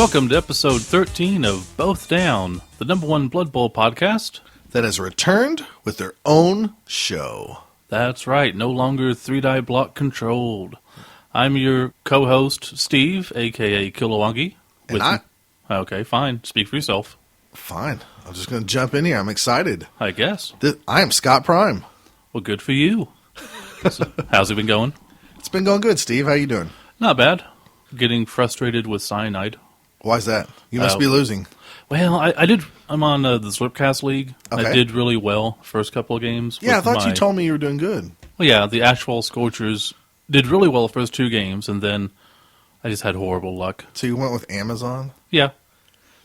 Welcome to episode 13 of Both Down, the number one Blood Bowl podcast that has returned with their own show. That's right, no longer 3-die block controlled. I'm your co-host, Steve, a.k.a. Kilowongi. Okay, fine. Speak for yourself. Fine. I'm just going to jump in here. I'm excited. I guess. I am Scott Prime. Well, good for you. So, how's it been going? It's been going good, Steve. How you doing? Not bad. Getting frustrated with cyanide. Why's that? You must be losing. Well, I'm on the Slurpcast League. Okay. I did really well first couple of games. Yeah, I thought you told me you were doing good. Well, yeah, the Asphalt Scorchers did really well the first two games, and then I just had horrible luck. So you went with Amazon? Yeah.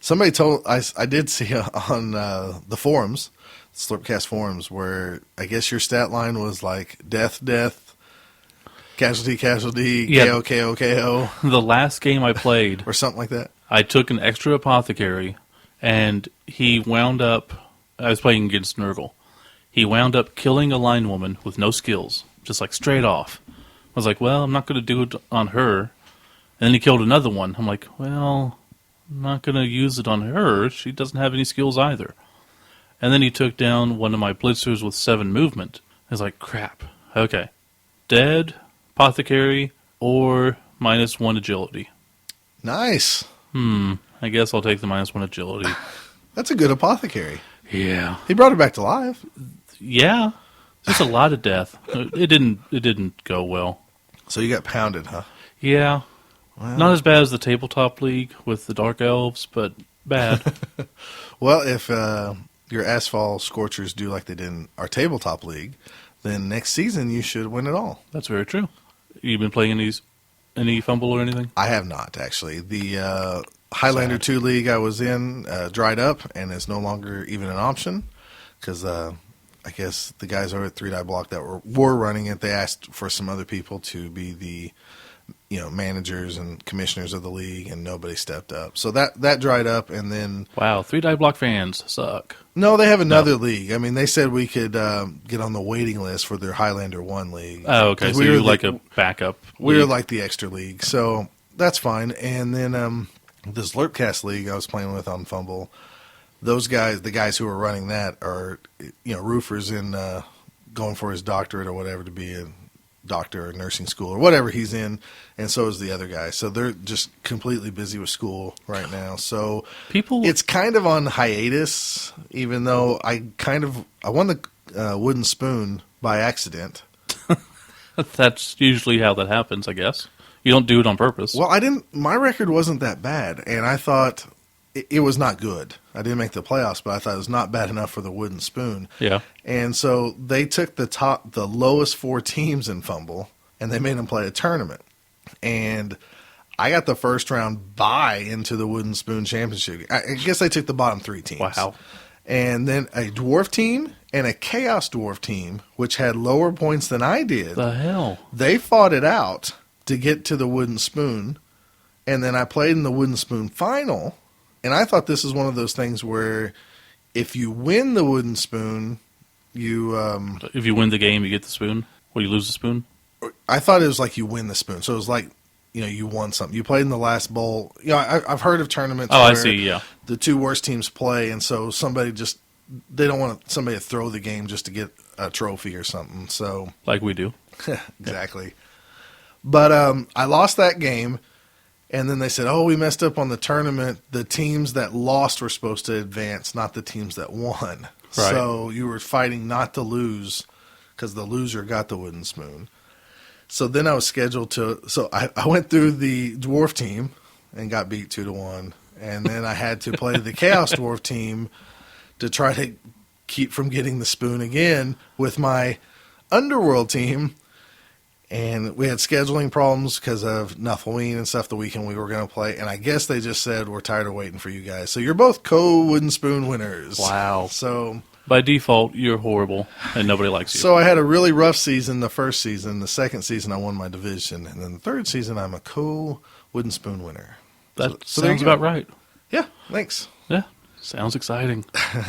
Somebody told, I did see on the forums, Slurpcast forums, where I guess your stat line was like death, casualty, KO, KO, KO. The last game I played, or something like that. I took an extra apothecary, and he wound up, I was playing against Nurgle, he wound up killing a line woman with no skills, just like straight off. I was like, well, I'm not going to do it on her. And then he killed another one. I'm like, well, I'm not going to use it on her. She doesn't have any skills either. And then he took down one of my blitzers with 7 movement. I was like, crap. Okay. Dead, apothecary, or -1 agility. Nice. I guess I'll take the -1 agility. That's a good apothecary. Yeah. He brought her back to life. Yeah. Just a lot of death. It didn't go well. So you got pounded, huh? Yeah. Well, not as bad as the Tabletop League with the Dark Elves, but bad. Well, if your Asphalt Scorchers do like they did in our Tabletop League, then next season you should win it all. That's very true. You been playing any Fumble or anything? I have not, actually. The Highlander 2 League I was in dried up and is no longer even an option because I guess the guys over at 3-Die Block that were running it, they asked for some other people to be the managers and commissioners of the league, and nobody stepped up. So that dried up, and then... Wow, 3-Die Block fans suck. No, they have another league. I mean, they said we could get on the waiting list for their Highlander 1 league. Oh, okay, so you're like a backup league. We're league. like the extra league, so that's fine. And then this Slurpcast league I was playing with on Fumble, those guys, the guys who are running that are, roofers in going for his doctorate or whatever to be a doctor or nursing school or whatever he's in, and so is the other guy. So they're just completely busy with school right now. So it's kind of on hiatus, even though I won the wooden spoon by accident. That's usually how that happens, I guess. You don't do it on purpose. Well, my record wasn't that bad, and I thought it was not good. I didn't make the playoffs, but I thought it was not bad enough for the wooden spoon. Yeah. And so they took the lowest 4 teams in Fumble, and they made them play a tournament. And I got the first round bye into the wooden spoon championship. I guess they took the bottom 3 teams. Wow. And then a dwarf team and a chaos dwarf team, which had lower points than I did. The hell? They fought it out to get to the wooden spoon, and then I played in the wooden spoon final. And I thought this is one of those things where if you win the wooden spoon, you... if you win the game, you get the spoon? Or you lose the spoon? I thought it was like you win the spoon. So it was like, you won something. You played in the last bowl. I've heard of tournaments where I see, yeah. The 2 worst teams play, and so they don't want somebody to throw the game just to get a trophy or something. So like we do. Exactly. But I lost that game. And then they said, we messed up on the tournament. The teams that lost were supposed to advance, not the teams that won. Right. So you were fighting not to lose because the loser got the wooden spoon. So then I was scheduled to – so I went through the dwarf team and got beat 2-1. And then I had to play the chaos dwarf team to try to keep from getting the spoon again with my underworld team. And we had scheduling problems because of Nuffleween and stuff the weekend we were going to play. And I guess they just said, we're tired of waiting for you guys. So you're both co-wooden spoon winners. Wow. So by default, you're horrible and nobody likes you. So I had a really rough season the first season. The second season, I won my division. And then the third season, I'm a co-wooden spoon winner. That sounds about right. Yeah, thanks. Yeah, sounds exciting.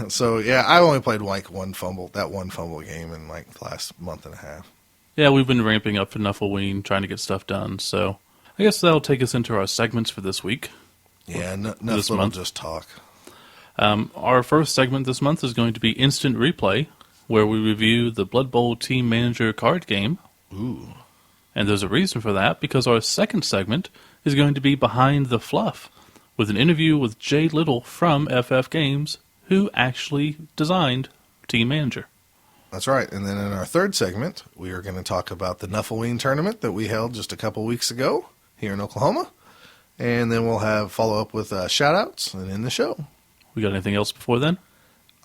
So, yeah, I only played like one fumble game in like the last month and a half. Yeah, we've been ramping up for Nuffleween, trying to get stuff done. So I guess that'll take us into our segments for this week. Yeah, this Nuffleween will month. just talk. Our first segment this month is going to be Instant Replay, where we review the Blood Bowl Team Manager card game. Ooh. And there's a reason for that, because our second segment is going to be Behind the Fluff, with an interview with Jay Little from FF Games, who actually designed Team Manager. That's right. And then in our third segment, we are going to talk about the Nuffleween tournament that we held just a couple weeks ago here in Oklahoma. And then we'll have follow up with shout-outs and end the show. We got anything else before then?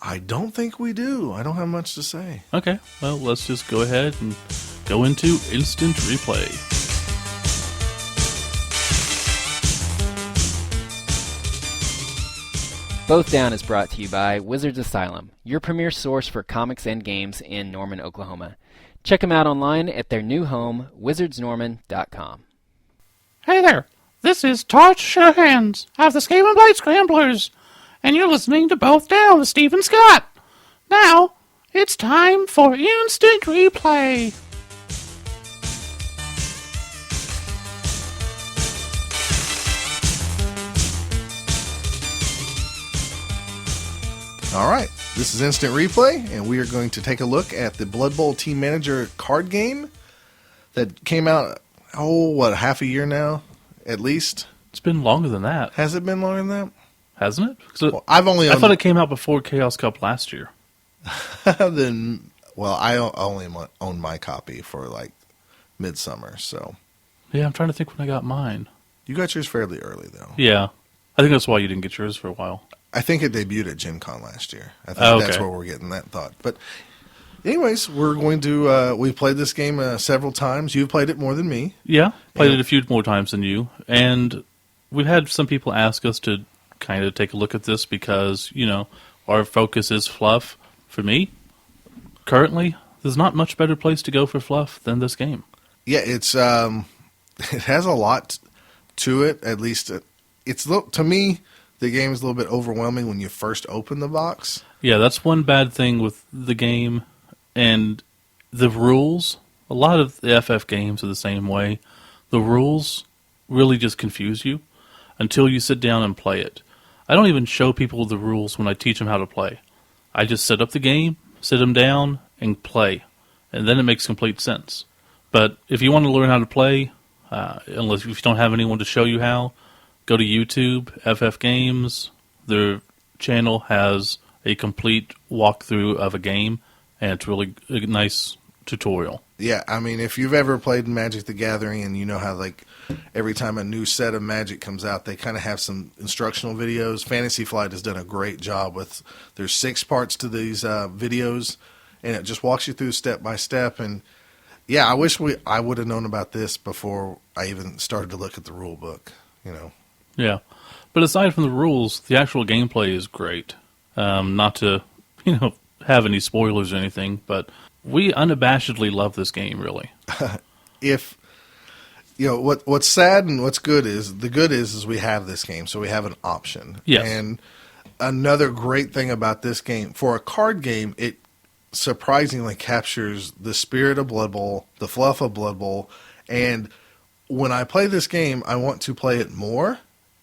I don't think we do. I don't have much to say. Okay, well, let's just go ahead and go into Instant Replay. Both Down is brought to you by Wizards Asylum, your premier source for comics and games in Norman, Oklahoma. Check them out online at their new home, wizardsnorman.com. Hey there, this is Torch Showhands of the Scheme and Blade Scramblers, and you're listening to Both Down with Stephen Scott. Now, it's time for Instant Replay. All right. This is Instant Replay, and we are going to take a look at the Blood Bowl Team Manager card game that came out, half a year now, at least? It's been longer than that, Has it been longer than that? hasn't it? 'Cause Well, I've only I thought it came out before Chaos Cup last year. I only own my copy for like midsummer, so Yeah, I'm trying to think when I got mine. you got yours fairly early though. Yeah, I think that's why you didn't get yours for a while. I think it debuted at Gen Con last year. I think Okay. that's where we're getting that thought. But anyways, we're going to we've played this game several times. You've played it more than me. Yeah, played Yeah. it a few more times than you, and we've had some people ask us to kind of take a look at this because, our focus is Fluff. For me, currently, there's not much better place to go for Fluff than this game. Yeah, it's it has a lot to it. At least to me, the game is a little bit overwhelming when you first open the box. Yeah, that's one bad thing with the game, and the rules. A lot of the FF games are the same way. The rules really just confuse you until you sit down and play it. I don't even show people the rules when I teach them how to play. I just set up the game, sit them down, and play. And then it makes complete sense. But if you want to learn how to play, if you don't have anyone to show you how, go to YouTube, FF Games. Their channel has a complete walkthrough of a game, and it's really a nice tutorial. Yeah, I mean, if you've ever played Magic the Gathering and you know how, like, every time a new set of Magic comes out, they kind of have some instructional videos. Fantasy Flight has done a great job with, there's 6 parts to these videos, and it just walks you through step by step. And, yeah, I wish I would have known about this before I even started to look at the rule book, Yeah. But aside from the rules, the actual gameplay is great. Not to, have any spoilers or anything, but we unabashedly love this game, really. If what's sad and what's good is the good is we have this game, so we have an option. Yes. And another great thing about this game, for a card game, it surprisingly captures the spirit of Blood Bowl, the fluff of Blood Bowl, and when I play this game, I want to play it more,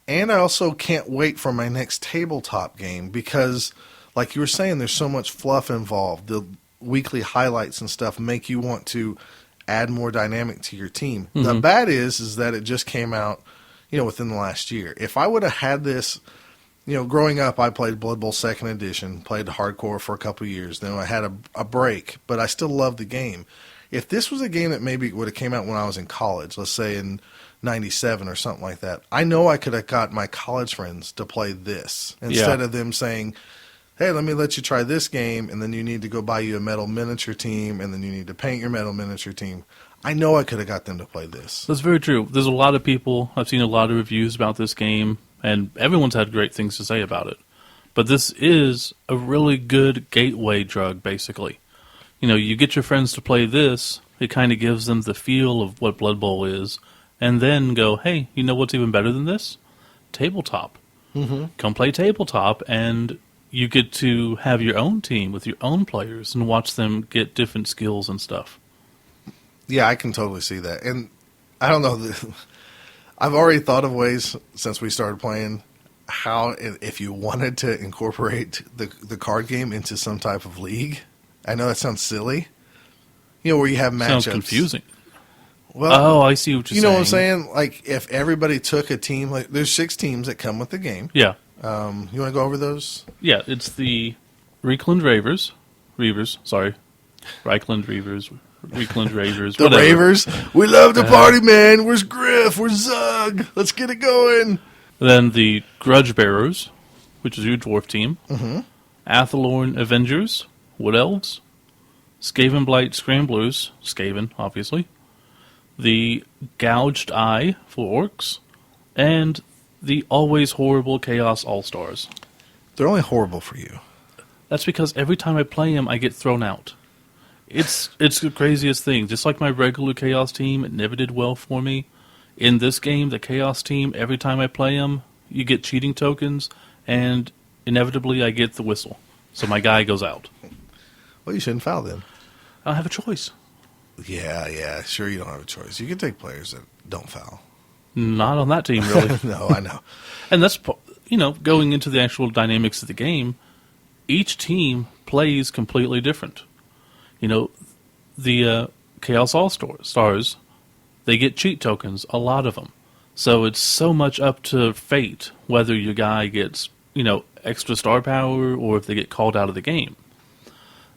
and I also can't wait for my next tabletop game because, like you were saying, there's so much fluff involved. The weekly highlights and stuff make you want to add more dynamic to your team. Mm-hmm. The bad is that it just came out, within the last year. If I would have had this, growing up, I played Blood Bowl 2nd Edition, played hardcore for a couple of years. Then I had a break, but I still loved the game. If this was a game that maybe would have came out when I was in college, let's say in 97 or something like that, I know I could have got my college friends to play this instead of them saying, hey, let me let you try this game, and then you need to go buy you a metal miniature team, and then you need to paint your metal miniature team. I know I could have got them to play this. That's very true. There's a lot of people, I've seen a lot of reviews about this game, and everyone's had great things to say about it. But this is a really good gateway drug, basically. You get your friends to play this, it kind of gives them the feel of what Blood Bowl is, and then go, hey, you know what's even better than this? Tabletop. Mm-hmm. Come play tabletop, and you get to have your own team with your own players and watch them get different skills and stuff. Yeah, I can totally see that. And I don't know, I've already thought of ways since we started playing how if you wanted to incorporate the card game into some type of league. I know that sounds silly. You know, where you have matchups. Sounds confusing. Well, oh, I see what you're saying. You know what I'm saying? Like, if everybody took a team, like, there's 6 teams that come with the game. Yeah. You want to go over those? Yeah, it's the Reikland Reavers, sorry. Reichland Reavers, Reikland Ravers, The whatever. Ravers. We love to party, man. Where's Griff? Where's Zug? Let's get it going. Then the Grudge Bearers, which is your dwarf team. Mm-hmm. Athelorn Avengers, Wood Elves. Skaven Blight Scramblers, Skaven, obviously. The Gouged Eye for Orcs. And the always horrible Chaos All-Stars. They're only horrible for you. That's because every time I play them, I get thrown out. It's the craziest thing. Just like my regular Chaos team, it never did well for me. In this game, the Chaos team, every time I play them, you get cheating tokens, and inevitably I get the whistle. So my guy goes out. Well, you shouldn't foul them. I don't have a choice. Yeah. Sure, you don't have a choice. You can take players that don't foul. Not on that team, really. No, I know. And that's, going into the actual dynamics of the game, each team plays completely different. The Chaos All-Stars, they get cheat tokens, a lot of them. So it's so much up to fate whether your guy gets, extra star power or if they get called out of the game.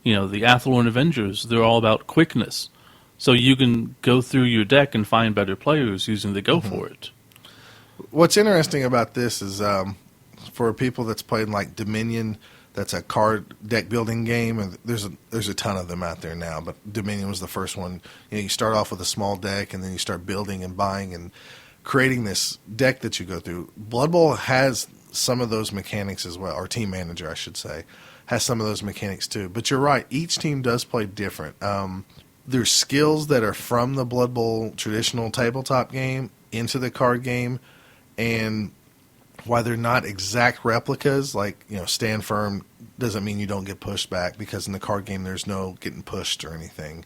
The Athelorn Avengers, they're all about quickness. So you can go through your deck and find better players using the Go For It. What's interesting about this is for people that's played like Dominion, that's a card deck building game, and there's a ton of them out there now, but Dominion was the first one. You start off with a small deck, and then you start building and buying and creating this deck that you go through. Blood Bowl has some of those mechanics as well, or Team Manager, I should say, has some of those mechanics too. But you're right, each team does play different. There's skills that are from the Blood Bowl traditional tabletop game into the card game, and while they're not exact replicas, like, stand firm doesn't mean you don't get pushed back, because in the card game there's no getting pushed or anything.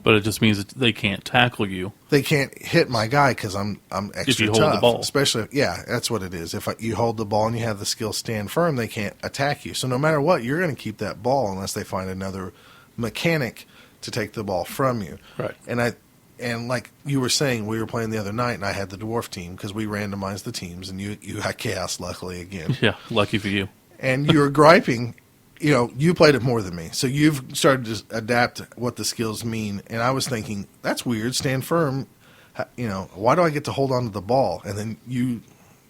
But it just means that they can't tackle you. They can't hit my guy because I'm extra if you tough. hold the ball. Especially, that's what it is. If you hold the ball and you have the skill stand firm, they can't attack you. So no matter what, you're going to keep that ball unless they find another mechanic to take the ball from you. Right. And like you were saying, we were playing the other night, and I had the dwarf team because we randomized the teams, and you had chaos, luckily, again. Yeah, lucky for you. And you were griping. You played it more than me, so you've started to adapt what the skills mean. And I was thinking, that's weird. Stand firm. Why do I get to hold on to the ball? And then you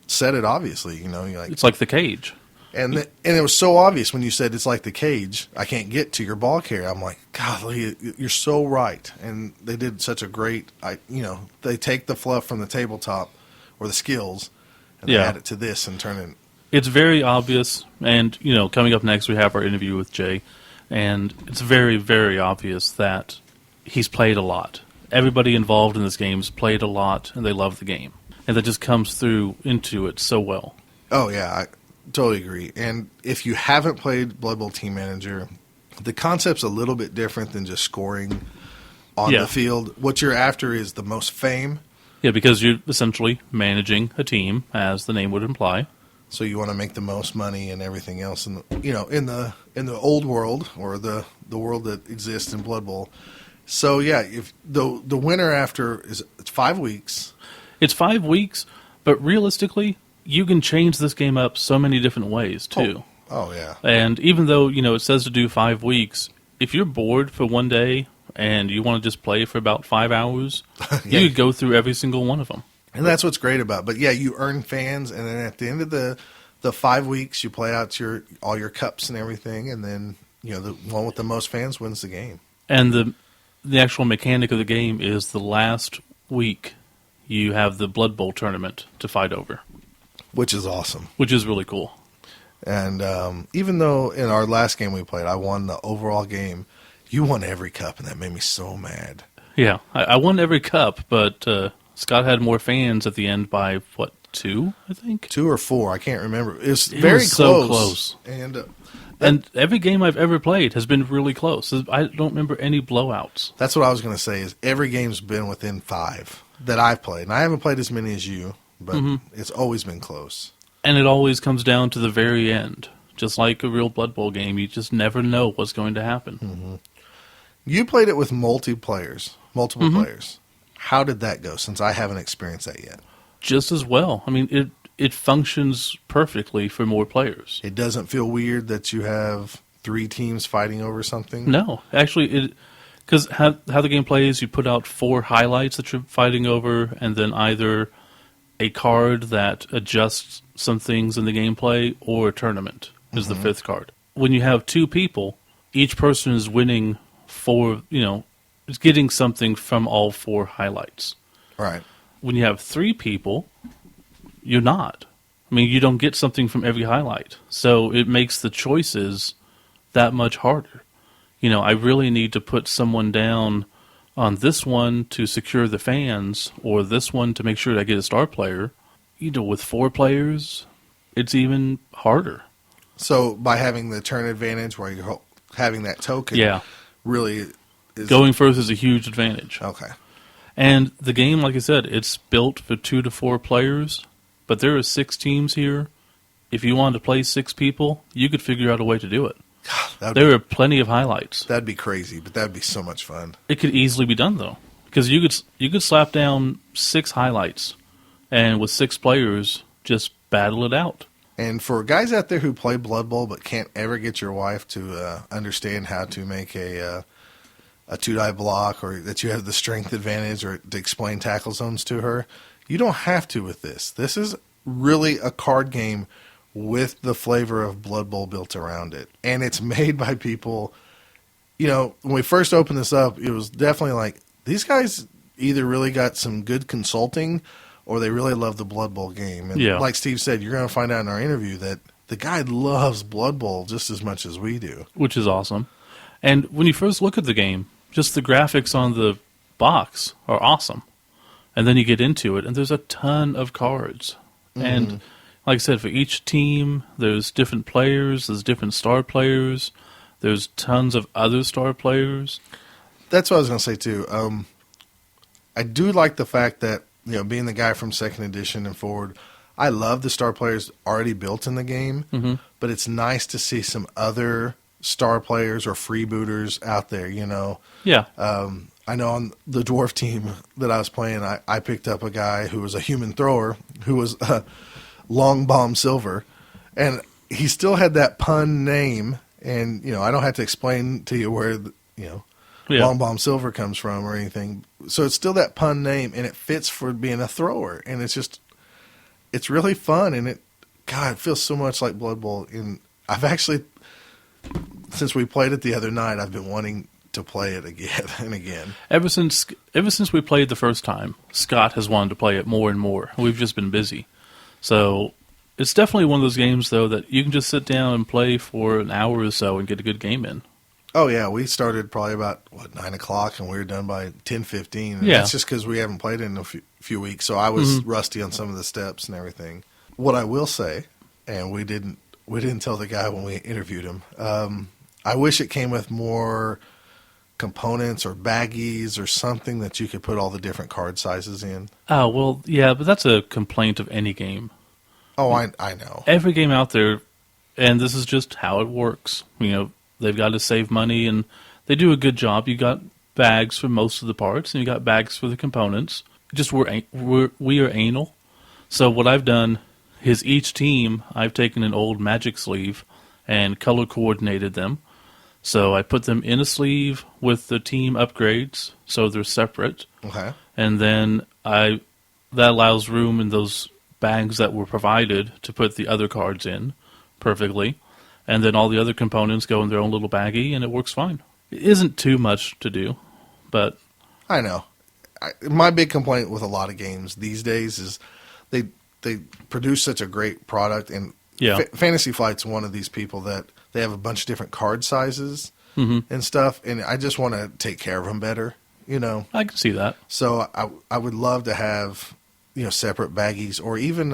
said it obviously. You're like, it's like the cage. And it was so obvious when you said it's like the cage. I can't get to your ball carrier. I'm like, golly, you're so right. And they did such a great. They take the fluff from the tabletop or the skills, and they add it to this and turn it. It's very obvious, and, coming up next we have our interview with Jay, and it's very, very obvious that he's played a lot. Everybody involved in this game's played a lot, and they love the game. And that just comes through into it so well. Oh, yeah, I totally agree. And if you haven't played Blood Bowl Team Manager, the concept's a little bit different than just scoring on the field. What you're after is the most fame. Yeah, because you're essentially managing a team, as the name would imply. So you want to make the most money and everything else in the old world, or the world that exists in Blood Bowl. So if the winner after it's 5 weeks. It's 5 weeks, but realistically, you can change this game up so many different ways too. Oh yeah. And even though it says to do 5 weeks, if you're bored for one day and you want to just play for about 5 hours, you could go through every single one of them. And that's what's great about it. But you earn fans, and then at the end of the 5 weeks, you play out all your cups and everything, and then the one with the most fans wins the game. And the actual mechanic of the game is the last week you have the Blood Bowl tournament to fight over, which is awesome. Which is really cool. And even though in our last game we played, I won the overall game, you won every cup, and that made me so mad. Yeah, I won every cup, but Scott had more fans at the end by, 2, I think? 2 or 4, I can't remember. It was very close. So close. And every game I've ever played has been really close. I don't remember any blowouts. That's what I was going to say, is every game's been within 5 that I've played. And I haven't played as many as you, but it's always been close. And it always comes down to the very end. Just like a real Blood Bowl game, you just never know what's going to happen. Mm-hmm. You played it with multiple players. How did that go, since I haven't experienced that yet? Just as well. I mean, it functions perfectly for more players. It doesn't feel weird that you have 3 teams fighting over something? No. Actually, because how the game plays, you put out 4 highlights that you're fighting over, and then either a card that adjusts some things in the gameplay or a tournament is the 5th card. When you have 2 people, each person is winning is getting something from all 4 highlights. Right. When you have 3 people, you're not. I mean, you don't get something from every highlight. So it makes the choices that much harder. I really need to put someone down on this one to secure the fans, or this one to make sure I get a star player. With 4 players, it's even harder. So by having the turn advantage, where you're having that token, really is... Going first is a huge advantage. Okay. And the game, like I said, it's built for 2 to 4 players, but there are 6 teams here. If you wanted to play 6 people, you could figure out a way to do it. There are plenty of highlights. That'd be crazy, but that'd be so much fun. It could easily be done, though, because you could slap down 6 highlights, and with 6 players, just battle it out. And for guys out there who play Blood Bowl but can't ever get your wife to understand how to make a 2-die block, or that you have the strength advantage, or to explain tackle zones to her, you don't have to with this. This is really a card game with the flavor of Blood Bowl built around it. And it's made by people, when we first opened this up, it was definitely like, these guys either really got some good consulting, or they really love the Blood Bowl game. And like Steve said, you're going to find out in our interview that the guy loves Blood Bowl just as much as we do. Which is awesome. And when you first look at the game, just the graphics on the box are awesome. And then you get into it, and there's a ton of cards. Mm-hmm. And like I said, for each team, there's different players, there's different star players, there's tons of other star players. That's what I was going to say, too. I do like the fact that, being the guy from 2nd edition and forward, I love the star players already built in the game, but it's nice to see some other star players or freebooters out there, Yeah. I know on the dwarf team that I was playing, I picked up a guy who was a human thrower, who was Long Bomb Silver, and he still had that pun name, and, I don't have to explain to you where, Long Bomb Silver comes from or anything. So it's still that pun name, and it fits for being a thrower, and it's really fun, and it feels so much like Blood Bowl. And I've actually, since we played it the other night, I've been wanting to play it again and again. Ever since we played the first time, Scott has wanted to play it more and more. We've just been busy. So it's definitely one of those games, though, that you can just sit down and play for an hour or so and get a good game in. Oh, yeah. We started probably about, 9 o'clock, and we were done by 10:15. Yeah. That's just because we haven't played it in a few weeks, so I was rusty on some of the steps and everything. What I will say, and we didn't tell the guy when we interviewed him, I wish it came with more components or baggies or something that you could put all the different card sizes in. Oh, well, yeah, but that's a complaint of any game. Oh, I know. Every game out there, and this is just how it works. They've got to save money, and they do a good job. You got bags for most of the parts, and you got bags for the components. Just we are anal. So what I've done is each team, I've taken an old Magic sleeve and color coordinated them. So I put them in a sleeve with the team upgrades, so they're separate. Okay. And then that allows room in those bags that were provided to put the other cards in perfectly. And then all the other components go in their own little baggie, and it works fine. It isn't too much to do, but... I know. My big complaint with a lot of games these days is they produce such a great product, and Fantasy Flight's one of these people that they have a bunch of different card sizes and stuff, and I just want to take care of them better, I can see that. So I would love to have, separate baggies, or even...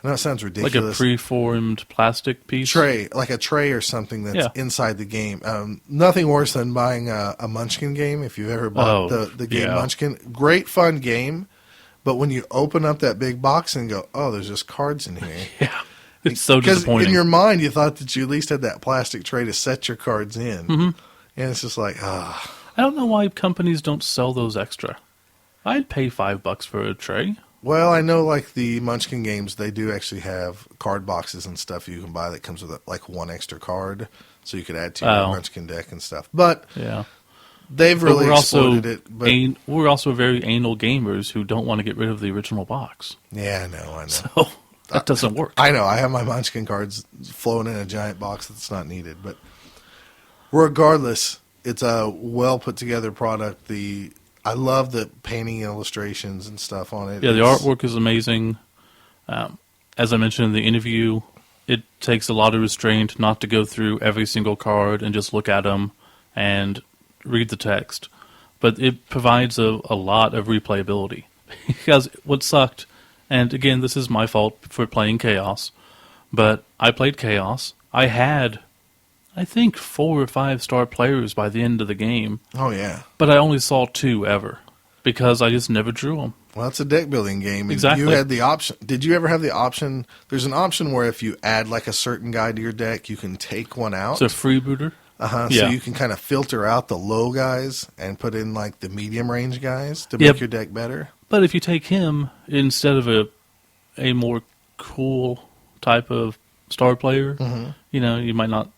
I know it sounds ridiculous. Like a preformed plastic piece? Tray, like a tray or something that's inside the game. Nothing worse than buying a Munchkin game, if you've ever bought the game Munchkin. Great fun game, But when you open up that big box and go, oh, there's just cards in here. Yeah. It's so Because disappointing. in your mind, you thought that you at least had that plastic tray to set your cards in. Mm-hmm. And it's just like, ah. I don't know why companies don't sell those extra. I'd pay $5 for a tray. Well, I know like the Munchkin games, they do actually have card boxes and stuff you can buy that comes with like one extra card. So you could add to your Munchkin deck and stuff. But Yeah. they've But really we're also exploited it. But we're also very anal gamers who don't want to get rid of the original box. yeah, I know. So that doesn't work. I know. I have my Munchkin cards flowing in a giant box that's not needed. But regardless, it's a well put together product. I love the painting illustrations and stuff on it. Yeah, the artwork is amazing. As I mentioned in the interview, it takes a lot of restraint not to go through every single card and just look at them and read the text. But it provides a lot of replayability. Because what sucked, and again, this is my fault for playing Chaos, but I played Chaos. I had, I think, 4 or 5 star players by the end of the game, Oh, yeah. but I only saw 2 ever because I just never drew them. Well, it's a deck building game. And Exactly. You had the option. Did you ever have the option? There's an option where if you add like a certain guy to your deck, you can take one out. It's a freebooter. So Yeah. you can kind of filter out the low guys and put in like the medium range guys to Yep. make your deck better. But if you take him instead of a more cool type of star player, you might not.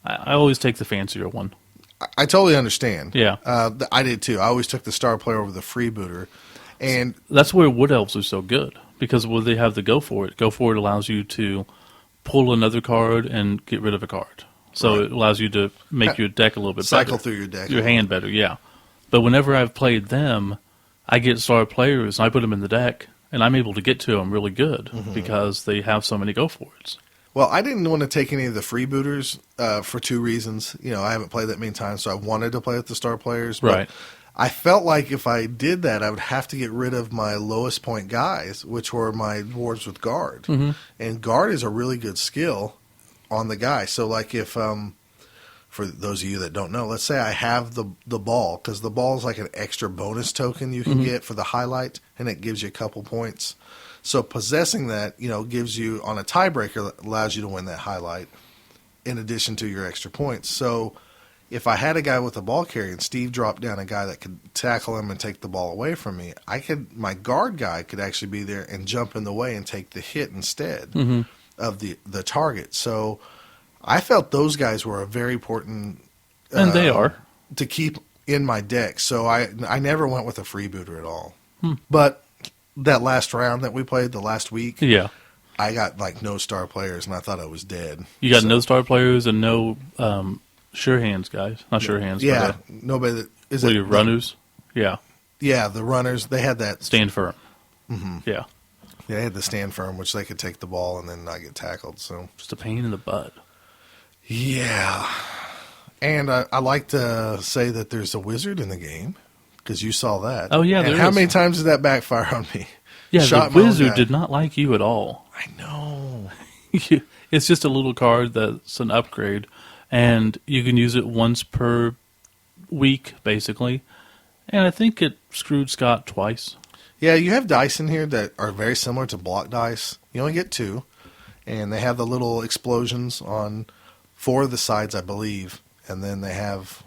I always take the fancier one. I totally understand. Yeah. I did too. I always took the star player over the freebooter. And That's where Wood Elves are so good because when they have the Go For It. Go For It allows you to pull another card and get rid of a card. So Right. it allows you to make your deck a little bit cycle better. through your deck. Your hand better, yeah. But whenever I've played them, I get star players and I put them in the deck, and I'm able to get to them really good because they have so many Go For It's. Well, I didn't want to take any of the freebooters for 2 reasons. I haven't played that many times, so I wanted to play with the star players. But Right. I felt like if I did that, I would have to get rid of my lowest point guys, which were my dwarves with guard. Mm-hmm. And guard is a really good skill on the guy. So, like if for those of you that don't know, let's say I have the ball, because the ball is like an extra bonus token you can get for the highlight, and it gives you a couple points. So possessing that, gives you on a tiebreaker, allows you to win that highlight in addition to your extra points. So if I had a guy with a ball carrier and Steve dropped down a guy that could tackle him and take the ball away from me, my guard guy could actually be there and jump in the way and take the hit instead of the target. So I felt those guys were a very important And they are. to keep in my deck. So I never went with a freebooter at all. But that last round that we played, the last week, Yeah. I got like no star players, and I thought I was dead. You got So- no star players and no sure hands guys. Not sure hands, Yeah, but nobody that is what are it you, runners? Yeah. Yeah, the runners, they had that. Stand firm. Yeah. They had the stand firm, which they could take the ball and then not get tackled. So Just a pain in the butt. yeah, and I like to say that there's a wizard in the game because you saw that. Oh, yeah, and there how is. many times did that backfire on me? Yeah, Shot the my own wizard guy. did not like you at all. I know. It's just a little card that's an upgrade, and you can use it once per week, basically. And I think it screwed Scott twice. Yeah, you have dice in here that are very similar to block dice. You only get 2, and they have the little explosions on 4 of the sides, I believe, and then they have,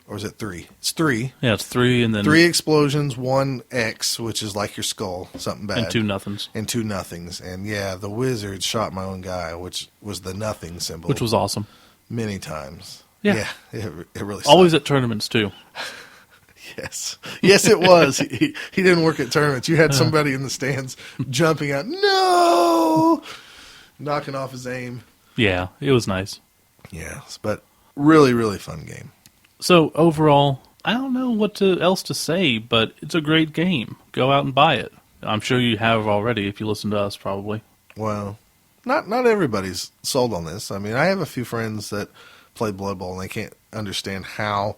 or is it 3? It's 3. Yeah, it's 3 and then 3 explosions, 1 X, which is like your skull, something bad. and 2 nothings, And 2 nothings. And yeah, the wizard shot my own guy, which was the nothing symbol. which was awesome. many times. Yeah. It really sucked. Always at tournaments, too. Yes. Yes, it was. he didn't work at tournaments. You had somebody in the stands jumping out, no! Knocking off his aim. Yeah, it was nice. Yes, but really, really fun game. So, overall, I don't know what else to say, but it's a great game. Go out and buy it. I'm sure you have already if you listen to us, probably. Well, not everybody's sold on this. I mean, I have a few friends that play Blood Bowl, and they can't understand how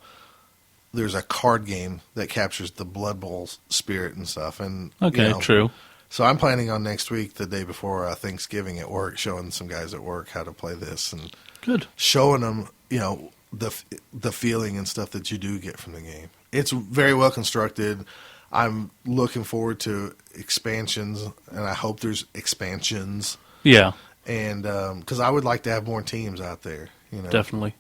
there's a card game that captures the Blood Bowl spirit and stuff. And Okay, true. So I'm planning on next week, the day before Thanksgiving at work, showing some guys at work how to play this and Good. showing them, the feeling and stuff that you do get from the game. It's very well constructed. I'm looking forward to expansions, and I hope there's expansions. Yeah, And because I would like to have more teams out there, definitely.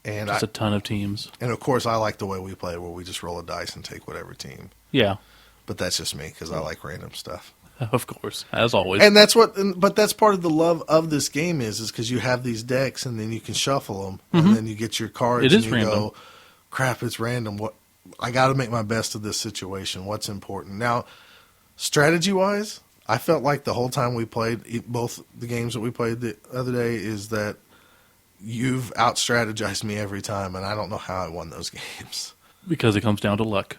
And Just a ton of teams. and of course, I like the way we play, where we just roll a dice and take whatever team. Yeah, But that's just me because I like random stuff. of course, as always. And but that's part of the love of this game is because you have these decks, and then you can shuffle them, and then you get your cards. It is and you random. go, crap, it's random. What I got to make my best of this situation. What's important now, strategy wise? I felt like the whole time we played both the games that we played the other day is that you've out-strategized me every time, and I don't know how I won those games. Because it comes down to luck.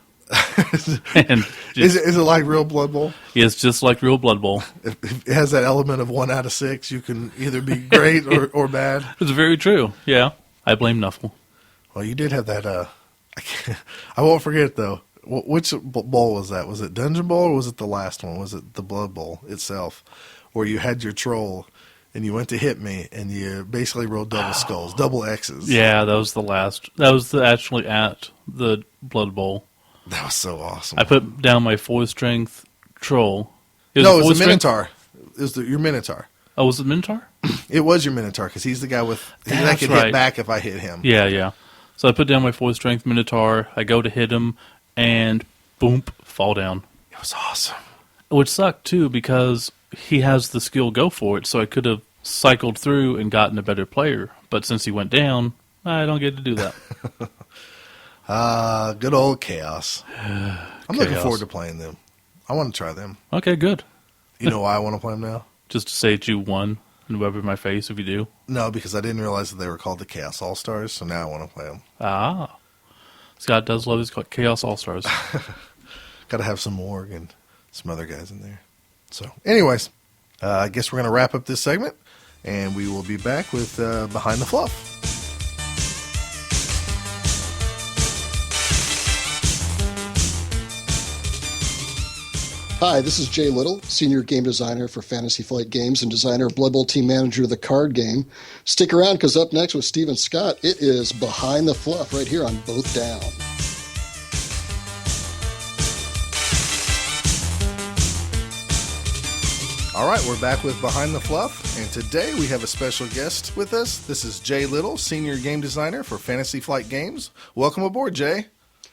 And Is it like real Blood Bowl? it's just like real Blood Bowl. If it has that element of 1 out of 6. You can either be great or bad. It's very true. Yeah, I blame Nuffle. Well, you did have that. I won't forget though. Which bowl was that? Was it Dungeon Bowl or was it the last one? Was it the Blood Bowl itself, where you had your troll and you went to hit me and you basically rolled double skulls, double X's? Yeah, that was the last. That was actually at the Blood Bowl. That was so awesome. I put down my 4-strength troll. It was a the Minotaur. It was your Minotaur. Oh, was it Minotaur? It was your Minotaur because he's the guy that That's could right. hit back if I hit him. Yeah. So I put down my 4-strength Minotaur. I go to hit him, and boom, fall down. It was awesome. Which sucked, too, because he has the skill go for it, so I could have cycled through and gotten a better player. But since he went down, I don't get to do that. Good old Chaos. I'm looking forward to playing them. I want to try them. Okay, good. You know why I want to play them now? Just to say that you won and rub in my face if you do. No, because I didn't realize that they were called the Chaos All-Stars, so now I want to play them. Ah. Scott does love his Chaos All-Stars. Got to have some Morg and some other guys in there. So, anyways, I guess we're going to wrap up this segment, and we will be back with Behind the Fluff. Hi, this is Jay Little, Senior Game Designer for Fantasy Flight Games and designer of Blood Bowl Team Manager of the card game. Stick around because up next with Steve and Scott, it is Behind the Fluff right here on Both Down. All right, we're back with Behind the Fluff, and today we have a special guest with us. This is Jay Little, Senior Game Designer for Fantasy Flight Games. Welcome aboard, Jay.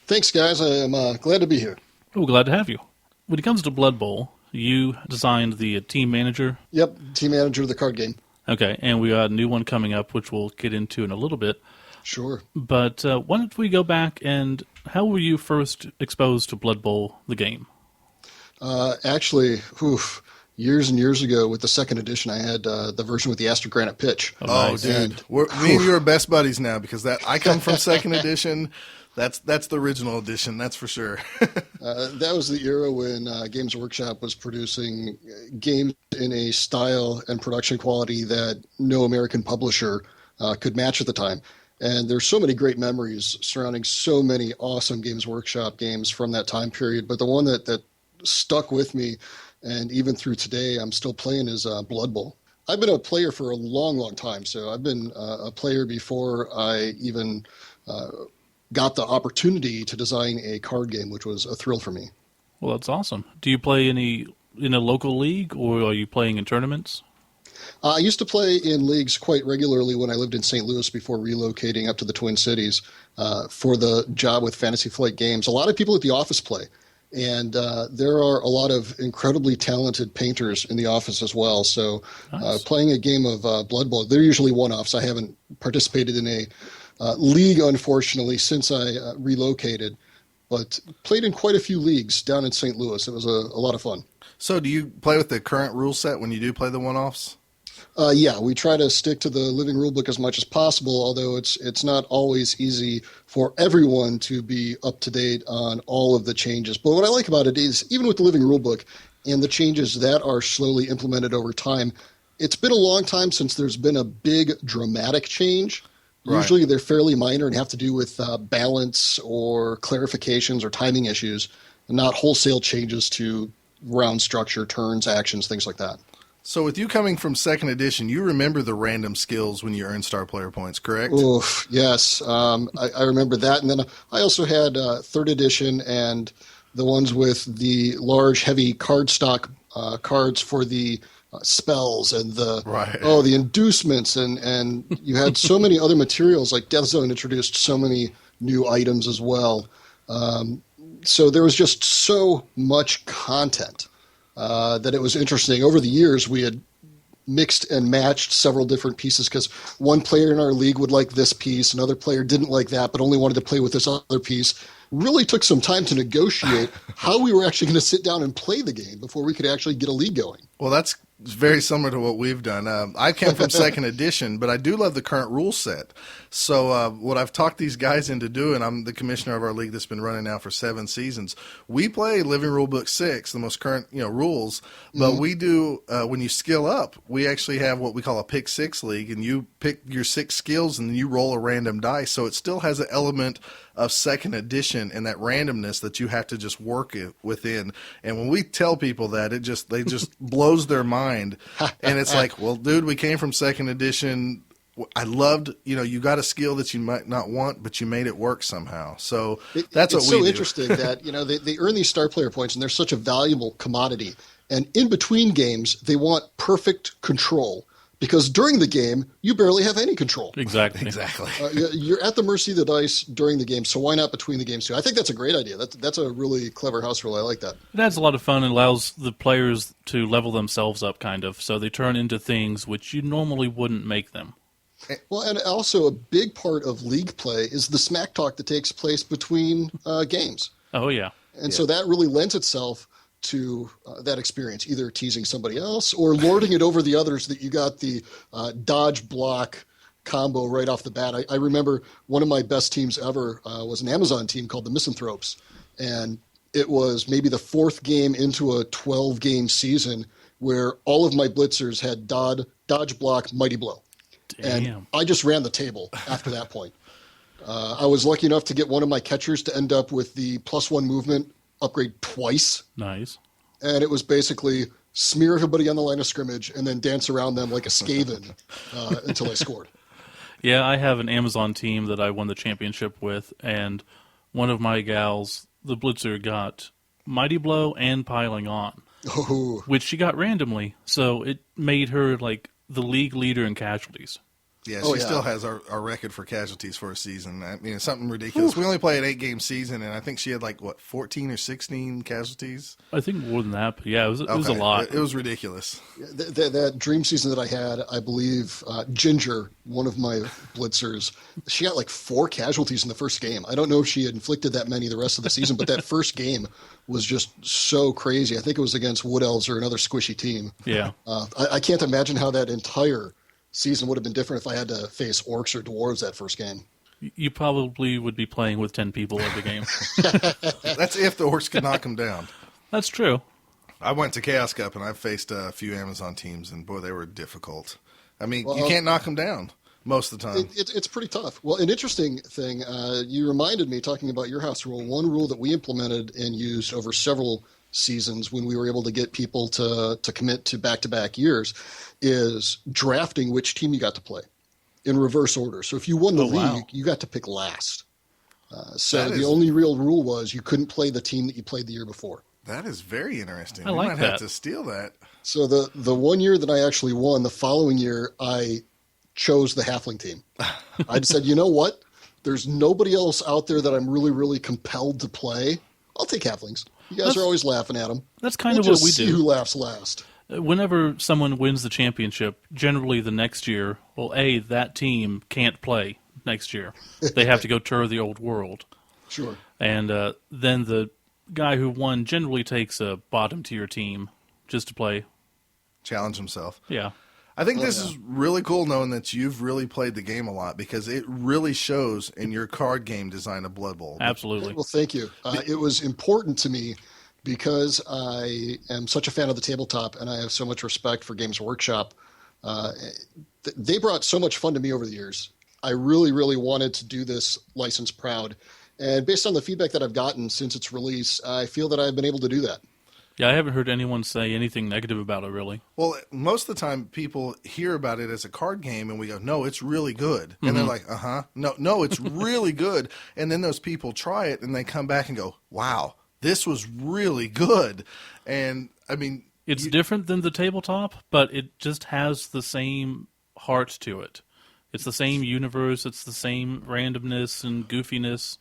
Thanks, guys. I am glad to be here. Oh, glad to have you. When it comes to Blood Bowl, you designed the team manager. Yep, Team Manager of the card game. Okay, and we got a new one coming up, which we'll get into in a little bit. Sure. But why don't we go back and how were you first exposed to Blood Bowl, the game? Actually, years and years ago with the second edition, I had the version with the Astrogranite pitch. Oh, nice. dude. Me and you are best buddies now because I come from second edition. That's the original edition, that's for sure. That was the era when Games Workshop was producing games in a style and production quality that no American publisher could match at the time. And there's so many great memories surrounding so many awesome Games Workshop games from that time period. But the one that stuck with me, and even through today I'm still playing, is Blood Bowl. I've been a player for a long, long time. So I've been a player before I even got the opportunity to design a card game, which was a thrill for me. Well, that's awesome. Do you play in a local league, or are you playing in tournaments? I used to play in leagues quite regularly when I lived in St. Louis before relocating up to the Twin Cities for the job with Fantasy Flight Games. A lot of people at the office play, and there are a lot of incredibly talented painters in the office as well. So Nice. playing a game of Blood Bowl, they're usually one-offs. I haven't participated in a league, unfortunately, since I relocated, but played in quite a few leagues down in St. Louis. It was a lot of fun. So do you play with the current rule set when you do play the one-offs? Yeah, we try to stick to the living rule book as much as possible, although it's not always easy for everyone to be up to date on all of the changes. But what I like about it is, even with the living rule book and the changes that are slowly implemented over time, it's been a long time since there's been a big dramatic change. Right. Usually they're fairly minor and have to do with balance or clarifications or timing issues, and not wholesale changes to round structure, turns, actions, things like that. So with you coming from second edition, you remember the random skills when you earn star player points, correct? Oof, yes. I remember that. And then I also had third edition and the ones with the large, heavy cardstock cards for the spells and the inducements, and you had so many other materials. Like Death Zone introduced so many new items as well. So there was just so much content that it was interesting. Over the years, we had mixed and matched several different pieces because one player in our league would like this piece, another player didn't like that, but only wanted to play with this other piece. Really took some time to negotiate how we were actually going to sit down and play the game before we could actually get a league going. Well, that's very similar to what we've done. I came from second edition, but I do love the current rule set. So what I've talked these guys into doing, I'm the commissioner of our league that's been running now for 7 seasons. We play Living Rule Book 6, the most current rules, but we do, when you skill up, we actually have what we call a Pick 6 league, and you pick your 6 skills and you roll a random dice. So it still has an element of second edition and that randomness that you have to just work it within. And when we tell people that, they just blows their mind. And it's like, well, dude, we came from second edition. I loved, you got a skill that you might not want, but you made it work somehow. So that's what we do. It's so interesting that, they earn these star player points and they're such a valuable commodity. And in between games, they want perfect control. Because during the game, you barely have any control. Exactly. You're at the mercy of the dice during the game, so why not between the games too? I think that's a great idea. That's a really clever house rule. I like that. It adds a lot of fun and allows the players to level themselves up, kind of, so they turn into things which you normally wouldn't make them. Well, and also a big part of league play is the smack talk that takes place between games. Oh, yeah. And so that really lends itself to that experience, either teasing somebody else or lording it over the others that you got the dodge block combo right off the bat. I remember one of my best teams ever was an Amazon team called the Misanthropes. And it was maybe the 4th game into a 12-game season where all of my blitzers had dodge block, mighty blow. Damn. And I just ran the table after that point. I was lucky enough to get one of my catchers to end up with the +1 movement upgrade twice. Nice. And it was basically smear everybody on the line of scrimmage and then dance around them like a Skaven until I scored. Yeah, I have an Amazon team that I won the championship with, and one of my gals, the Blitzer, got Mighty Blow and Piling On, which she got randomly, so it made her like the league leader in casualties. Yeah, she still has our record for casualties for a season. I mean, it's something ridiculous. We only play an 8-game season, and I think she had 14 or 16 casualties? I think more than that, but yeah, it was a lot. It was ridiculous. That dream season that I had, I believe, Ginger, one of my blitzers, she got 4 casualties in the first game. I don't know if she had inflicted that many the rest of the season, but that first game was just so crazy. I think it was against Wood Elves or another squishy team. Yeah. I can't imagine how that entire season would have been different if I had to face orcs or dwarves that first game. You probably would be playing with 10 people every game. That's if the orcs could knock them down. That's true. I went to Chaos Cup, and I faced a few Amazon teams, and boy, they were difficult. I mean, you can't knock them down most of the time. It's pretty tough. Well, an interesting thing, you reminded me, talking about your house rule, one rule that we implemented and used over several seasons when we were able to get people to commit to back-to-back years is drafting which team you got to play in reverse order. So if you won the league, you got to pick last. So the only real rule was you couldn't play the team that you played the year before. That is very interesting. I we like might that. have to steal that. So the one year that I actually won, the following year I chose the Halfling team. I said, you know what? There's nobody else out there that I'm really, really compelled to play. I'll take Halflings. You guys are always laughing at them. That's kind of what we see do. Who laughs last. Whenever someone wins the championship, generally the next year, that team can't play next year. They have to go tour the old world. Sure. And then the guy who won generally takes a bottom-tier team just to play. Challenge himself. Yeah. I think this is really cool knowing that you've really played the game a lot because it really shows in your card game design of Blood Bowl. Absolutely. Well, thank you. It was important to me because I am such a fan of the tabletop and I have so much respect for Games Workshop. They brought so much fun to me over the years. I really, really wanted to do this license proud. And based on the feedback that I've gotten since its release, I feel that I've been able to do that. Yeah, I haven't heard anyone say anything negative about it, really. Well, most of the time people hear about it as a card game and we go, no, it's really good. And they're like, no, it's really good. And then those people try it and they come back and go, wow, this was really good. And, I mean... It's different than the tabletop, but it just has the same heart to it. It's the same universe. It's the same randomness and goofiness.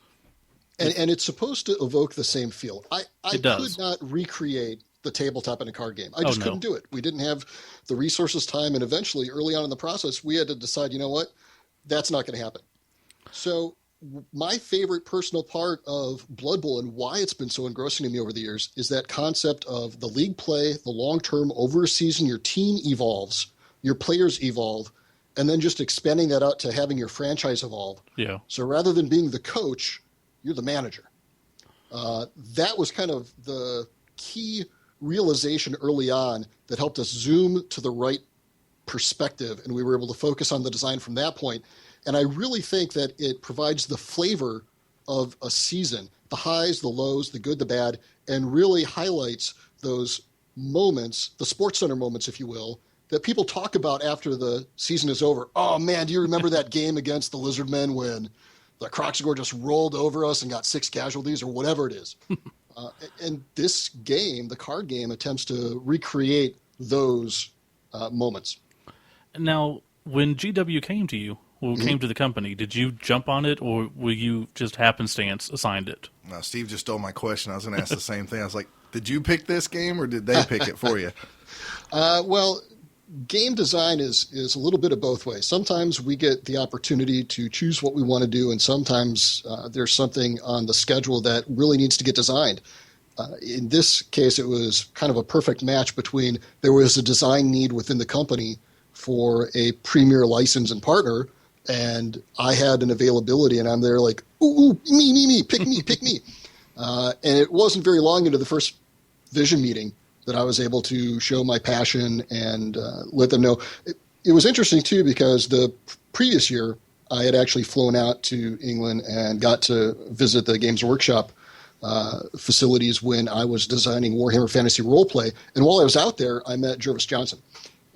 And it's supposed to evoke the same feel. I It does. could not recreate the tabletop in a card game. I just couldn't do it. We didn't have the resources, time, and eventually, early on in the process, we had to decide, you know what? That's not going to happen. So my favorite personal part of Blood Bowl and why it's been so engrossing to me over the years is that concept of the league play, the long-term, over a season, your team evolves, your players evolve, and then just expanding that out to having your franchise evolve. Yeah. So rather than being the coach, you're the manager. That was kind of the key realization early on that helped us zoom to the right perspective, and we were able to focus on the design from that point. And I really think that it provides the flavor of a season, the highs, the lows, the good, the bad, and really highlights those moments, the Sports Center moments, if you will, that people talk about after the season is over. Oh, man, do you remember that game against the Lizardmen when the Croxagore just rolled over us and got 6 casualties or whatever it is? And this game, the card game, attempts to recreate those moments. Now, when GW came to you, came to the company, did you jump on it, or were you just happenstance assigned it? No, Steve just stole my question. I was going to ask the same thing. I was like, did you pick this game, or did they pick it for you? Well, game design is a little bit of both ways. Sometimes we get the opportunity to choose what we want to do, and sometimes there's something on the schedule that really needs to get designed. In this case, it was kind of a perfect match between there was a design need within the company for a premier license and partner, and I had an availability, and I'm there like, ooh, me, pick me. And it wasn't very long into the first vision meeting that I was able to show my passion and let them know. It was interesting, too, because the previous year I had actually flown out to England and got to visit the Games Workshop facilities when I was designing Warhammer Fantasy Roleplay. And while I was out there, I met Jervis Johnson.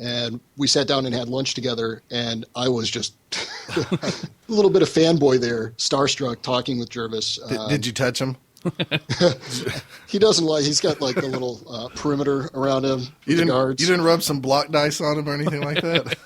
And we sat down and had lunch together, and I was just a little bit of fanboy there, starstruck, talking with Jervis. Did you touch him? He doesn't like. He's got like the little perimeter around him. You guards. didn't rub some block dice on him or anything like that.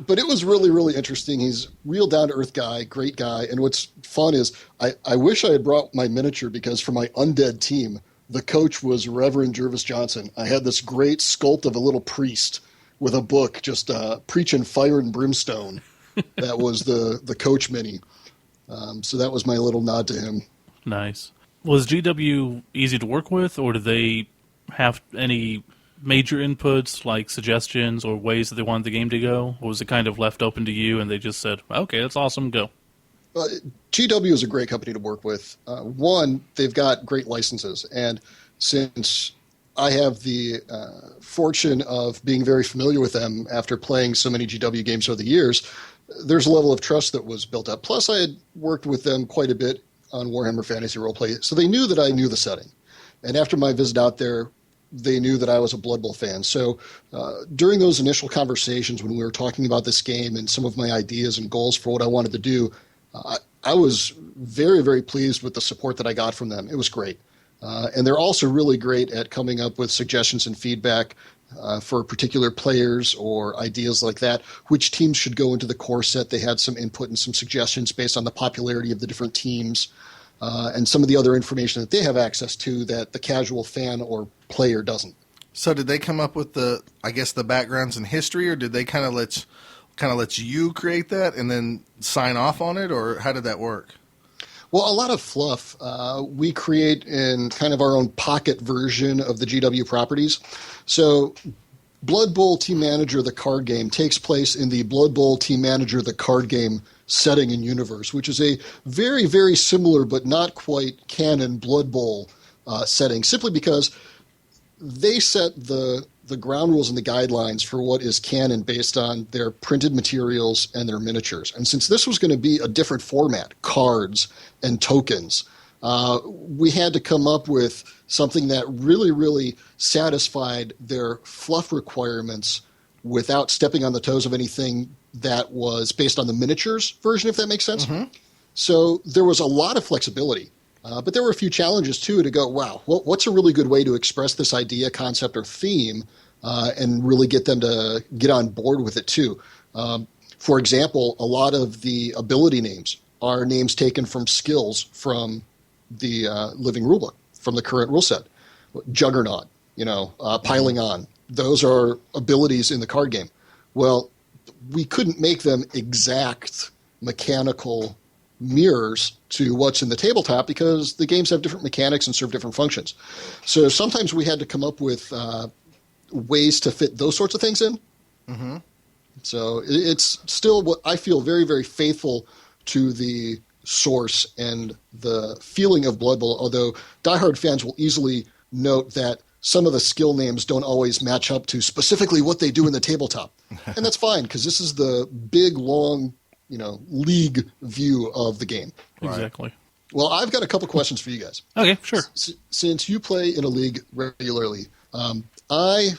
But it was really, really interesting. He's a real down to earth guy, great guy. And what's fun is I wish I had brought my miniature, because for my undead team, the coach was Reverend Jervis Johnson. I had this great sculpt of a little priest with a book just preaching fire and brimstone. That was the coach mini. So that was my little nod to him. Nice. Was GW easy to work with, or did they have any major inputs, like suggestions or ways that they wanted the game to go? Or was it kind of left open to you and they just said, okay, that's awesome, go? GW is a great company to work with. One, they've got great licenses. And since I have the fortune of being very familiar with them after playing so many GW games over the years, there's a level of trust that was built up. Plus, I had worked with them quite a bit on Warhammer Fantasy Roleplay, so they knew that I knew the setting. And after my visit out there, they knew that I was a Blood Bowl fan. So during those initial conversations when we were talking about this game and some of my ideas and goals for what I wanted to do, I was very, very pleased with the support that I got from them. It was great. And they're also really great at coming up with suggestions and feedback for particular players or ideas like that, which teams should go into the core set. They had some input and some suggestions based on the popularity of the different teams and some of the other information that they have access to that the casual fan or player doesn't. So did they come up with the backgrounds and history, or did they kind of let you create that and then sign off on it, or how did that work? Well, a lot of fluff we create in kind of our own pocket version of the GW properties. So Blood Bowl Team Manager, the card game, takes place in the Blood Bowl Team Manager, the card game setting and universe, which is a very, very similar but not quite canon Blood Bowl setting, simply because they set the ground rules and the guidelines for what is canon based on their printed materials and their miniatures. And since this was going to be a different format, cards and tokens, we had to come up with something that really, really satisfied their fluff requirements without stepping on the toes of anything that was based on the miniatures version, if that makes sense. Mm-hmm. So there was a lot of flexibility But there were a few challenges, too, to go, wow, what's a really good way to express this idea, concept, or theme and really get them to get on board with it, too. For example, a lot of the ability names are names taken from skills from the living rulebook, from the current rule set. Juggernaut, piling on. Those are abilities in the card game. Well, we couldn't make them exact mechanical mirrors to what's in the tabletop because the games have different mechanics and serve different functions. So sometimes we had to come up with ways to fit those sorts of things in. Mm-hmm. So it's still what I feel very, very faithful to the source and the feeling of Blood Bowl, although diehard fans will easily note that some of the skill names don't always match up to specifically what they do in the tabletop. And that's fine because this is the big, long, league view of the game. Exactly. Well, I've got a couple questions for you guys. Okay, sure. Since you play in a league regularly, I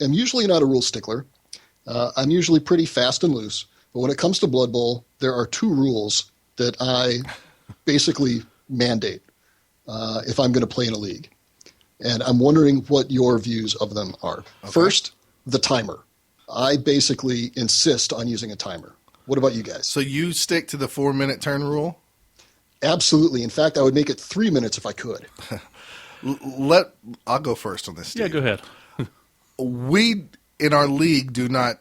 am usually not a rule stickler. I'm usually pretty fast and loose. But when it comes to Blood Bowl, there are 2 rules that I basically mandate if I'm going to play in a league. And I'm wondering what your views of them are. Okay. First, the timer. I basically insist on using a timer. What about you guys? So you stick to the 4-minute turn rule? Absolutely. In fact, I would make it 3 minutes if I could. I'll go first on this, Steve. Yeah, go ahead. We, in our league, do not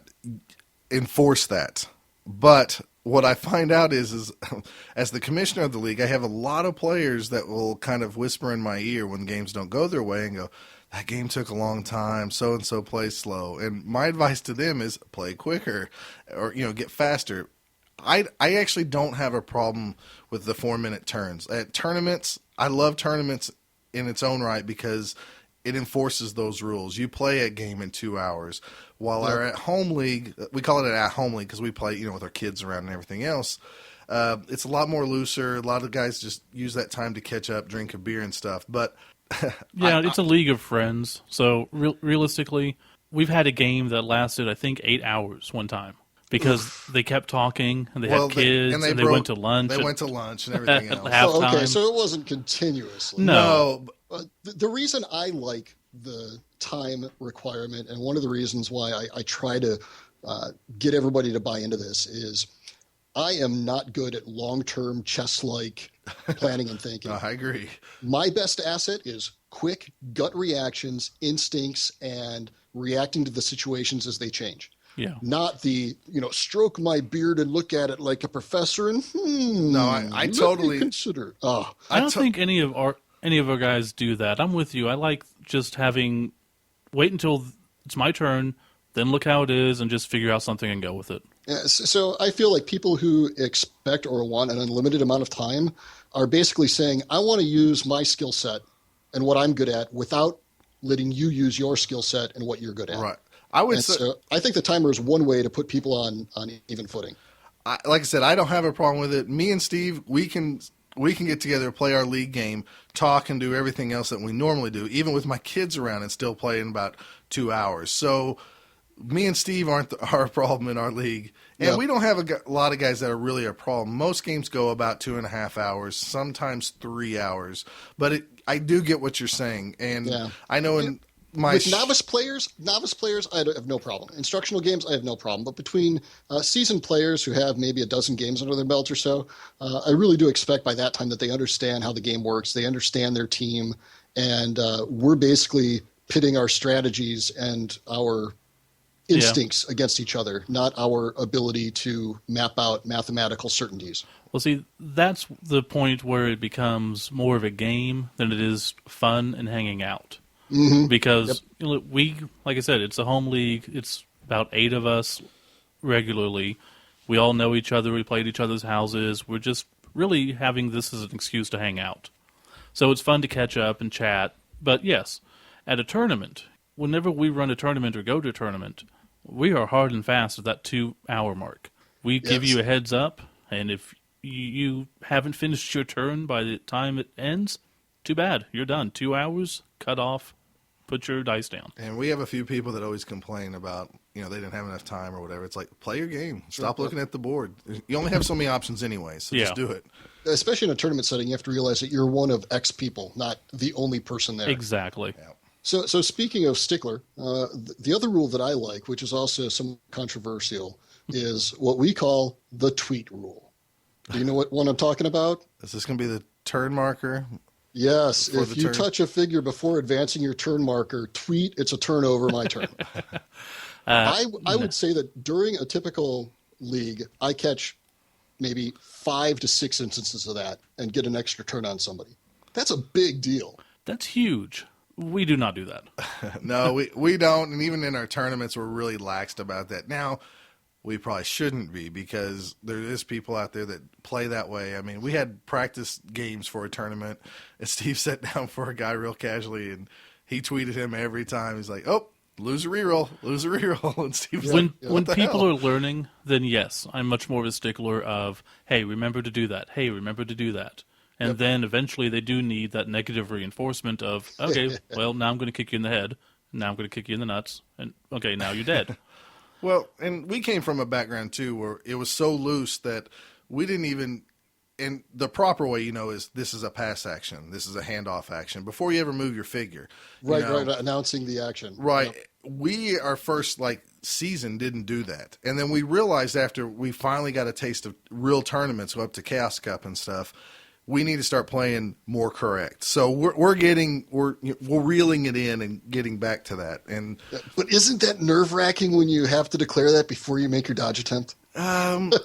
enforce that. But what I find out is as the commissioner of the league, I have a lot of players that will kind of whisper in my ear when games don't go their way and go, that game took a long time, so-and-so plays slow. And my advice to them is play quicker or, get faster. I actually don't have a problem with the 4-minute turns. At tournaments, I love tournaments in its own right because it enforces those rules. You play a game in 2 hours. While our at-home league, we call it an at-home league because we play, with our kids around and everything else. It's a lot more looser. A lot of guys just use that time to catch up, drink a beer and stuff. But yeah, it's a league of friends. So realistically, we've had a game that lasted, I think, 8 hours one time because they kept talking and they had kids and they went to lunch. They went to lunch and everything else. Okay, so it wasn't continuously. No. The reason I like the time requirement, and one of the reasons why I try to get everybody to buy into this is I am not good at long-term chess-like planning and thinking. I agree. My best asset is quick gut reactions, instincts, and reacting to the situations as they change. Yeah. Not the, stroke my beard and look at it like a professor and No, I totally consider. I don't think any of our guys do that. I'm with you. I like just wait until it's my turn, then look how it is, and just figure out something and go with it. Yeah, so I feel like people who expect or want an unlimited amount of time are basically saying, I want to use my skill set and what I'm good at without letting you use your skill set and what you're good at. Right. So I think the timer is one way to put people on even footing. Like I said, I don't have a problem with it. Me and Steve, we can get together, play our league game, talk, and do everything else that we normally do, even with my kids around and still play in about 2 hours. So me and Steve aren't our problem in our league. And we don't have a lot of guys that are really a problem. Most games go about 2.5 hours, sometimes 3 hours. But I do get what you're saying. And I know in with novice players, I have no problem. Instructional games, I have no problem. But between seasoned players who have maybe a dozen games under their belt or so, I really do expect by that time that they understand how the game works. They understand their team. And we're basically pitting our strategies and our instincts against each other, not our ability to map out mathematical certainties. Well, see, that's the point where it becomes more of a game than it is fun and hanging out. Mm-hmm. Because we, like I said, it's a home league. It's about 8 of us regularly. We all know each other. We play at each other's houses. We're just really having this as an excuse to hang out. So it's fun to catch up and chat. But yes, at a tournament, whenever we run a tournament or go to a tournament, we are hard and fast at that 2-hour mark. We give you a heads up, and if you haven't finished your turn by the time it ends, too bad. You're done. 2 hours, cut off, put your dice down. And we have a few people that always complain about, they didn't have enough time or whatever. It's like, play your game. Stop looking at the board. You only have so many options anyway, so just do it. Especially in a tournament setting, you have to realize that you're one of X people, not the only person there. Exactly. Yeah. So speaking of stickler, the other rule that I like, which is also somewhat controversial, is what we call the tweet rule. Do you know what one I'm talking about? Is this going to be the turn marker? Yes. If you touch a figure before advancing your turn marker, tweet, it's a turnover, my turn. I would say that during a typical league, I catch maybe 5 to 6 instances of that and get an extra turn on somebody. That's a big deal. That's huge. We do not do that. No, we don't. And even in our tournaments, we're really laxed about that. Now, we probably shouldn't be because there is people out there that play that way. I mean, we had practice games for a tournament, and Steve sat down for a guy real casually, and he tweeted him every time. He's like, oh, lose a reroll. And Steve was when like, what the people hell? are learning, then yes, I'm much more of a stickler of, hey, remember to do that. Hey, remember to do that. And then eventually they do need that negative reinforcement of, okay, well, now I'm going to kick you in the head. Now I'm going to kick you in the nuts. And, okay, now you're dead. Well, and we came from a background, too, where it was so loose that we didn't even – and the proper way, is this is a pass action. This is a handoff action before you ever move your figure. Right, announcing the action. Right. Yep. We, our first, season didn't do that. And then we realized after we finally got a taste of real tournaments, go up to Chaos Cup and stuff, we need to start playing more correct. So we're reeling it in and getting back to that. And but isn't that nerve-wracking when you have to declare that before you make your dodge attempt? Not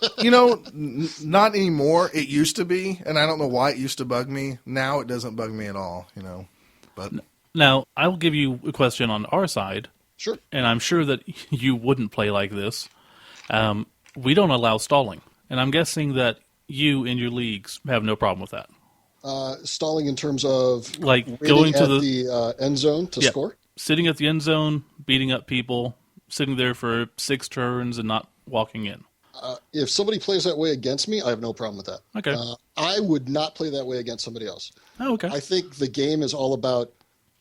anymore. It used to be, and I don't know why it used to bug me. Now it doesn't bug me at all. But now I will give you a question on our side. Sure. And I'm sure that you wouldn't play like this. We don't allow stalling, and I'm guessing that you in your leagues have no problem with that. Stalling in terms of going to the end zone to score? Sitting at the end zone, beating up people, sitting there for 6 turns and not walking in. If somebody plays that way against me, I have no problem with that. Okay. I would not play that way against somebody else. Oh, okay. I think the game is all about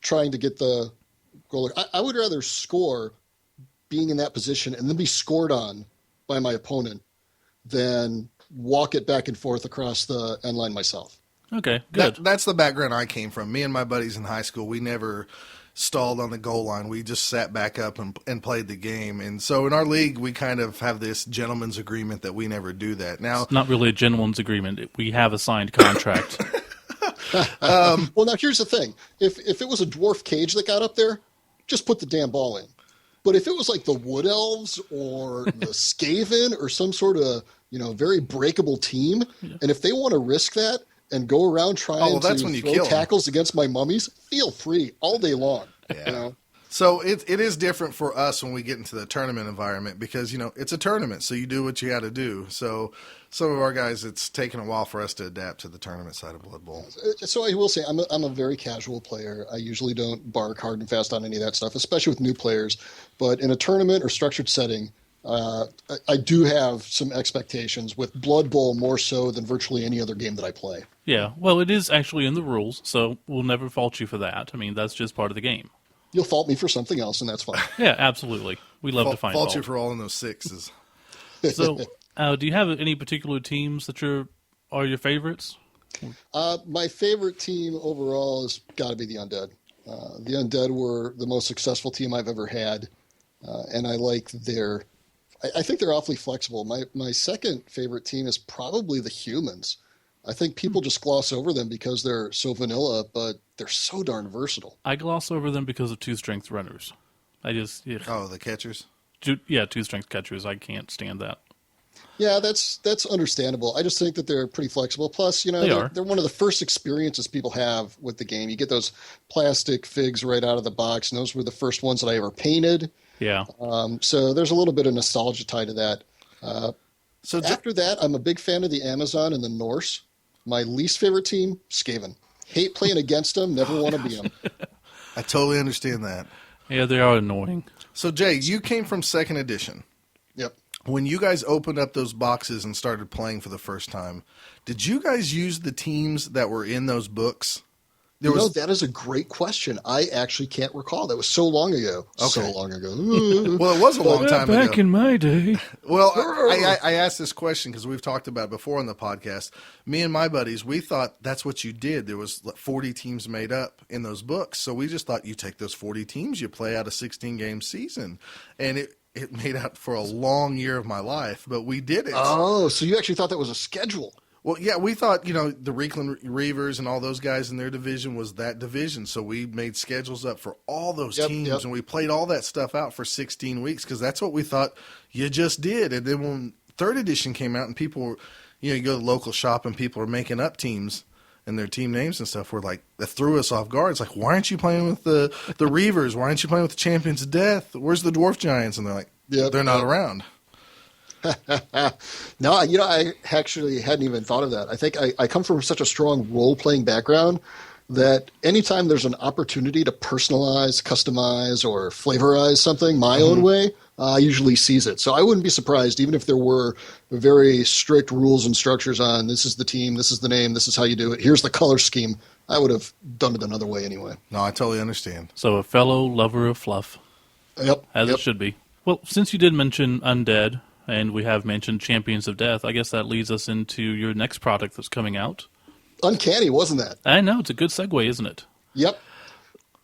trying to get the goal. I would rather score being in that position and then be scored on by my opponent than walk it back and forth across the end line myself. Okay, good. That's the background I came from. Me and my buddies in high school, we never stalled on the goal line. We just sat back up and played the game. And so in our league, we kind of have this gentleman's agreement that we never do that. Now, it's not really a gentleman's agreement. We have a signed contract. Well, now here's the thing. If it was a dwarf cage that got up there, just put the damn ball in. But if it was like the Wood Elves or the Skaven or some sort of, very breakable team, and if they want to risk that and go around trying to throw tackles against my mummies, feel free all day long. Yeah. So it is different for us when we get into the tournament environment because, it's a tournament, so you do what you got to do. So some of our guys, it's taken a while for us to adapt to the tournament side of Blood Bowl. So I will say I'm a very casual player. I usually don't bark hard and fast on any of that stuff, especially with new players. But in a tournament or structured setting, I do have some expectations with Blood Bowl more so than virtually any other game that I play. Yeah, well, it is actually in the rules, so we'll never fault you for that. I mean, that's just part of the game. You'll fault me for something else, and that's fine. Yeah, absolutely. We love to find fault. You for all in those 6s. So, do you have any particular teams that are your favorites? My favorite team overall has got to be the Undead. The Undead were the most successful team I've ever had, and I like their. I think they're awfully flexible. My second favorite team is probably the Humans. I think people just gloss over them because they're so vanilla, but they're so darn versatile. I gloss over them because of 2-strength runners. Oh, the catchers? 2-strength catchers. I can't stand that. Yeah, that's understandable. I just think that they're pretty flexible. Plus, they're one of the first experiences people have with the game. You get those plastic figs right out of the box, and those were the first ones that I ever painted. Yeah. So there's a little bit of nostalgia tied to that. After that, I'm a big fan of the Amazon and the Norse. My least favorite team, Skaven. Hate playing against them, never want to be them. I totally understand that. Yeah, they are annoying. So, Jay, you came from 2nd edition. Yep. When you guys opened up those boxes and started playing for the first time, did you guys use the teams that were in those books? That is a great question. I actually can't recall. That was so long ago. Okay. So long ago. Well, it was a long time ago. Back in my day. Well, I asked this question because we've talked about it before on the podcast. Me and my buddies, we thought that's what you did. There was 40 teams made up in those books. So we just thought you take those 40 teams, you play out a 16-game season. And it made out for a long year of my life, but we did it. Oh, so you actually thought that was a schedule. Well, yeah, we thought, the Reekland Reavers and all those guys in their division was that division. So we made schedules up for all those teams, and we played all that stuff out for 16 weeks because that's what we thought you just did. And then when 3rd edition came out and people were, you go to the local shop and people are making up teams and their team names and stuff, that threw us off guard. It's like, why aren't you playing with the Reavers? Why aren't you playing with the Champions of Death? Where's the Dwarf Giants? And they're like, they're not around. No, I actually hadn't even thought of that. I think I come from such a strong role-playing background that anytime there's an opportunity to personalize, customize, or flavorize something my own way, I usually seize it. So I wouldn't be surprised, even if there were very strict rules and structures on this is the team, this is the name, this is how you do it, here's the color scheme, I would have done it another way anyway. No, I totally understand. So a fellow lover of fluff. Yep. As it should be. Well, since you did mention Undead, and we have mentioned Champions of Death, I guess that leads us into your next product that's coming out. Uncanny, wasn't that? I know, it's a good segue, isn't it? Yep.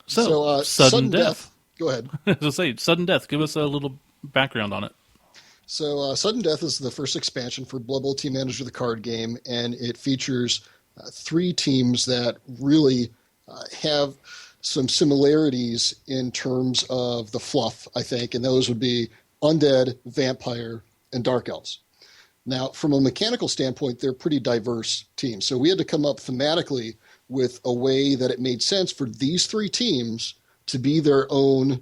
So Sudden Death. Go ahead. So say, Sudden Death, give us a little background on it. So Sudden Death is the first expansion for Blood Bowl Team Manager, the card game, and it features 3 teams that really have some similarities in terms of the fluff, I think, and those would be Undead, Vampire, and Dark Elves. Now, from a mechanical standpoint, they're pretty diverse teams. So we had to come up thematically with a way that it made sense for these 3 teams to be their own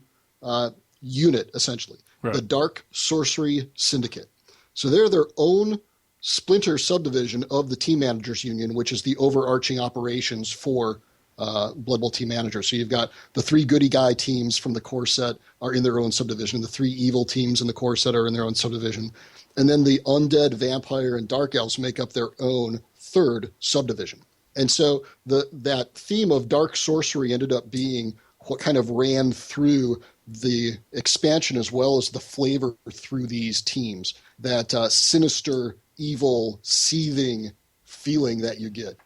unit, essentially. Right. The Dark Sorcery Syndicate. So they're their own splinter subdivision of the Team Managers Union, which is the overarching operations for Blood Bowl Team Manager. So you've got the 3 goody guy teams from the core set are in their own subdivision. The 3 evil teams in the core set are in their own subdivision. And then the Undead, Vampire, and Dark Elves make up their own 3rd subdivision. And so that theme of dark sorcery ended up being what kind of ran through the expansion as well as the flavor through these teams, that sinister, evil, seething feeling that you get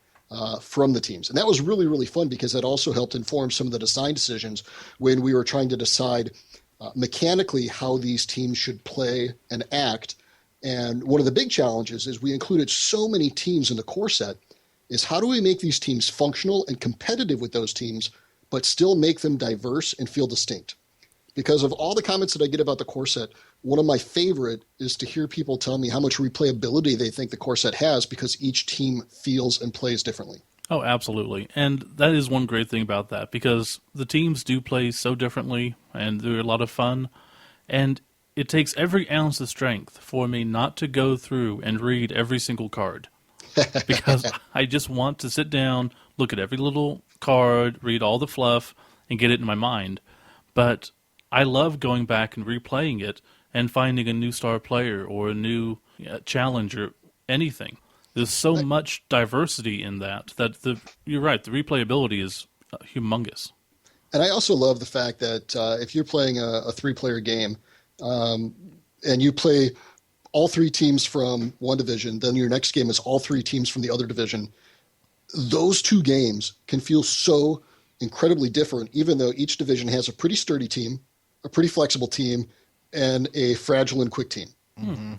from the teams. And that was really, really fun because that also helped inform some of the design decisions when we were trying to decide mechanically how these teams should play and act. And one of the big challenges is we included so many teams in the core set is how do we make these teams functional and competitive with those teams, but still make them diverse and feel distinct? Because of all the comments that I get about the core set, one of my favorite is to hear people tell me how much replayability they think the core set has because each team feels and plays differently. Oh, absolutely. And that is one great thing about that because the teams do play so differently and they're a lot of fun. And it takes every ounce of strength for me not to go through and read every single card. Because I just want to sit down, look at every little card, read all the fluff, and get it in my mind. But I love going back and replaying it and finding a new star player or a new challenger, anything. There's so much diversity in that you're right, the replayability is humongous. And I also love the fact that if you're playing a 3-player game and you play all 3 teams from one division, then your next game is all 3 teams from the other division, those 2 games can feel so incredibly different, even though each division has a pretty sturdy team, a pretty flexible team, and a fragile and quick team. Mm-hmm.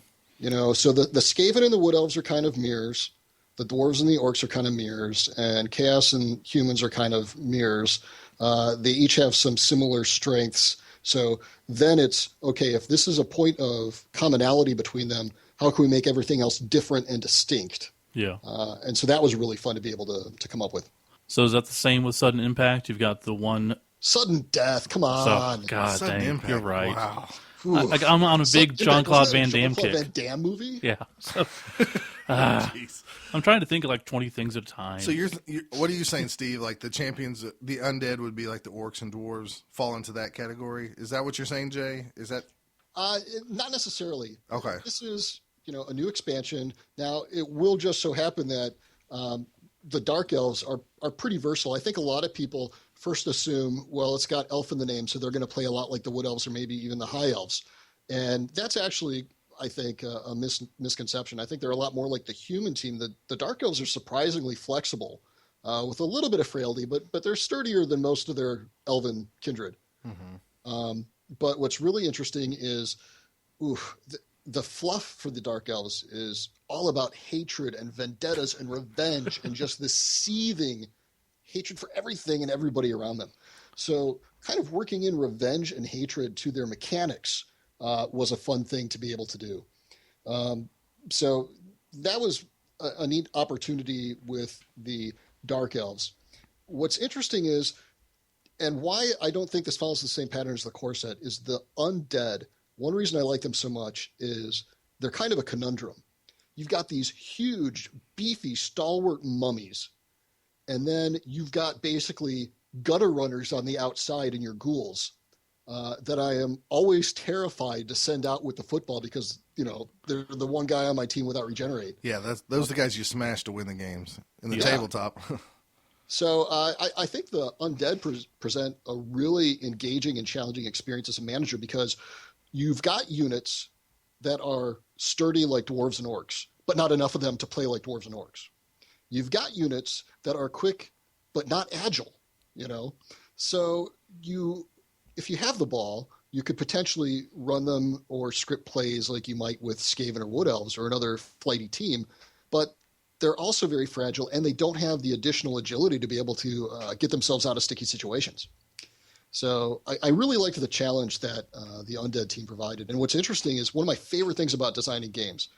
So the Skaven and the Wood Elves are kind of mirrors. The Dwarves and the Orcs are kind of mirrors, and Chaos and Humans are kind of mirrors. They each have some similar strengths. So then it's, okay, if this is a point of commonality between them, how can we make everything else different and distinct? Yeah. And so that was really fun to be able to come up with. So is that the same with Sudden Impact? You've got the one... Sudden Death, come on. So, God Sudden dang, Impact. You're right. Wow. I'm on a big Jean-Claude Van Damme kick. Van Damme movie? Yeah. So, I'm trying to think of like 20 things at a time. So you're what are you saying, Steve? Like the champions, the undead would be like the orcs and dwarves fall into that category? Is that what you're saying, Jay? Is that? Not necessarily. Okay. This is a new expansion. Now it will just so happen that the Dark Elves are pretty versatile. I think a lot of people first assume, well, it's got elf in the name, so they're going to play a lot like the Wood Elves or maybe even the High Elves. And that's actually, I think, a misconception. I think they're a lot more like the human team. The Dark Elves are surprisingly flexible with a little bit of frailty, but they're sturdier than most of their elven kindred. But what's really interesting is the fluff for the Dark Elves is all about hatred and vendettas and revenge and just this seething hatred for everything and everybody around them. So kind of working in revenge and hatred to their mechanics was a fun thing to be able to do. So that was a neat opportunity with the Dark Elves. What's interesting is, and why I don't think this follows the same pattern as the core set, is the undead. One reason I like them so much is they're kind of a conundrum. You've got these huge, beefy, stalwart mummies, and then you've got basically gutter runners on the outside in your ghouls that I am always terrified to send out with the football because, they're the one guy on my team without regenerate. Yeah, those are the guys you smash to win the games in the tabletop. So I think the undead present a really engaging and challenging experience as a manager because you've got units that are sturdy like dwarves and orcs, but not enough of them to play like dwarves and orcs. You've got units that are quick but not agile, So if you have the ball, you could potentially run them or script plays like you might with Skaven or Wood Elves or another flighty team, but they're also very fragile, and they don't have the additional agility to be able to get themselves out of sticky situations. So I really liked the challenge that the Undead team provided. And what's interesting is one of my favorite things about designing games,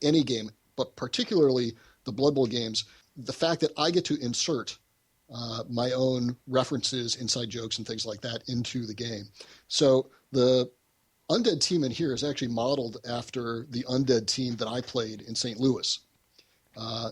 any game, but particularly the Blood Bowl games, the fact that I get to insert my own references, inside jokes, and things like that into the game. So the Undead team in here is actually modeled after the Undead team that I played in St. Louis.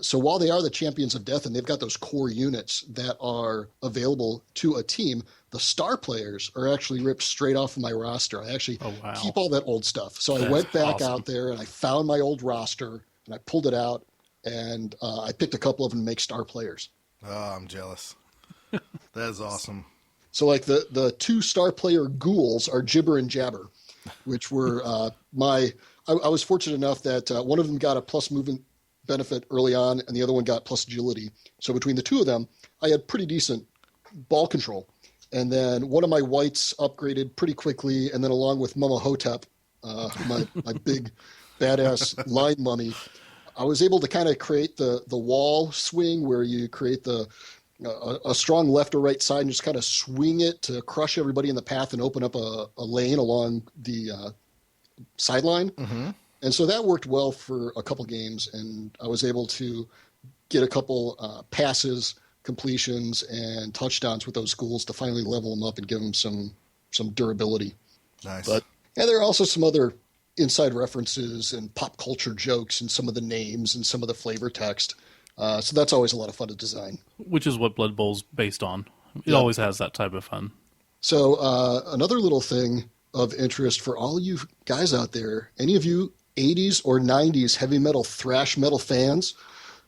So while they are the champions of death and they've got those core units that are available to a team, the star players are actually ripped straight off of my roster. I actually keep all that old stuff. So I went back out there and I found my old roster and I pulled it out and I picked a couple of them to make star players. Oh, I'm jealous. That is awesome. So like the two star player ghouls are Gibber and Jabber, which were I was fortunate enough that one of them got a plus movement benefit early on, and the other one got plus agility. So between the two of them, I had pretty decent ball control. And then one of my whites upgraded pretty quickly, and then along with Mama Hotep, my big badass line mummy, I was able to kind of create the wall swing where you create a strong left or right side and just kind of swing it to crush everybody in the path and open up a lane along the sideline. Mm-hmm. And so that worked well for a couple games, and I was able to get a couple passes, completions, and touchdowns with those schools to finally level them up and give them some durability. Nice. But there are also some other inside references and pop culture jokes and some of the names and some of the flavor text. So that's always a lot of fun to design. Which is what Blood Bowl's based on. It always has that type of fun. So another little thing of interest for all you guys out there, any of you 80s or 90s heavy metal, thrash metal fans,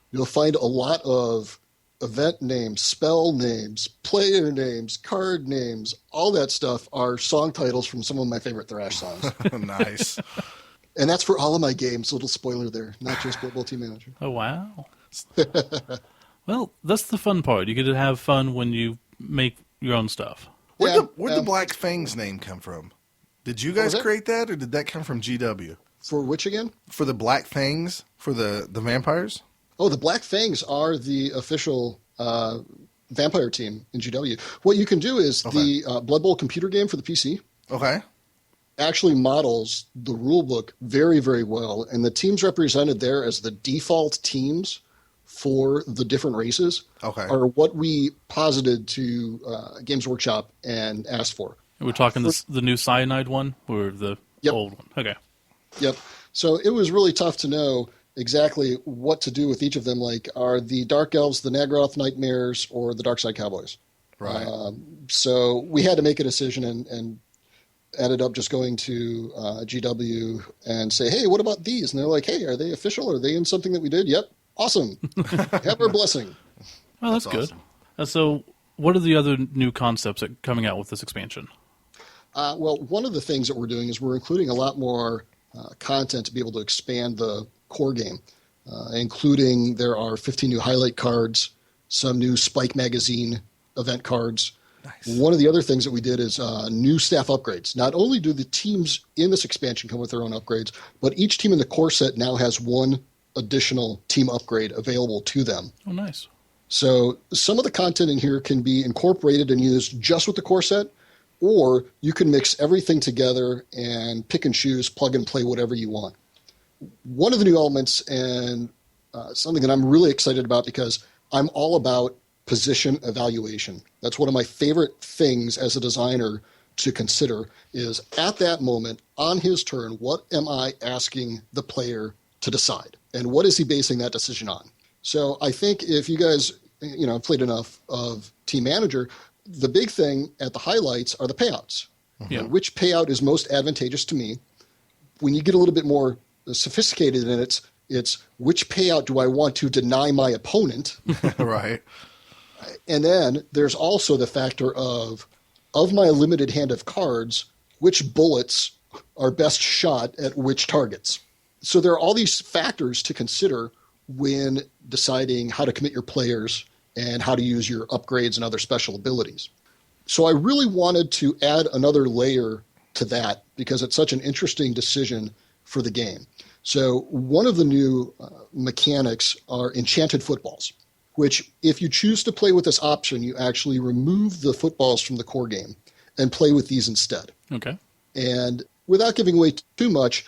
you'll find a lot of event names, spell names, player names, card names, all that stuff are song titles from some of my favorite thrash songs. Nice. And that's for all of my games. Little spoiler there, not just Blood Bowl Team Manager. Oh, wow. Well, that's the fun part. You get to have fun when you make your own stuff. Where'd the Black Fangs name come from? Did you guys create that, or did that come from GW? For which again? For the Black Fangs, for the vampires? Oh, the Black Fangs are the official vampire team in GW. What you can do is the Blood Bowl computer game for the PC actually models the rule book very, very well, and the teams represented there as the default teams for the different races are what we posited to Games Workshop and asked for. We're talking the new Cyanide one or the old one? Okay. Yep. So it was really tough to know exactly what to do with each of them. Like, are the Dark Elves the Naggaroth Nightmares or the Dark Side Cowboys? Right. So we had to make a decision and ended up just going to GW and say, hey, what about these? And they're like, hey, are they official? Are they in something that we did? Yep. Awesome. Have our blessing. Well, that's good. awesome. So, what are the other new concepts that coming out with this expansion? Well, one of the things that we're doing is we're including a lot more content to be able to expand the core game, including there are 15 new highlight cards, some new Spike magazine event cards. Nice. One of the other things that we did is new staff upgrades. Not only do the teams in this expansion come with their own upgrades, but each team in the core set now has one additional team upgrade available to them. Oh, nice. So some of the content in here can be incorporated and used just with the core set, or you can mix everything together and pick and choose, plug and play whatever you want. One of the new elements, and something that I'm really excited about because I'm all about position evaluation. That's one of my favorite things as a designer to consider is at that moment, on his turn, what am I asking the player to decide? And what is he basing that decision on? So I think if you guys, played enough of Team Manager, the big thing at the highlights are the payouts. Yeah. Which payout is most advantageous to me? When you get a little bit more sophisticated in it, it's which payout do I want to deny my opponent? Right. And then there's also the factor of my limited hand of cards, which bullets are best shot at which targets. So there are all these factors to consider when deciding how to commit your players and how to use your upgrades and other special abilities. So I really wanted to add another layer to that because it's such an interesting decision for the game. So one of the new mechanics are enchanted footballs, which if you choose to play with this option, you actually remove the footballs from the core game and play with these instead. Okay. And without giving away too much,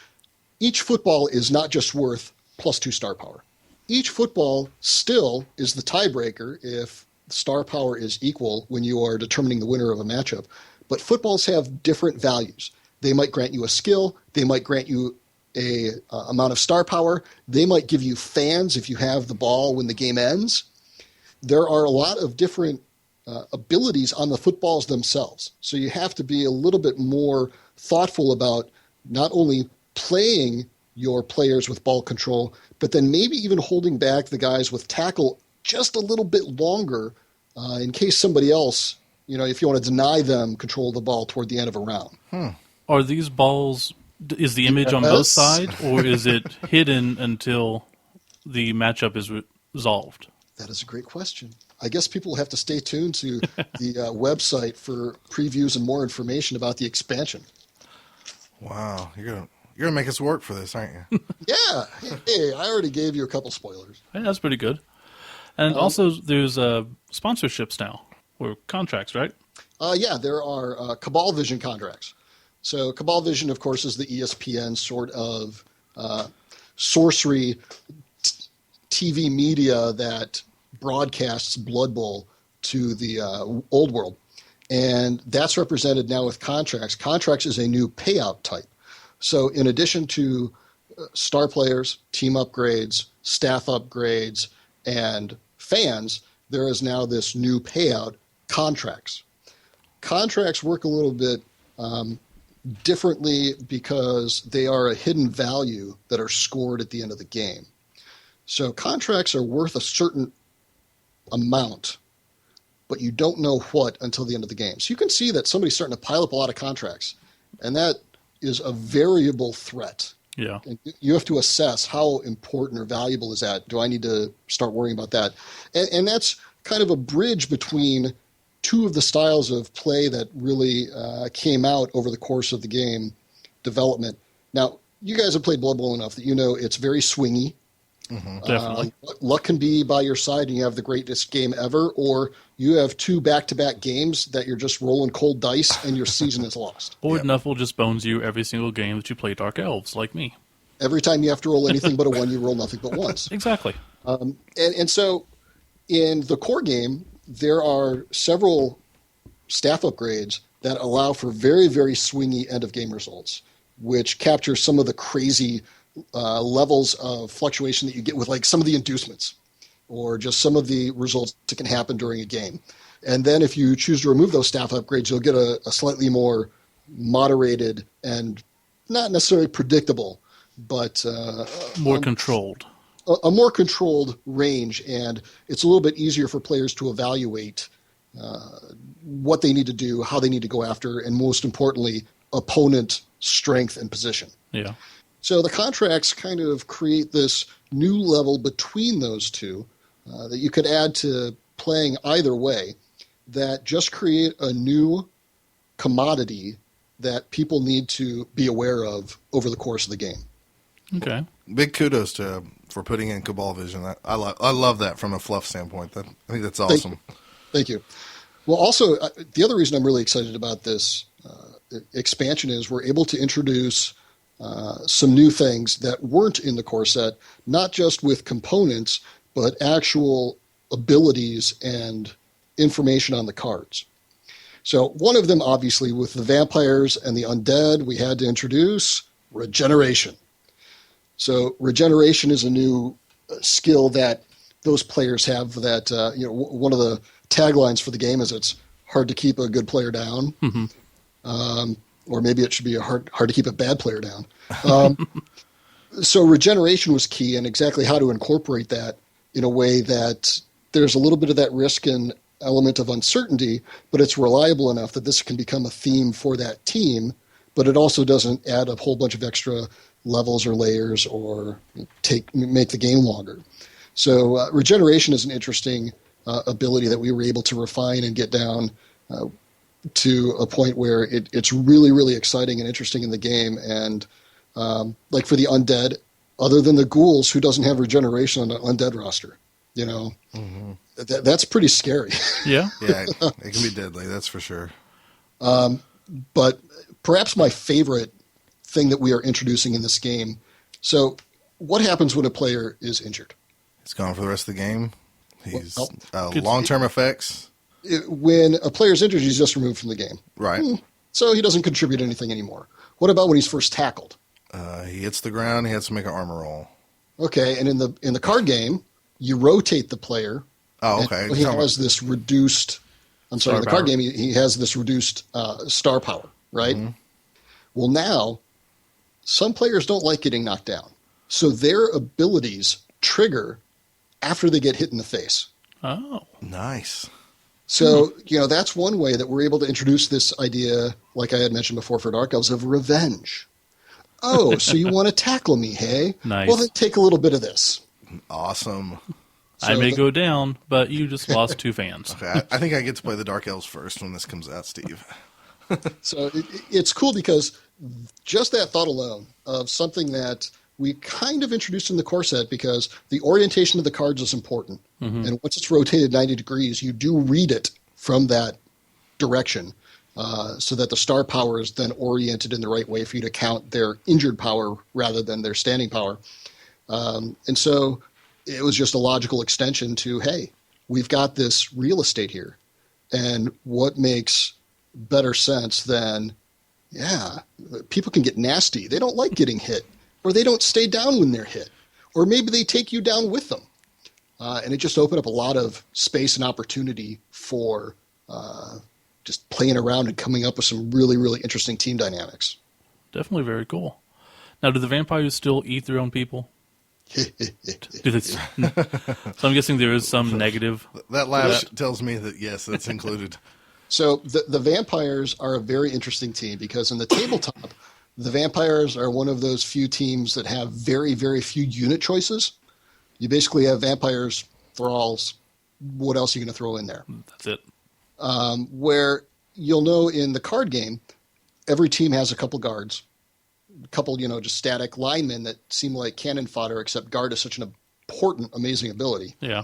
each football is not just worth +2 star power. Each football still is the tiebreaker if star power is equal when you are determining the winner of a matchup. But footballs have different values. They might grant you a skill. They might grant you a amount of star power. They might give you fans if you have the ball when the game ends. There are a lot of different abilities on the footballs themselves. So you have to be a little bit more thoughtful about not only playing your players with ball control, but then maybe even holding back the guys with tackle just a little bit longer in case somebody else, if you want to deny them control of the ball toward the end of a round. Are these balls, is the image on both sides, or is it hidden until the matchup is resolved? That is a great question. I guess people have to stay tuned to the website for previews and more information about the expansion. Wow. You're gonna make us work for this, aren't you? Yeah. Hey, I already gave you a couple spoilers. Yeah, that's pretty good. And also, there's sponsorships now, or contracts, right? Yeah, there are Cabal Vision contracts. So Cabal Vision, of course, is the ESPN sort of sorcery TV media that broadcasts Blood Bowl to the old world. And that's represented now with contracts. Contracts is a new payout type. So in addition to star players, team upgrades, staff upgrades, and fans, there is now this new payout, contracts. Contracts work a little bit differently because they are a hidden value that are scored at the end of the game. So contracts are worth a certain amount, but you don't know what until the end of the game. So you can see that somebody's starting to pile up a lot of contracts, and that is a variable threat. Yeah. And you have to assess how important or valuable is that. Do I need to start worrying about that? And that's kind of a bridge between two of the styles of play that really came out over the course of the game development. Now, you guys have played Blood Bowl enough that you know it's very swingy. Definitely. Luck can be by your side and you have the greatest game ever, or you have two back-to-back games that you're just rolling cold dice and your season is lost. Or Nuffle just bones you every single game that you play Dark Elves, like me. Every time you have to roll anything but a one, you roll nothing but ones. Exactly. And so in the core game, there are several staff upgrades that allow for very, very swingy end-of-game results, which capture some of the crazy levels of fluctuation that you get with like some of the inducements or just some of the results that can happen during a game. And then if you choose to remove those staff upgrades, you'll get a slightly more moderated and not necessarily predictable, but More controlled. a more controlled range, and it's a little bit easier for players to evaluate what they need to do, how they need to go after, and most importantly, opponent strength and position. Yeah. So the contracts kind of create this new level between those two that you could add to playing either way, that just create a new commodity that people need to be aware of over the course of the game. Okay. Big kudos for putting in Cabal Vision. I love that from a Fluff standpoint. I think that's awesome. Thank you. Well, also, the other reason I'm really excited about this expansion is we're able to introduce some new things that weren't in the core set, not just with components, but actual abilities and information on the cards. So one of them, obviously, with the vampires and the undead, we had to introduce regeneration. So regeneration is a new skill that those players have that, one of the taglines for the game is it's hard to keep a good player down. Mm-hmm. Or maybe it should be hard to keep a bad player down. So regeneration was key, and exactly how to incorporate that in a way that there's a little bit of that risk and element of uncertainty, but it's reliable enough that this can become a theme for that team, but it also doesn't add a whole bunch of extra levels or layers or make the game longer. So regeneration is an interesting ability that we were able to refine and get down to a point where it's really, really exciting and interesting in the game. And like for the undead, other than the ghouls, who doesn't have regeneration on an undead roster? Mm-hmm. That's pretty scary. Yeah. Yeah, it can be deadly, that's for sure. But perhaps my favorite thing that we are introducing in this game. So what happens when a player is injured? He's gone for the rest of the game. He's long-term effects. When a player is injured, he's just removed from the game. Right. So he doesn't contribute anything anymore. What about when he's first tackled? He hits the ground. He has to make an armor roll. Okay, and in the card game, you rotate the player. Oh, okay. He has this reduced. I'm sorry. In the card game, he has this reduced star power, right? Mm-hmm. Well, now some players don't like getting knocked down, so their abilities trigger after they get hit in the face. Oh, nice. So, that's one way that we're able to introduce this idea, like I had mentioned before for Dark Elves, of revenge. Oh, so you want to tackle me, hey? Nice. Well, then take a little bit of this. Awesome. I may go down, but you just lost 2 fans. Okay, I think I get to play the Dark Elves first when this comes out, Steve. So it's cool because just that thought alone of something that we kind of introduced in the core set, because the orientation of the cards is important. Mm-hmm. And once it's rotated 90 degrees, you do read it from that direction so that the star power is then oriented in the right way for you to count their injured power rather than their standing power. And so it was just a logical extension to, hey, we've got this real estate here. And what makes better sense than, people can get nasty. They don't like getting hit. Or they don't stay down when they're hit. Or maybe they take you down with them. And it just opened up a lot of space and opportunity for just playing around and coming up with some really, really interesting team dynamics. Definitely very cool. Now, do the vampires still eat their own people? So I'm guessing there is some negative. That laugh tells me that, yes, that's included. So the vampires are a very interesting team because in the tabletop, the vampires are one of those few teams that have very, very few unit choices. You basically have vampires, thralls. What else are you going to throw in there? That's it. Where you'll know in the card game, every team has a couple guards, a couple, just static linemen that seem like cannon fodder, except guard is such an important, amazing ability. Yeah.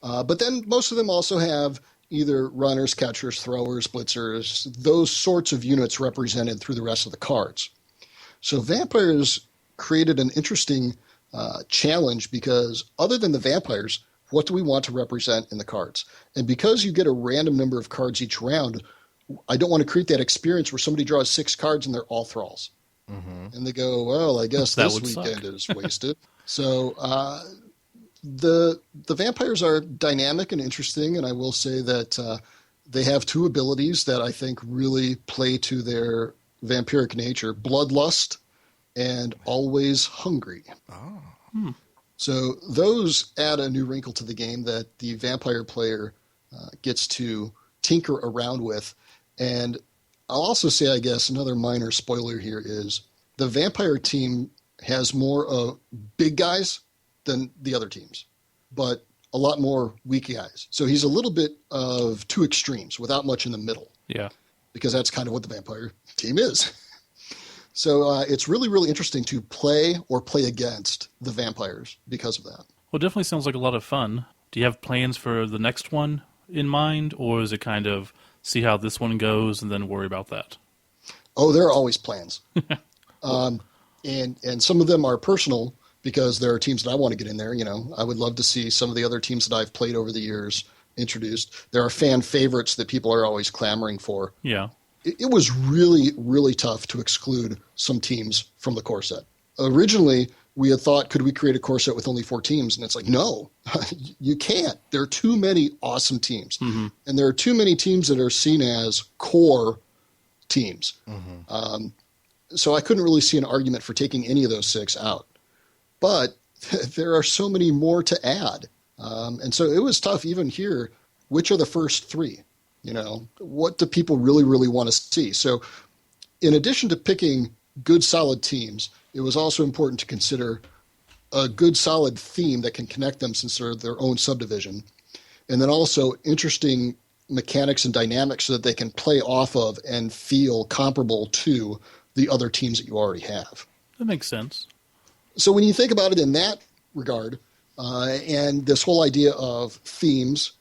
But then most of them also have either runners, catchers, throwers, blitzers, those sorts of units represented through the rest of the cards. So vampires created an interesting challenge because other than the vampires, what do we want to represent in the cards? And because you get a random number of cards each round, I don't want to create that experience where somebody draws 6 cards and they're all thralls. Mm-hmm. And they go, well, I guess this weekend is wasted. So the vampires are dynamic and interesting, and I will say that they have 2 abilities that I think really play to their vampiric nature: bloodlust and always hungry. Oh. So those add a new wrinkle to the game that the vampire player gets to tinker around with. And I'll also say, I guess, another minor spoiler here is the vampire team has more of big guys than the other teams, but a lot more weak guys. So he's a little bit of two extremes without much in the middle. Yeah. Because that's kind of what the vampire team is. So it's really, really interesting to play or play against the vampires because of that. Well, it definitely sounds like a lot of fun. Do you have plans for the next one in mind, or is it kind of see how this one goes and then worry about that? Oh, there are always plans. And some of them are personal because there are teams that I want to get in there. You know, I would love to see some of the other teams that I've played over the years introduced. There are fan favorites that people are always clamoring for. Yeah. It was really, really tough to exclude some teams from the core set. Originally, we had thought, could we create a core set with only 4 teams? And it's like, no, you can't. There are too many awesome teams. Mm-hmm. And there are too many teams that are seen as core teams. Mm-hmm. So I couldn't really see an argument for taking any of those 6 out. But there are so many more to add. And so it was tough even here. Which are the first 3? You know, what do people really, really want to see? So in addition to picking good, solid teams, it was also important to consider a good, solid theme that can connect them since they're their own subdivision. And then also interesting mechanics and dynamics so that they can play off of and feel comparable to the other teams that you already have. That makes sense. So when you think about it in that regard, and this whole idea of themes,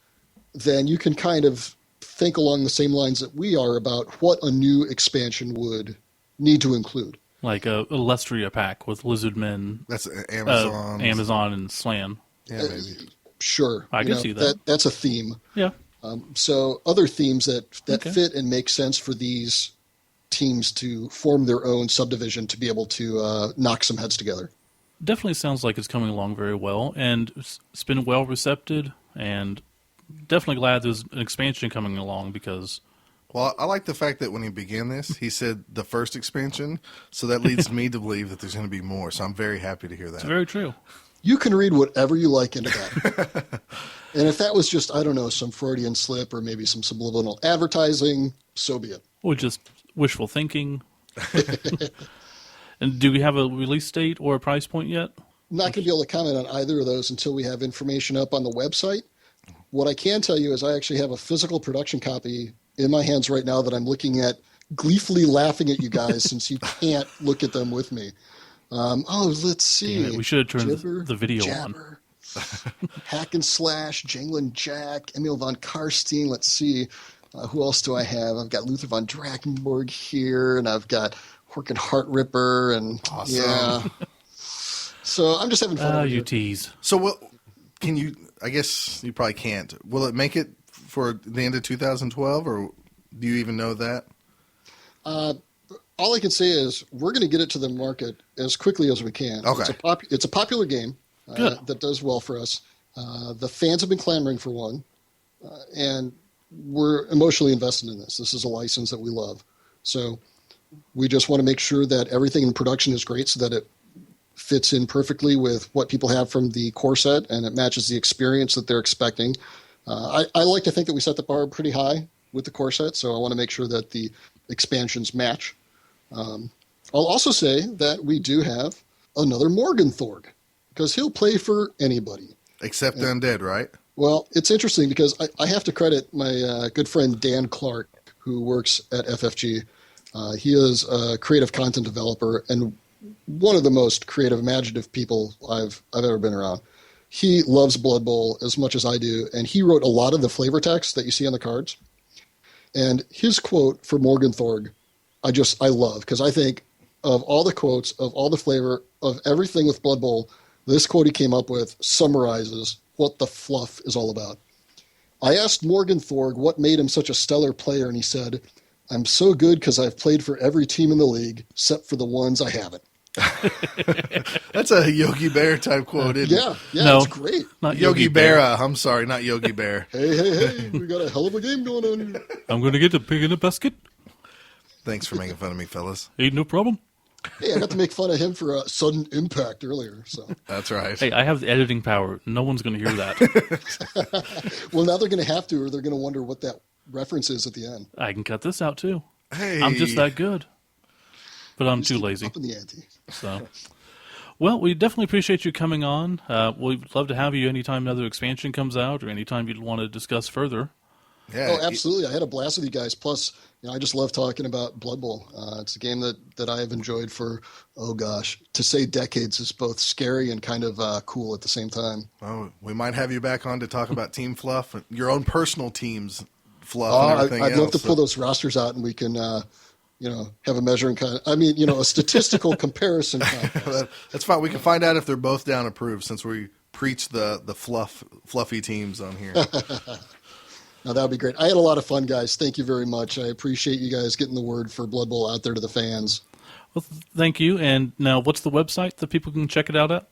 then you can kind of think along the same lines that we are about what a new expansion would need to include. Like a Lestria pack with Lizardmen. That's Amazon. Amazon and Slan. Yeah, maybe. Sure. I can see that. That's a theme. Yeah. So other themes that Okay. fit and make sense for these teams to form their own subdivision to be able to knock some heads together. Definitely sounds like it's coming along very well, and it's been well received, and definitely glad there's an expansion coming along because... Well, I like the fact that when he began this, he said the first expansion, so that leads me to believe that there's going to be more, so I'm very happy to hear that. It's very true. You can read whatever you like into that. And if that was just, I don't know, some Freudian slip or maybe some subliminal advertising, so be it. Or just wishful thinking. And do we have a release date or a price point yet? I'm not going to be able to comment on either of those until we have information up on the website. What I can tell you is I actually have a physical production copy in my hands right now that I'm looking at, gleefully laughing at you guys since you can't look at them with me. Let's see. Damn it, we should have turned Jibber, the video Jabber, Hack and Slash, Janglin Jack, Emil von Karstein. Let's see. Who else do I have? I've got Luther von Drakenborg here, and I've got Horkin Heart Ripper, and awesome. Yeah. So I'm just having fun. Oh, you tease. So what can you, I guess you probably can't. Will it make it for the end of 2012, or do you even know that? All I can say is we're going to get it to the market as quickly as we can. Okay. It's a popular game that does well for us. The fans have been clamoring for one, and we're emotionally invested in this. This is a license that we love. So we just want to make sure that everything in production is great so that it fits in perfectly with what people have from the core set and it matches the experience that they're expecting. I like to think that we set the bar pretty high with the core set, so I want to make sure that the expansions match. I'll also say that we do have another Morgenthorg, because he'll play for anybody. Except undead, right? Well, it's interesting because I have to credit my good friend Dan Clark, who works at FFG. He is a creative content developer and one of the most creative, imaginative people I've ever been around. He loves Blood Bowl as much as I do, and he wrote a lot of the flavor text that you see on the cards. And his quote for Morgenthorg, I love, because I think of all the quotes, of all the flavor, of everything with Blood Bowl, this quote he came up with summarizes what the fluff is all about. I asked Morgenthorg what made him such a stellar player, and he said, "I'm so good because I've played for every team in the league, except for the ones I haven't." That's a Yogi Bear type quote, isn't it? Yeah, No. it's great. Not Yogi Berra. I'm sorry, not Yogi Bear. Hey, we got a hell of a game going on here. I'm going to get a pig in a basket. Thanks for making fun of me, fellas. Ain't no problem. Hey, I got to make fun of him for a sudden impact earlier. So That's right. Hey, I have the editing power. No one's going to hear that. well, now they're going to have to, or they're going to wonder what that reference is at the end. I can cut this out too. Hey, I'm just that good. But I'm Just too keep lazy. upping the ante. So, well, we definitely appreciate you coming on. We'd love to have you anytime another expansion comes out, or anytime you'd want to discuss further. Yeah, Oh, absolutely. I had a blast with you guys. Plus, I just love talking about Blood Bowl. It's a game that I have enjoyed for, oh gosh, to say decades is both scary and kind of cool at the same time. Oh, we might have you back on to talk about Team Fluff, your own personal team's Fluff and everything I'd else. love to pull those rosters out and we can, have a measuring a statistical comparison contest. That's fine. We can find out if they're both down approved since we preach the fluffy teams on here. Now, that would be great. I had a lot of fun, guys. Thank you very much. I appreciate you guys getting the word for Blood Bowl out there to the fans. Well, thank you. And now, what's the website that people can check it out at?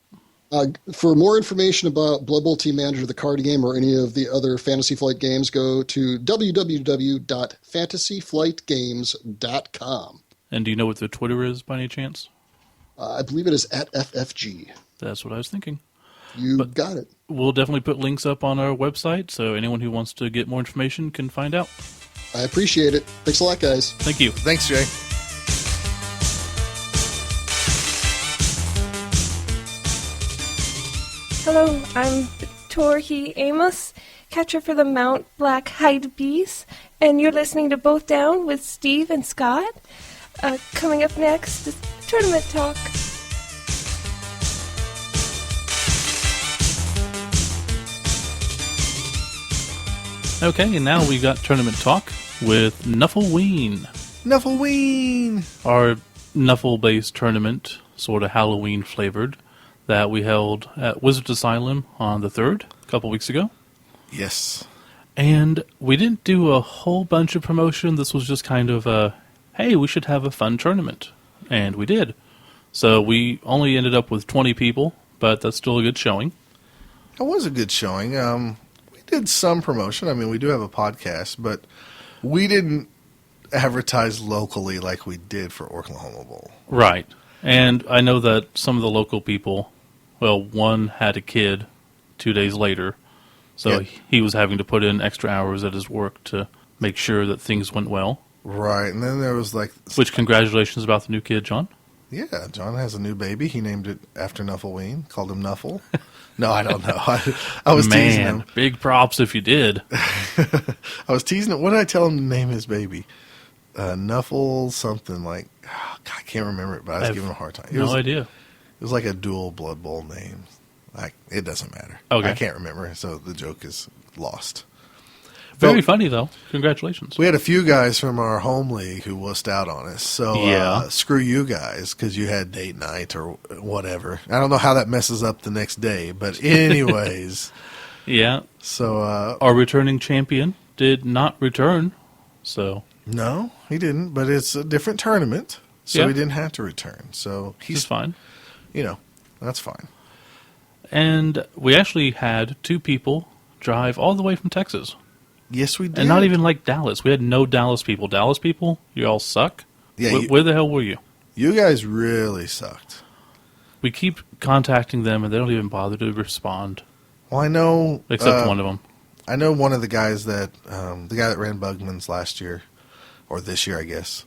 For more information about Blood Bowl Team Manager, the card game, or any of the other Fantasy Flight games, go to www.fantasyflightgames.com. And do you know what their Twitter is by any chance? I believe it is at FFG. That's what I was thinking. You got it. We'll definitely put links up on our website, so anyone who wants to get more information can find out. I appreciate it. Thanks a lot, guys. Thank you. Thanks, Jay. Hello, I'm Torhi Amos, catcher for the Mount Black Hide Bees, and you're listening to Both Down with Steve and Scott. Coming up next is Tournament Talk. Okay, and now we got Tournament Talk with Nuffleween. Nuffleween! Our Nuffle-based tournament, sort of Halloween-flavored, that we held at Wizards Asylum on the 3rd, a couple weeks ago. Yes. And we didn't do a whole bunch of promotion. This was just kind of a, hey, we should have a fun tournament. And we did. So we only ended up with 20 people, but that's still a good showing. It was a good showing. We did some promotion. I mean, we do have a podcast, but we didn't advertise locally like we did for Oklahoma Bowl. Right. And I know that some of the local people, well, one had a kid 2 days later, so Yeah. he was having to put in extra hours at his work to make sure that things went well. Right, and then there was like... Which, congratulations about the new kid, John. Yeah, John has a new baby. He named it after Nuffleween, called him Nuffle. No, I don't know. I was teasing him. Big props if you did. I was teasing him. What did I tell him to name his baby? Nuffle something like... Oh, God, I can't remember it, but I was giving him a hard time. No idea. It was like a dual Blood Bowl name. It doesn't matter. Okay. I can't remember, so the joke is lost. Very But funny, though. Congratulations. we had a few guys from our home league who wussed out on us. So Yeah. screw you guys because you had date night or whatever. I don't know how that messes up the next day. But anyways, Yeah. so Our returning champion did not return, so no, he didn't. But it's a different tournament, so Yeah. he didn't have to return. So he's fine. That's fine. And we actually had 2 people drive all the way from Texas. Yes, we did. And not even like Dallas. We had no Dallas people. Dallas people, you all suck. Yeah, Where the hell were you? You guys really sucked. We keep contacting them, and they don't even bother to respond, Well, I know. except one of them. I know one of the guys that, the guy that ran Bugman's last year, or this year, I guess,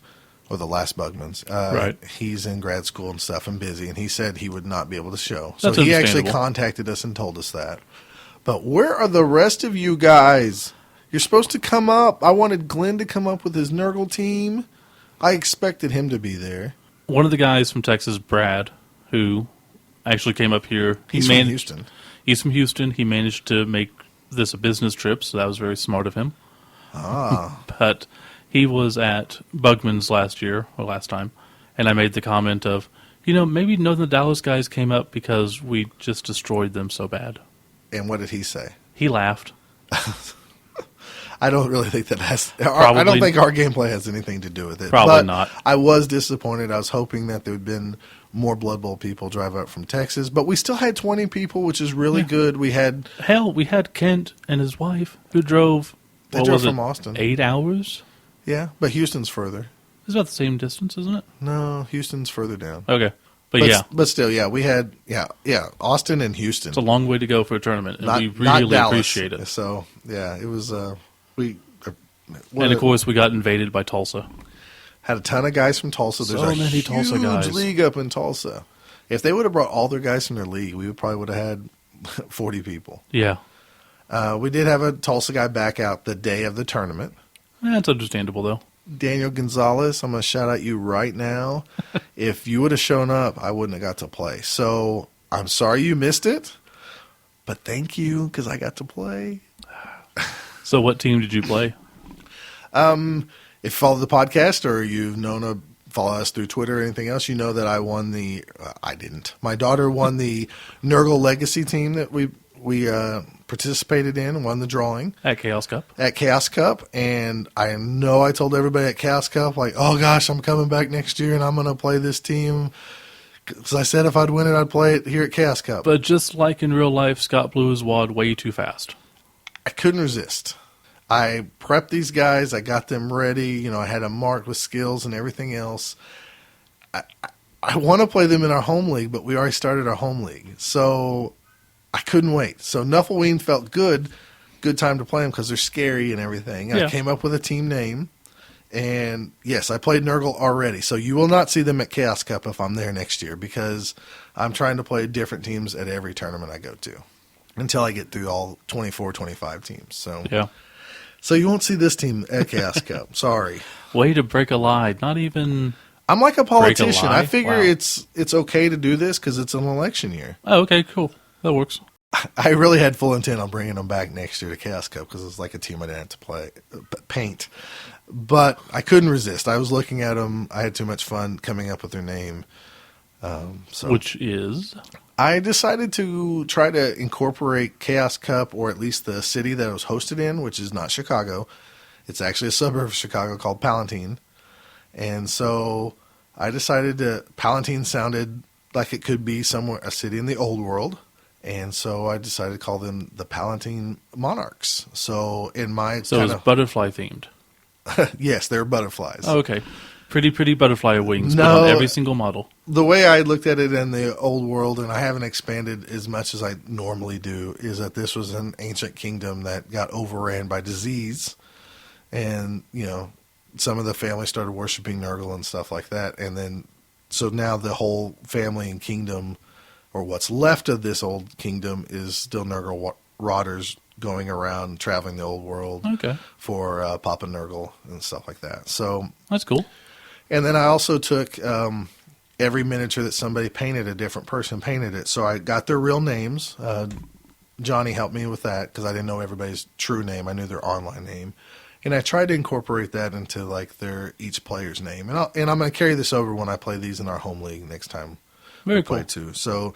or the last Bugman's. Right. He's in grad school and stuff and busy, and he said he would not be able to show. That's so he actually understandable. contacted us and told us that. But where are the rest of you guys? You're supposed to come up. I wanted Glenn to come up with his Nurgle team. I expected him to be there. One of the guys from Texas, Brad, who actually came up here. He's from Houston. He's from Houston. He managed to make this a business trip, so that was very smart of him. Ah. But he was at Bugman's last time, and I made the comment of, maybe none of the Dallas guys came up because we just destroyed them so bad. And what did he say? He laughed. I don't really think that has... I Probably- don't think our gameplay has anything to do with it. Probably But not. I was disappointed. I was hoping that there would have been more Blood Bowl people drive up from Texas. But we still had 20 people, which is really good. We had... Hell, we had Kent and his wife who drove, They drove from Austin. 8 hours? Yeah, but Houston's further. It's about the same distance, isn't it? No, Houston's further down. Okay. But yeah, But still, yeah, we had, Austin and Houston. it's a long way to go for a tournament, and we not really Dallas. appreciate it. So, yeah, it was, And of course, we got invaded by Tulsa. had a ton of guys from Tulsa. There's So a many Tulsa huge guys. league up in Tulsa. If they would have brought all their guys from their league, we would have had 40 people. Yeah. We did have a Tulsa guy back out the day of the tournament. That's understandable, though. Daniel Gonzalez, I'm going to shout out you right now. If you would have shown up, I wouldn't have got to play. So I'm sorry you missed it, but thank you because I got to play. So what team did you play? If you follow the podcast or you've follow us through Twitter or anything else, you know that I won the I didn't. My daughter won the Nurgle Legacy team that we participated in and won the drawing. At Chaos Cup? At Chaos Cup, and I know I told everybody at Chaos Cup, like, oh gosh, I'm coming back next year and I'm going to play this team. Because I said if I'd win it, I'd play it here at Chaos Cup. But just like in real life, Scott blew his wad way too fast. I couldn't resist. I prepped these guys. I got them ready. I had them marked with skills and everything else. I want to play them in our home league, but we already started our home league. So I couldn't wait. So Nuffleween felt good time to play them because they're scary and everything. Yeah. I came up with a team name. And yes, I played Nurgle already. So you will not see them at Chaos Cup if I'm there next year because I'm trying to play different teams at every tournament I go to until I get through all 24, 25 teams. So Yeah. So you won't see this team at Chaos Cup. Sorry. Way to break a lie. Not even... I'm like a politician. lie? I figure Wow. it's okay to do this because it's an election year. Oh, okay, cool. That works. I really had full intent on bringing them back next year to Chaos Cup because it's like a team I didn't have to paint. But I couldn't resist. I was looking at them. I had too much fun coming up with their name. Which is? I decided to try to incorporate Chaos Cup, or at least the city that it was hosted in, which is not Chicago. It's actually a suburb of Chicago called Palatine. And so I decided Palatine sounded like it could be a city in the old world. And so I decided to call them the Palatine Monarchs. So in my So it's butterfly themed. yes, they're butterflies. Oh, okay. Pretty butterfly wings put No. on every single model. The way I looked at it in the old world, and I haven't expanded as much as I normally do, is that this was an ancient kingdom that got overran by disease. And, some of the family started worshiping Nurgle and stuff like that. And then, so now the whole family and kingdom, or what's left of this old kingdom, is still Nurgle Rotters going around traveling the old world Okay. for Papa Nurgle and stuff like that. So That's cool. And then I also took every miniature that somebody painted, a different person painted it. So I got their real names. Johnny helped me with that because I didn't know everybody's true name. I knew their online name. And I tried to incorporate that into like each player's name. And I'm going to carry this over when I play these in our home league next time Very we play cool. too. So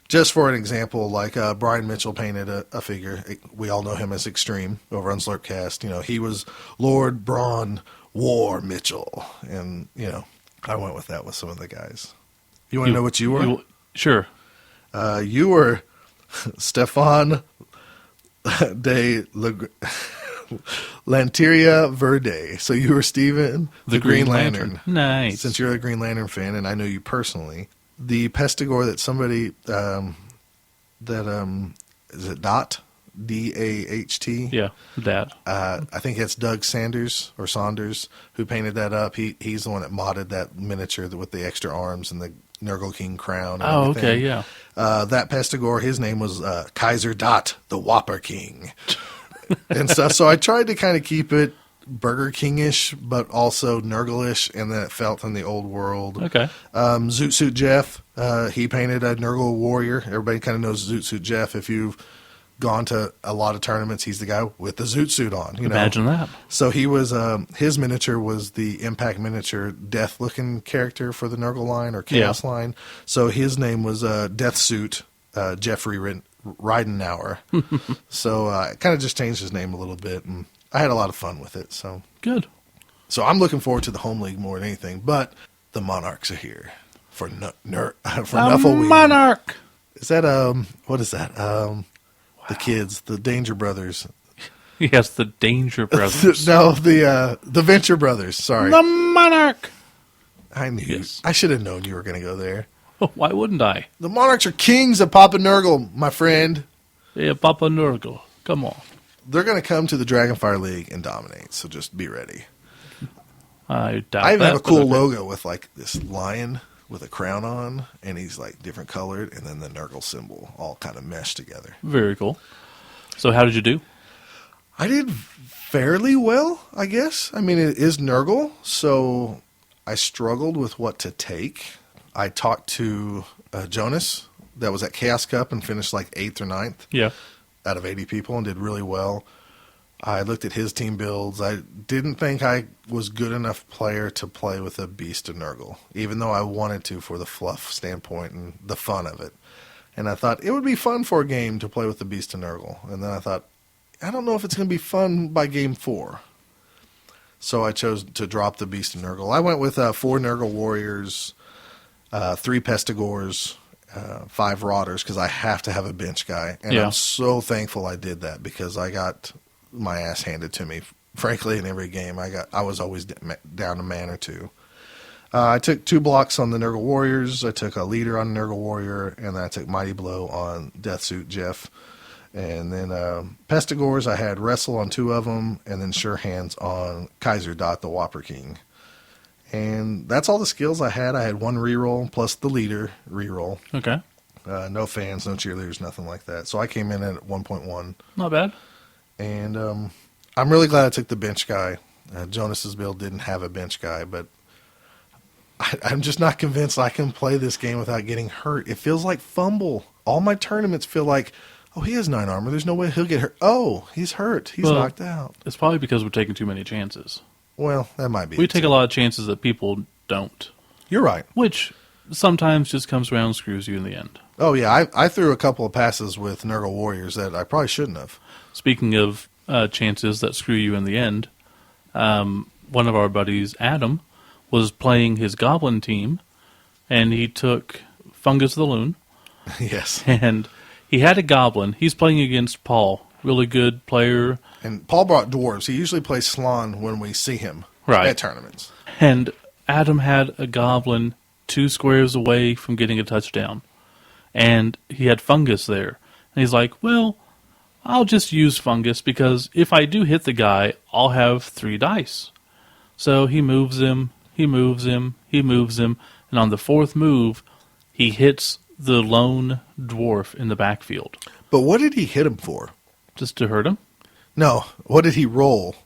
just for an example, like Brian Mitchell painted a figure. We all know him as Extreme over on Slurpcast. He was Lord Braun War Mitchell. And, I went with that with some of the guys. You want to know what you were? Sure. You were Stefan de Lanteria Verde. So you were Steven, the Green Lantern. Nice. Since you're a Green Lantern fan, and I know you personally, the Pestigore that somebody is it Dot? D-A-H-T? Yeah, that. I think it's Doug Saunders who painted that up. He's the one that modded that miniature with the extra arms and the Nurgle King crown. And Oh, everything. okay, yeah. That Pestigore, his name was Kaiser Dot, the Whopper King. And stuff. So I tried to kind of keep it Burger King-ish, but also Nurgle-ish, and then it felt in the old world. Okay. Zoot Suit Jeff, he painted a Nurgle warrior. Everybody kind of knows Zoot Suit Jeff. If you've gone to a lot of tournaments, he's the guy with the zoot suit on. Imagine that. So he was his miniature was the Impact miniature death looking character for the Nurgle line or Chaos line. So his name was Death Suit Jeffrey Ridenauer. So I kind of just changed his name a little bit, and I had a lot of fun with it. So Good. So I'm looking forward to the home league more than anything. But the Monarchs are here for Nuffleween. Monarch. Is that what is that? The kids, the Danger Brothers. Yes, the Danger Brothers. No, the Venture Brothers. Sorry, The Monarch. I knew. Yes. I should have known you were going to go there. Why wouldn't I? The Monarchs are kings of Papa Nurgle, my friend. Yeah, Papa Nurgle. Come on. They're going to come to the Dragonfire League and dominate, so just be ready. I doubt I even that, have a but cool okay. logo with like this lion with a crown on, and he's like different colored, and then the Nurgle symbol all kind of meshed together. Very cool. So how did you do? I did fairly well, I guess. I mean, it is Nurgle, so I struggled with what to take. I talked to Jonas that was at Chaos Cup and finished like 8th or 9th Yeah. out of 80 people and did really well. I looked at his team builds. I didn't think I was good enough player to play with a Beast of Nurgle, even though I wanted to for the fluff standpoint and the fun of it. And I thought it would be fun for a game to play with the Beast of Nurgle. And then I thought, I don't know if it's going to be fun by game 4. So I chose to drop the Beast of Nurgle. I went with 4 Nurgle Warriors, 3 Pestigors, 5 Rotters, because I have to have a bench guy. And Yeah. I'm so thankful I did that, because I got my ass handed to me. Frankly, in every game, I was always down a man or 2. I took 2 blocks on the Nurgle Warriors. I took a leader on Nurgle Warrior, and then I took Mighty Blow on Deathsuit Jeff. And then Pestigors, I had Wrestle on 2 of them, and then Sure Hands on Kaiser Dot, the Whopper King. And that's all the skills I had. I had 1 reroll plus the leader reroll. Okay. No fans, no cheerleaders, nothing like that. So I came in at 1.1. Not bad. And I'm really glad I took the bench guy. Jonas's build didn't have a bench guy, but I'm just not convinced I can play this game without getting hurt. It feels like fumble. All my tournaments feel like, oh, he has 9 armor. There's no way he'll get hurt. Oh, he's hurt. He's Well, knocked out. It's probably because we're taking too many chances. Well, that might be We it, take too. a lot of chances that people don't, You're right. which sometimes just comes around and screws you in the end. Oh, yeah. I threw a couple of passes with Nurgle Warriors that I probably shouldn't have. Speaking of chances that screw you in the end, one of our buddies, Adam, was playing his goblin team, and he took Fungus the Loon, Yes. and he had a goblin. He's playing against Paul, really good player, And Paul brought dwarves. He usually plays Slan when we see him Right. at tournaments. and Adam had a goblin 2 squares away from getting a touchdown, and he had Fungus there. And he's like, well, I'll just use Fungus, because if I do hit the guy, I'll have 3 dice. So he moves him, he moves him, he moves him, and on the 4th move, he hits the lone dwarf in the backfield, But what did he hit him for? just to hurt him. No. What did he roll?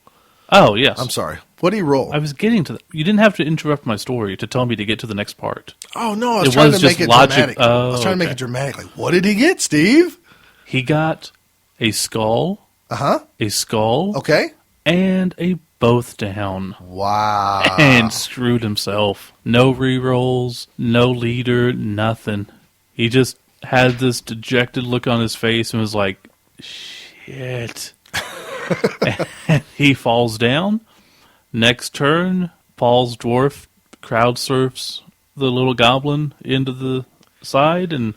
Oh, yes. I'm sorry. What did he roll? I was getting to that. You didn't have to interrupt my story to tell me to get to the next part. Oh, no. I was It trying was to make just it logic. dramatic. I was Oh, trying to make okay. it dramatic. Like, what did he get, Steve? He got a skull, Uh-huh. a skull, Okay. and a both down. Wow. And screwed himself. No rerolls, no leader, nothing. He just had this dejected look on his face and was like, shit. And he falls down. Next turn, Paul's dwarf crowd surfs the little goblin into the side, and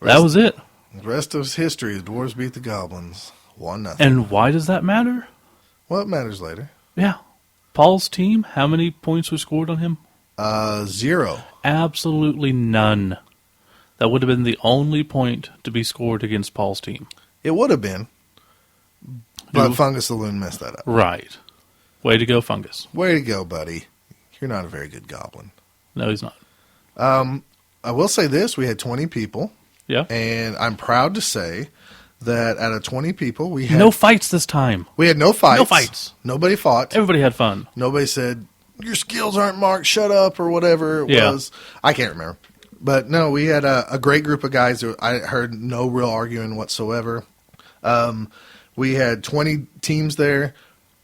that was it. The rest of history, the dwarves beat the goblins. 1-0. And why does that matter? Well, it matters later. Yeah. Paul's team, how many points were scored on him? 0. Absolutely none. That would have been the only point to be scored against Paul's team. It would have been. But Who- Fungus the Loon messed that up. Right. Way to go, Fungus. Way to go, buddy. You're not a very good goblin. No, he's not. I will say this. We had 20 people. Yeah. And I'm proud to say that out of 20 people, we had No fights this time. we had no fights. No fights. Nobody fought. Everybody had fun. Nobody said, your skills aren't marked, shut up, or whatever it Yeah. was. I can't remember. But no, we had a great group of guys. I heard no real arguing whatsoever. We had 20 teams there.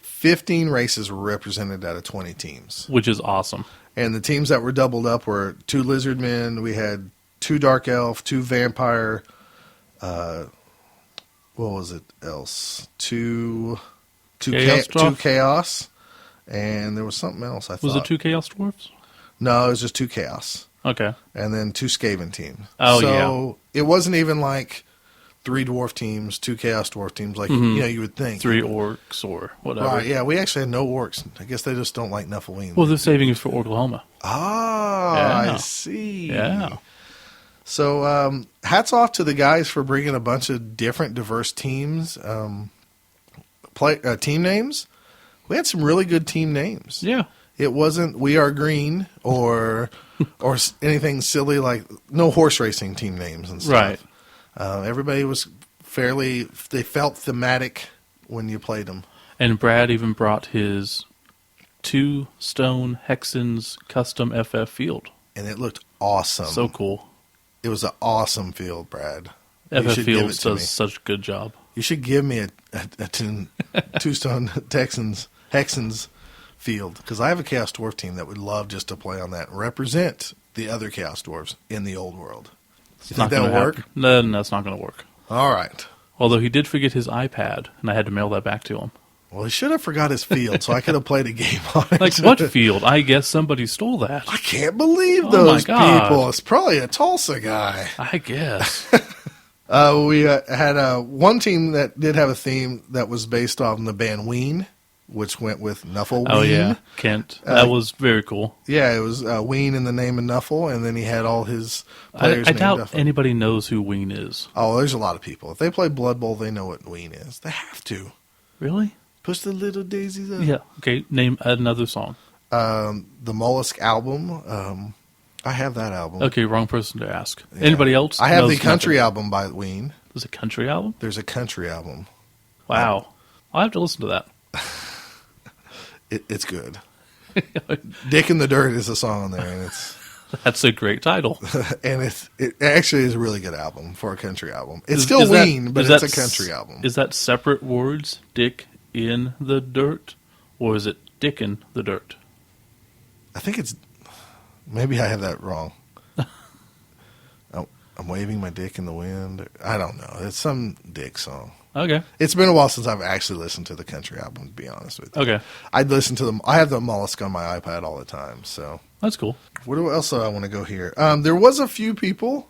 15 races were represented out of 20 teams. Which is awesome. And the teams that were doubled up were 2 lizard men. We had 2 dark elf, 2 vampire. What was it else? 2 Chaos Dwarf? chaos. And there was something else, I thought. Was it 2 Chaos Dwarfs? No, it was just 2 chaos. Okay. And then 2 Skaven teams. Oh, so it wasn't even like 3 dwarf teams, 2 chaos dwarf teams, like you would think. 3 orcs or whatever. Right, yeah, we actually had no orcs. I guess they just don't like Nuffleween. Well, they're saving it for Oklahoma. Ah, Yeah. I see. Yeah. So, hats off to the guys for bringing a bunch of different, diverse teams, team names. We had some really good team names. Yeah. It wasn't "We Are Green" or anything silly like no horse racing team names and stuff. Right. Everybody was they felt thematic when you played them. And Brad even brought his 2 stone Hexens custom FF field. And it looked awesome. So cool. It was an awesome field, Brad. You FF should give Fields it to me. does such a good job. You should give me a 2 stone Hexens field, because I have a Chaos Dwarf team that would love just to play on that and represent the other Chaos Dwarves in the old world. You think that'll work? No, that's not going to work. All right. Although he did forget his iPad, and I had to mail that back to him. Well, he should have forgot his field, so I could have played a game on it. Like, what field? I guess somebody stole that. I can't believe Oh those my God. people. It's probably a Tulsa guy. I guess. We had one team that did have a theme that was based on the band Ween, which went with Nuffleween. Oh, yeah. Kent. That was very cool. Yeah, it was Ween in the name of Nuffle, and then he had all his players I named doubt Nuffle. anybody knows who Ween is. Oh, there's a lot of people. If they play Blood Bowl, they know what Ween is. They have to. Really? Push the little daisies up. Yeah. Okay, name another song. The Mollusk album. I have that album. Okay, wrong person to ask. Yeah. Anybody else? I have the knows country nothing? album by Ween. There's a country album? There's a country album. Wow. I'll have to listen to that. It's good. Dick in the Dirt is a song on there, and That's a great title. it actually is a really good album for a country album. It's still Ween, but it's a country album. Is that separate words? Dick in the dirt? Or is it Dick in the dirt? I think it's. Maybe I have that wrong. I'm waving my dick in the wind. I don't know. It's some Dick song. Okay. It's been a while since I've actually listened to the country album, to be honest with you. Okay. I'd listen to them. I have the Mollusk on my iPad all the time. So That's cool. what else do I want to go here? There was a few people,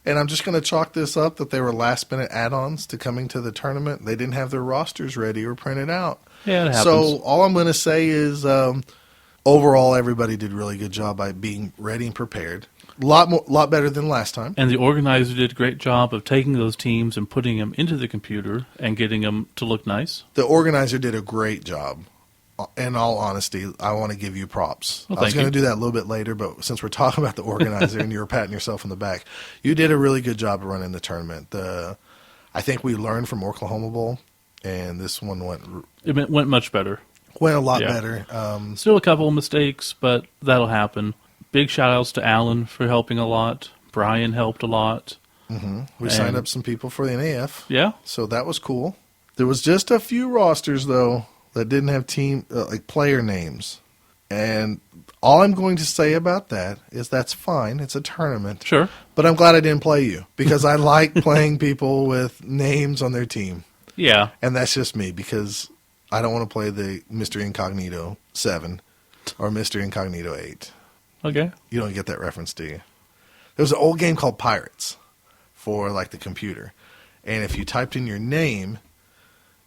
and I'm just going to chalk this up that they were last-minute add-ons to coming to the tournament. They didn't have their rosters ready or printed out. Yeah, it happens. So all I'm going to say is overall, everybody did a really good job by being ready and prepared. A lot better than last time. And the organizer did a great job of taking those teams and putting them into the computer and getting them to look nice. The organizer did a great job. In all honesty, I want to give you props. Well, I was thank going you. to do that a little bit later, but since we're talking about the organizer and you were patting yourself on the back, you did a really good job of running the tournament. I think we learned from Oklahoma Bowl, and this one It went much better. a lot Yeah. better. Still a couple of mistakes, but that'll happen. Big shout-outs to Alan for helping a lot. Brian helped a lot. We signed up some people for the NAF, Yeah? so that was cool. There was just a few rosters, though, that didn't have team player names. And all I'm going to say about that is that's fine. It's a tournament. Sure. But I'm glad I didn't play you because I like playing people with names on their team. Yeah. And that's just me because I don't want to play the Mr. Incognito 7 or Mr. Incognito 8. Okay. You don't get that reference, do you? There was an old game called Pirates for like the computer. And if you typed in your name,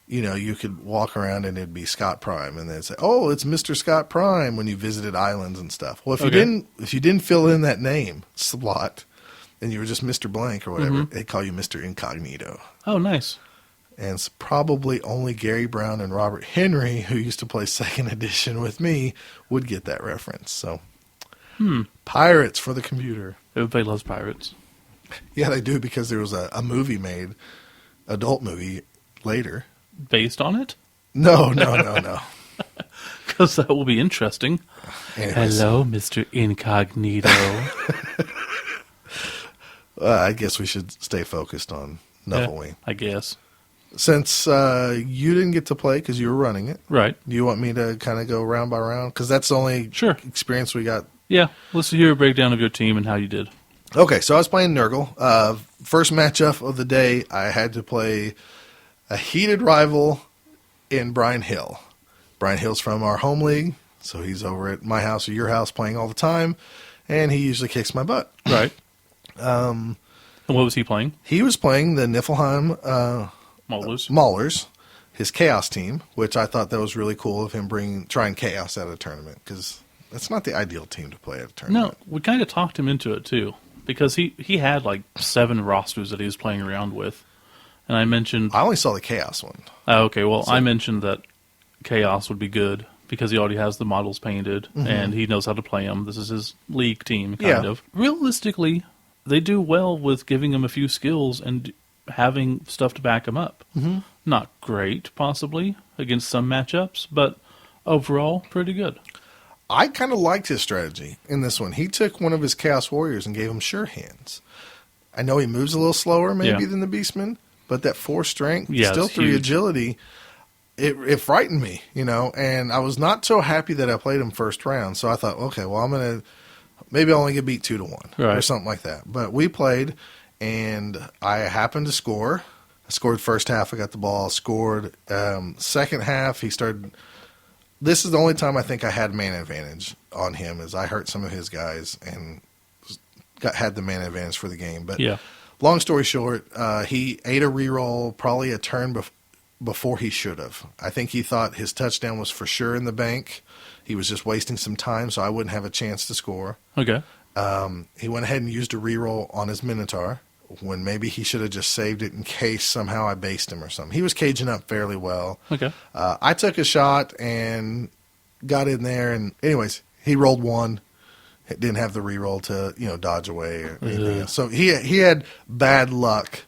you could walk around and it'd be Scott Prime, and they'd say, "Oh, it's Mr. Scott Prime" when you visited islands and stuff. Well, if you didn't fill in that name slot, and you were just Mr. Blank or whatever, they'd call you Mr. Incognito. Oh, nice. And it's probably only Gary Brown and Robert Henry, who used to play Second Edition with me, would get that reference. So, Pirates for the computer. Everybody loves pirates. Yeah, they do because there was a movie made, adult movie, later. Based on it? No. Because that will be interesting. Anyways, Hello, Mr. Incognito. I guess we should stay focused on Nuffleween. I guess. Since you didn't get to play because you were running it, Right. do you want me to kind of go round by round? Because that's the only Sure. experience we got. Yeah. Let's hear a breakdown of your team and how you did. Okay, so I was playing Nurgle. First matchup of the day, I had to play a heated rival in Brian Hill. Brian Hill's from our home league, so he's over at my house or your house playing all the time, and he usually kicks my butt. Right. And what was he playing? He was playing the Niflheim Maulers. Maulers, his Chaos team, which I thought that was really cool of him trying Chaos at a tournament, because that's not the ideal team to play at a tournament. No, we kind of talked him into it, too, because he had like 7 rosters that he was playing around with. And I mentioned... I only saw the Chaos one. Okay, well, I mentioned that Chaos would be good because he already has the models painted, and he knows how to play them. This is his league team, kind of. Realistically, they do well with giving him a few skills and having stuff to back him up. Not great, possibly, against some matchups, but overall, pretty good. I kind of liked his strategy in this one. He took one of his Chaos Warriors and gave him sure hands. I know he moves a little slower maybe than the Beastman, but that 4 strength, still 3 huge. agility, it frightened me, and I was not so happy that I played him first round. So I thought, okay, well, maybe I'll only get beat 2-1 or something like that. But we played, and I happened to score. I scored first half. I got the ball, scored. Second half, he started. This is the only time I think I had man advantage on him, is I hurt some of his guys and had the man advantage for the game. But long story short, he ate a reroll, probably a turn before he should have. I think he thought his touchdown was for sure in the bank. He was just wasting some time, so I wouldn't have a chance to score. Okay. He went ahead and used a reroll on his Minotaur when maybe he should have just saved it in case somehow I based him or something. He was caging up fairly well. Okay. I took a shot and got in there, and anyways, he rolled 1. Didn't have the reroll to dodge away or anything else. So he had bad luck,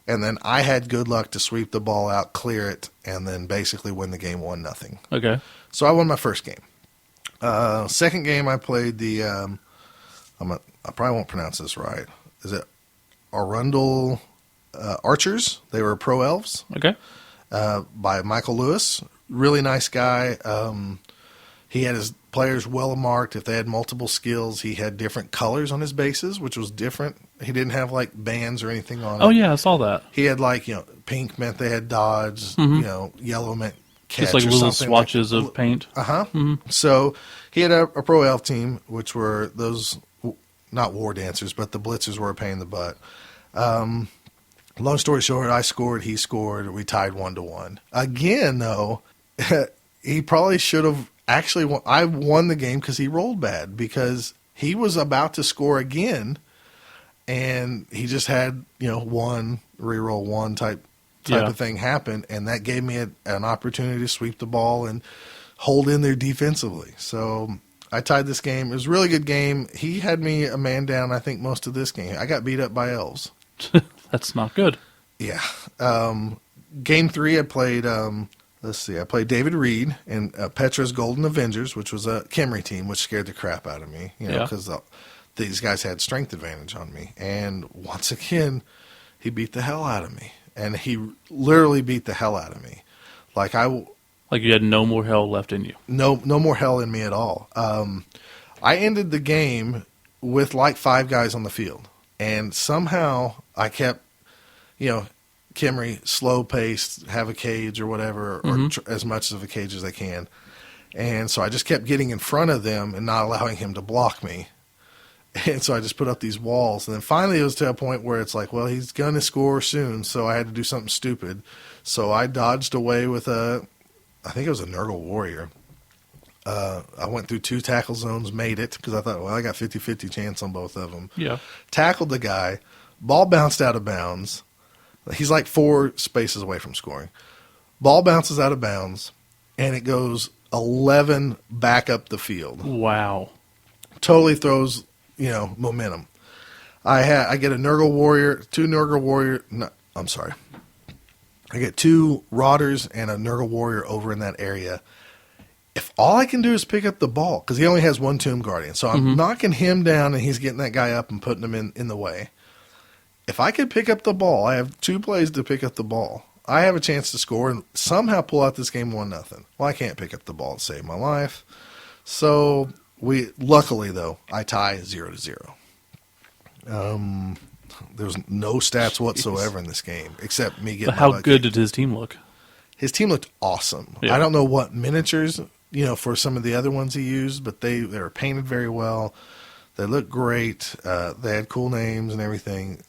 and then I had good luck to sweep the ball out, clear it, and then basically win the game 1-0. Okay. So I won my first game. Second game I played the I probably won't pronounce this right. Is it Arundel Archers? They were pro elves. Okay. By Michael Lewis. Really nice guy. He had his players well marked. If they had multiple skills, he had different colors on his bases, which was different. He didn't have like bands or anything on it. Oh yeah, I saw that. He had like, pink meant they had dodge, yellow meant catch. Just like or little something swatches of paint. So he had a pro elf team, which were those, not war dancers, but the blitzers were a pain in the butt. Long story short, I scored, he scored, we tied 1-1. Again, though, he probably should have actually won. I won the game because he rolled bad, because he was about to score again, and he just had, one reroll one type of thing happen, and that gave me an opportunity to sweep the ball and hold in there defensively. So I tied this game. It was a really good game. He had me a man down, I think, most of this game. I got beat up by elves. That's not good. Yeah. Game 3, I played, I played David Reed and Petra's Golden Avengers, which was a Kimry team, which scared the crap out of me, because these guys had strength advantage on me. And once again, he beat the hell out of me. And he literally beat the hell out of me. Like you had no more hell left in you. No more hell in me at all. I ended the game with like 5 guys on the field. And somehow I kept, Kimry slow-paced, have a cage or whatever, or as much of a cage as they can. And so I just kept getting in front of them and not allowing him to block me. And so I just put up these walls. And then finally it was to a point where it's like, well, he's going to score soon, so I had to do something stupid. So I dodged away with I think it was a Nurgle Warrior. I went through 2 tackle zones, made it, because I thought, well, I got 50-50 chance on both of them. Yeah. Tackled the guy. Ball bounced out of bounds. He's like 4 spaces away from scoring. Ball bounces out of bounds, and it goes 11 back up the field. Wow. Totally throws, momentum. I get a Nurgle Warrior, 2 Nurgle Warrior. No, I'm sorry. I get 2 Rotters and a Nurgle Warrior over in that area. If all I can do is pick up the ball, because he only has 1 Tomb Guardian, so I'm knocking him down and he's getting that guy up and putting him in the way. If I could pick up the ball, I have 2 plays to pick up the ball. I have a chance to score and somehow pull out this game 1-0. Well, I can't pick up the ball to save my life. So luckily though, I tie 0-0. There's no stats whatsoever in this game except me getting. How good did his team look? His team looked awesome. Yeah. I don't know what miniatures, for some of the other ones he used, but they were painted very well. They looked great. They had cool names and everything.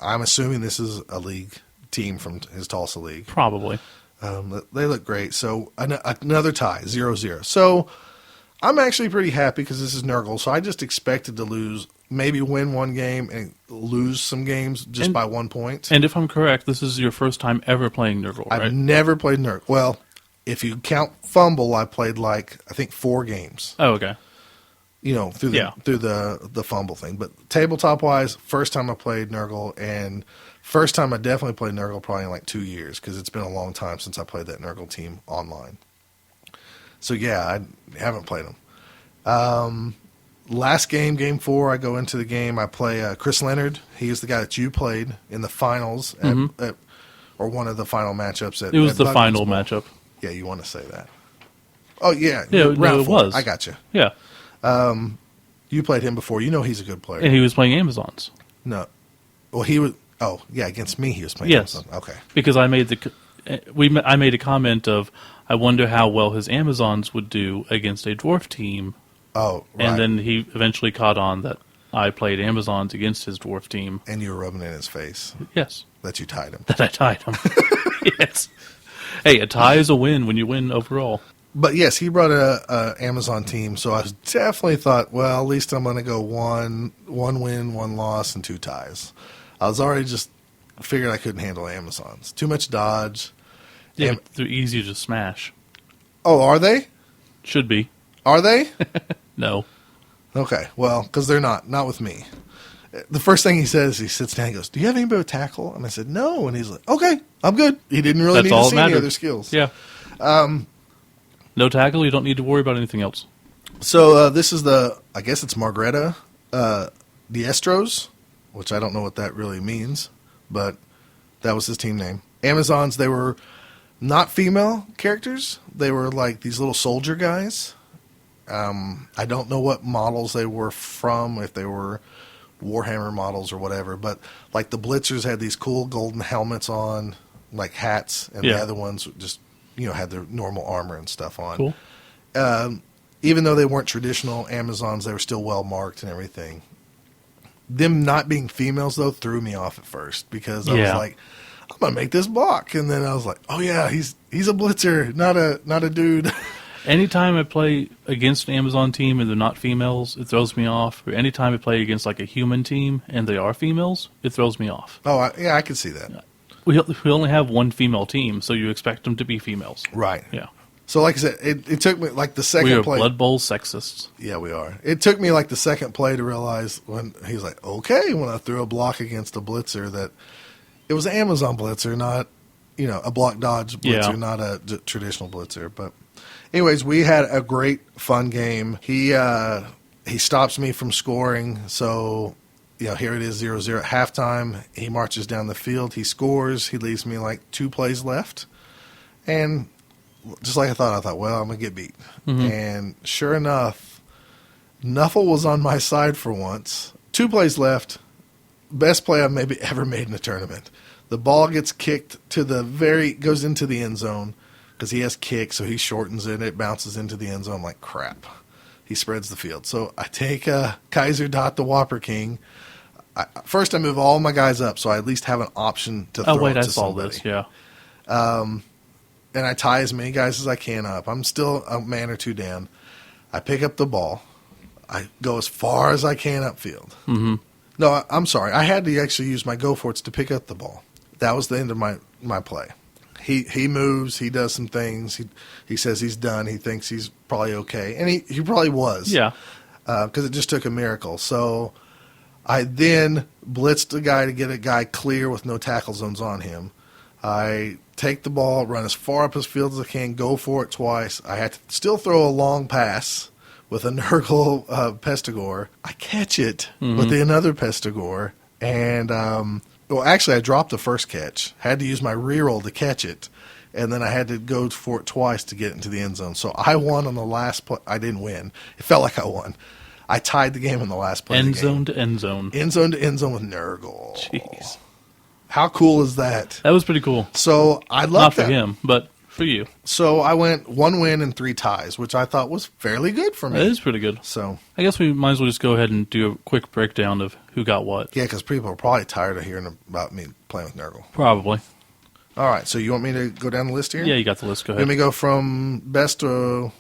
I'm assuming this is a league team from his Tulsa league. Probably. They look great. So another tie, 0-0. So I'm actually pretty happy because this is Nurgle. So I just expected to lose, maybe win one game and lose some games just by 1 point. And if I'm correct, this is your first time ever playing Nurgle, right? I've never played Nurgle. Well, if you count Fumble, I played I think 4 games. Oh, okay. Through the Fumble thing. But tabletop wise, first time I played Nurgle, and first time I definitely played Nurgle probably in 2 years because it's been a long time since I played that Nurgle team online. So yeah, I haven't played them. Last game 4, I go into the game. I play Chris Leonard. He is the guy that you played in the finals, or one of the final matchups. It was the final matchup. Yeah, you want to say that. Oh, yeah. Yeah, round it 4. was. I got you. Yeah. You played him before. You know he's a good player. And he was playing Amazons. No. Well, he was... Oh, yeah, against me he was playing Yes. Amazon. Okay. Because I made I made a comment of, I wonder how well his Amazons would do against a dwarf team. Oh, right. And then he eventually caught on that I played Amazons against his dwarf team. And you were rubbing it in his face. Yes. That you tied him. That I tied him. Yes. Hey, a tie is a win when you win overall. But yes, he brought a Amazon team, so I definitely thought, well, at least I'm going to go one win, 1 loss, and 2 ties. I was already just figured I couldn't handle Amazons. Too much dodge. Yeah, but they're easy to smash. Oh, are they? Should be. Are they? No. Okay, well, because they're not with me. The first thing he says, he sits down and goes, do you have anybody with tackle? And I said, no. And he's like, okay, I'm good. He didn't really That's need all to see that any mattered. other skills. Yeah. No tackle, you don't need to worry about anything else. So this is I guess it's Margreta Diestros, which I don't know what that really means, but that was his team name. Amazons, they were not female characters. They were like these little soldier guys. I don't know what models they were from, if they were Warhammer models or whatever, but like the Blitzers had these cool golden helmets on, like hats, and the other ones just, had their normal armor and stuff on. Cool. Even though they weren't traditional Amazons, they were still well marked and everything. Them not being females, though, threw me off at first because I was like, I'm going to make this block. And then I was like, oh, yeah, he's a blitzer, not a dude. Anytime I play against an Amazon team and they're not females, it throws me off. Or anytime I play against like a human team and they are females, it throws me off. Oh, I can see that. We only have one female team, so you expect them to be females. Right. Yeah. So, like I said, it took me like the second We are play. Blood Bowl sexists. Yeah, we are. It took me like the second play to realize when he's like, okay, when I threw a block against a blitzer, that it was an Amazon blitzer, not, a block dodge blitzer, not a traditional blitzer. But anyways, we had a great, fun game. He stops me from scoring, so... here it is, 0-0 at halftime. He marches down the field. He scores. He leaves me like 2 plays left. And just like I thought, well, I'm going to get beat. Mm-hmm. And sure enough, Nuffle was on my side for once. 2 plays left. Best play I've maybe ever made in a tournament. The ball gets kicked goes into the end zone because he has kick, so he shortens it. It bounces into the end zone. I'm like, crap. He spreads the field. So I take Kaiser Dot, the Whopper King. First, I move all my guys up, so I at least have an option to throw it to somebody. This, yeah. And I tie as many guys as I can up. I'm still a man or 2 down. I pick up the ball. I go as far as I can upfield. Mm-hmm. No, I'm sorry. I had to actually use my go-forts to pick up the ball. That was the end of my play. He moves. He does some things. He says he's done. He thinks he's probably okay. And he probably was. Yeah. Because it just took a miracle. So I then blitzed the guy to get a guy clear with no tackle zones on him. I take the ball, run as far up his field as I can, go for it twice. I had to still throw a long pass with a Nurgle Pestigore. I catch it with another Pestigore. And, actually, I dropped the first catch. Had to use my reroll to catch it. And then I had to go for it twice to get into the end zone. So I won on the last play. I didn't win. It felt like I won. I tied the game in the last play. End zone to end zone. End zone to end zone with Nurgle. Jeez. How cool is that? That was pretty cool. So I love Not that. for him, but for you. So I went 1 win and 3 ties, which I thought was fairly good for me. That is pretty good. So I guess we might as well just go ahead and do a quick breakdown of who got what. yeah, because people are probably tired of hearing about me playing with Nurgle. Probably. All right, so you want me to go down the list here? Yeah, you got the list. Go Let ahead. me go from best to,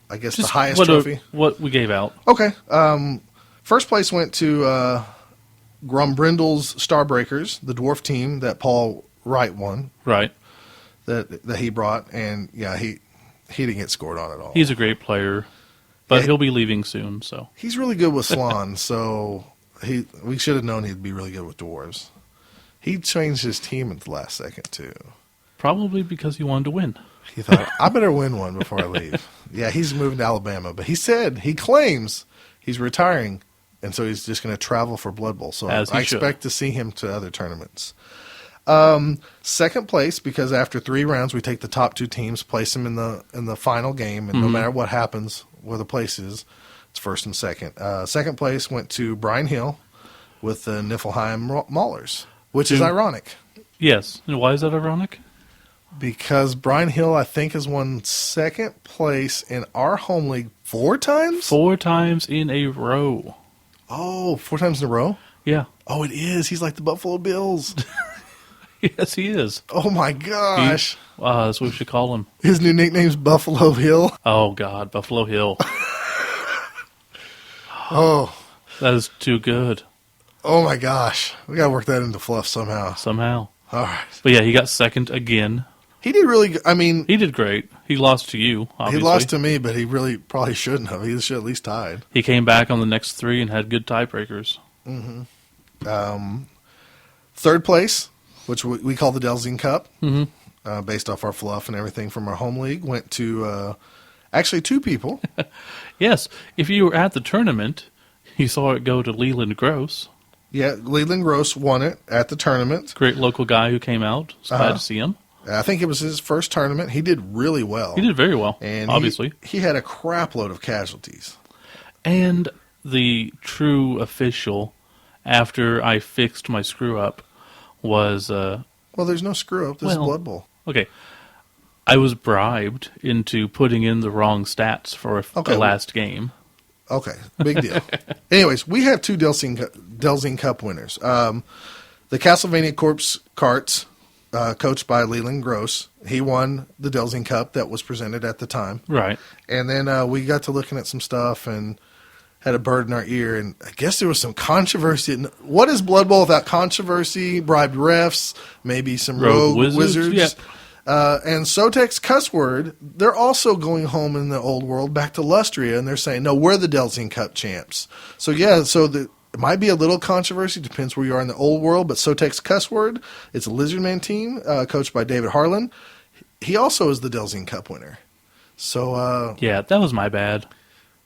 I guess, Just the highest what, trophy. What we gave out. Okay. First place went to Grumbrindle's Starbreakers, the dwarf team that Paul Wright won, Right. that he brought, and yeah, he didn't get scored on at all. He's a great player, but Yeah. he'll be leaving soon, so. He's really good with Swan, so we should have known he'd be really good with dwarves. He changed his team at the last second too. Probably because he wanted to win. He thought, I better win one before I leave. Yeah, he's moving to Alabama, but he claims he's retiring, and so he's just going to travel for Blood Bowl. So As he I should. expect to see him to other tournaments. Second place, because after 3 rounds, we take the top 2 teams, place them in the final game, and no matter what happens, where the place is, it's first and second. Second place went to Brian Hill with the Niflheim Maulers, which is ironic. Yes. And why is that ironic? Because Brian Hill, I think, has won second place in our home league 4 times? 4 times in a row. Oh, 4 times in a row? Yeah. Oh, it is. He's like the Buffalo Bills. Yes, he is. Oh, my gosh. That's what we should call him. His new nickname's Buffalo Hill. Oh, God. Buffalo Hill. Oh, That is too good. oh my gosh. We got to work that into Fluff somehow. Somehow. All right. But yeah, he got second again. He did really good. I mean, He did great. He lost to you, obviously. he lost to me, but he really probably shouldn't have. He should at least tied. He came back on the next 3 and had good tiebreakers. Third place, which we call the Delzine Cup, based off our fluff and everything from our home league, went to actually 2 people. Yes, if you were at the tournament, you saw it go to Leland Gross. Yeah, Leland Gross won it at the tournament. Great local guy who came out. It's glad to see him. I think it was his first tournament. He did really well. He did very well, And obviously. he had a crap load of casualties. And the true official, after I fixed my screw-up, was... Well, there's no screw up. This is Well- Blood Bowl. Okay. I was bribed into putting in the wrong stats for Okay. the last game. Okay, big deal. Anyways, we have 2 Delzine Cup winners. The Castlevania Corpse Carts, coached by Leland Gross, he won the Delzine Cup that was presented at the time. Right. And then we got to looking at some stuff and had a bird in our ear. And I guess there was some controversy. What is Blood Bowl without controversy? Bribed refs, maybe some rogue wizards. Yep. And Sotek's cuss word, they're also going home in the old world back to Lustria, and they're saying, no, we're the Delzine Cup champs. So, yeah, it might be a little controversy, depends where you are in the old world, but Sotek's cuss word, it's a Lizardman team coached by David Harlan. He also is the Delzine Cup winner. So, Yeah, that was my bad.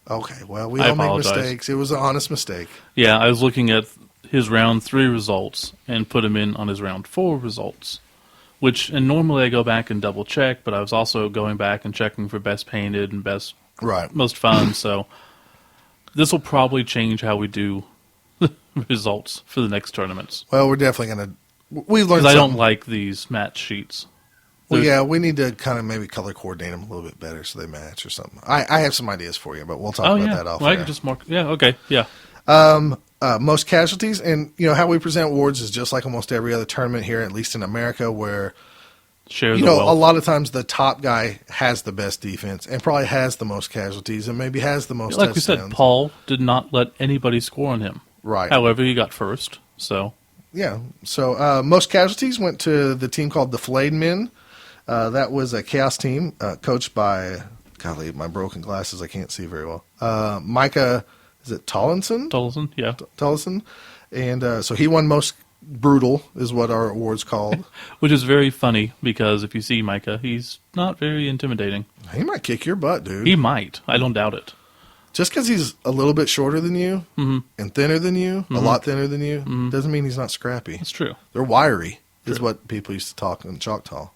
okay, well, we I all make apologize. mistakes. It was an honest mistake. Yeah, I was looking at his round 3 results and put him in on his round 4 results. And normally I go back and double check, but I was also going back and checking for best painted and Right. most fun, so this will probably change how we do results for the next tournaments. Well, we're definitely going to... We learned Because I don't something. like these match sheets. Well, yeah, we need to kind of maybe color coordinate them a little bit better so they match or something. I have some ideas for you, but we'll talk Oh, about yeah. that off Well, I air. can just mark. Yeah, okay, yeah. Most casualties, and how we present awards is just like almost every other tournament here, at least in America, where Share the a wealth. lot of times the top guy has the best defense and probably has the most casualties and maybe has the most Like we touchdowns. said, Paul did not let anybody score on him. Right. However, he got first, so... Yeah. So most casualties went to the team called the Flayed Men. That was a chaos team coached by, golly, my broken glasses, I can't see very well. Micah, is it Tollinson? Tollison, yeah. Tollison. And so he won most brutal is what our award's called. Which is very funny, because if you see Micah, he's not very intimidating. He might kick your butt, dude. He might. I don't doubt it. Just because he's a little bit shorter than you and thinner than you, a lot thinner than you, doesn't mean he's not scrappy. It's true. They're wiry, is what people used to talk in Choctaw.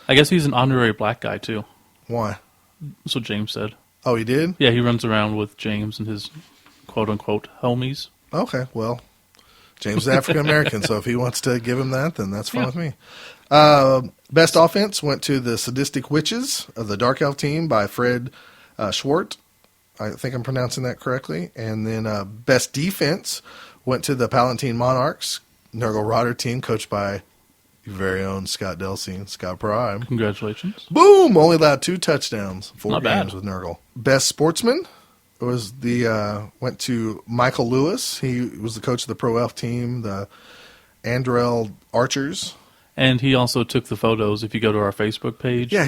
I guess he's an honorary black guy, too. Why? That's what James said. Oh, he did? Yeah, he runs around with James and his quote-unquote homies. Okay, well, James is African American, so if he wants to give him that, then that's fine with me. Best offense went to the Sadistic Witches of the Dark Elf team by Fred Schwartz. I think I'm pronouncing that correctly. And then best defense went to the Palatine Monarchs, Nurgle Rotter team, coached by your very own Scott Delsey, Scott Prime. Congratulations. Boom! Only allowed 2 touchdowns, 4 Not games bad. with Nurgle. Best sportsman was went to Michael Lewis. He was the coach of the Pro Elf team, the Andrel Archers. And he also took the photos. If you go to our Facebook page, Yeah,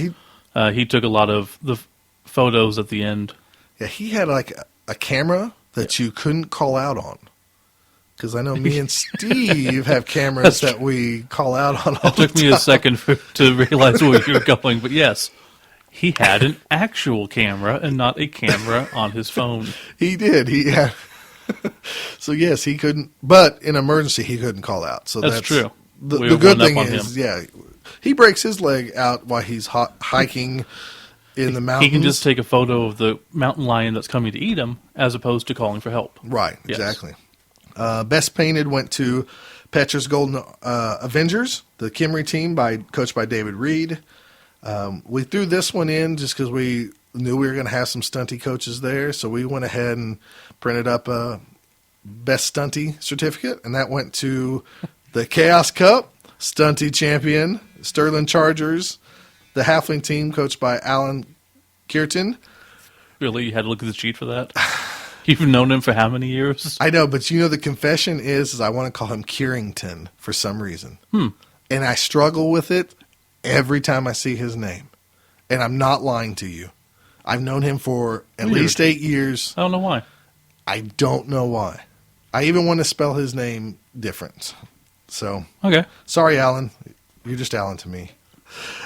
he took a lot of the photos at the end. he had like a camera that you couldn't call out on. Because I know me and Steve have cameras that we call out on all It took the me time. a second to realize where you were going, but yes, he had an actual camera and not a camera on his phone. He did. He had. So yes, he couldn't. But in emergency, he couldn't call out. So That's true. The We're good one thing up on is, him. he breaks his leg out while he's hiking in the mountains. He can just take a photo of the mountain lion that's coming to eat him, as opposed to calling for help. Right, Yes. exactly. Best painted went to Petra's Golden Avengers, the Kimry team, coached by David Reed. We threw this one in just because we knew we were going to have some stunty coaches there, so we went ahead and printed up a Best Stunty certificate, and that went to the Chaos Cup Stunty champion, Sterling Chargers, the Halfling team, coached by Alan Kierton. Really, you had to look at the sheet for that? You've known him for how many years? I know, but the confession is I want to call him Kierington for some reason. And I struggle with it every time I see his name. And I'm not lying to you. I've known him for at Weird. least 8 years. I don't know why. I don't know why. I even want to spell his name different. So, Okay. sorry, Alan. You're just Alan to me.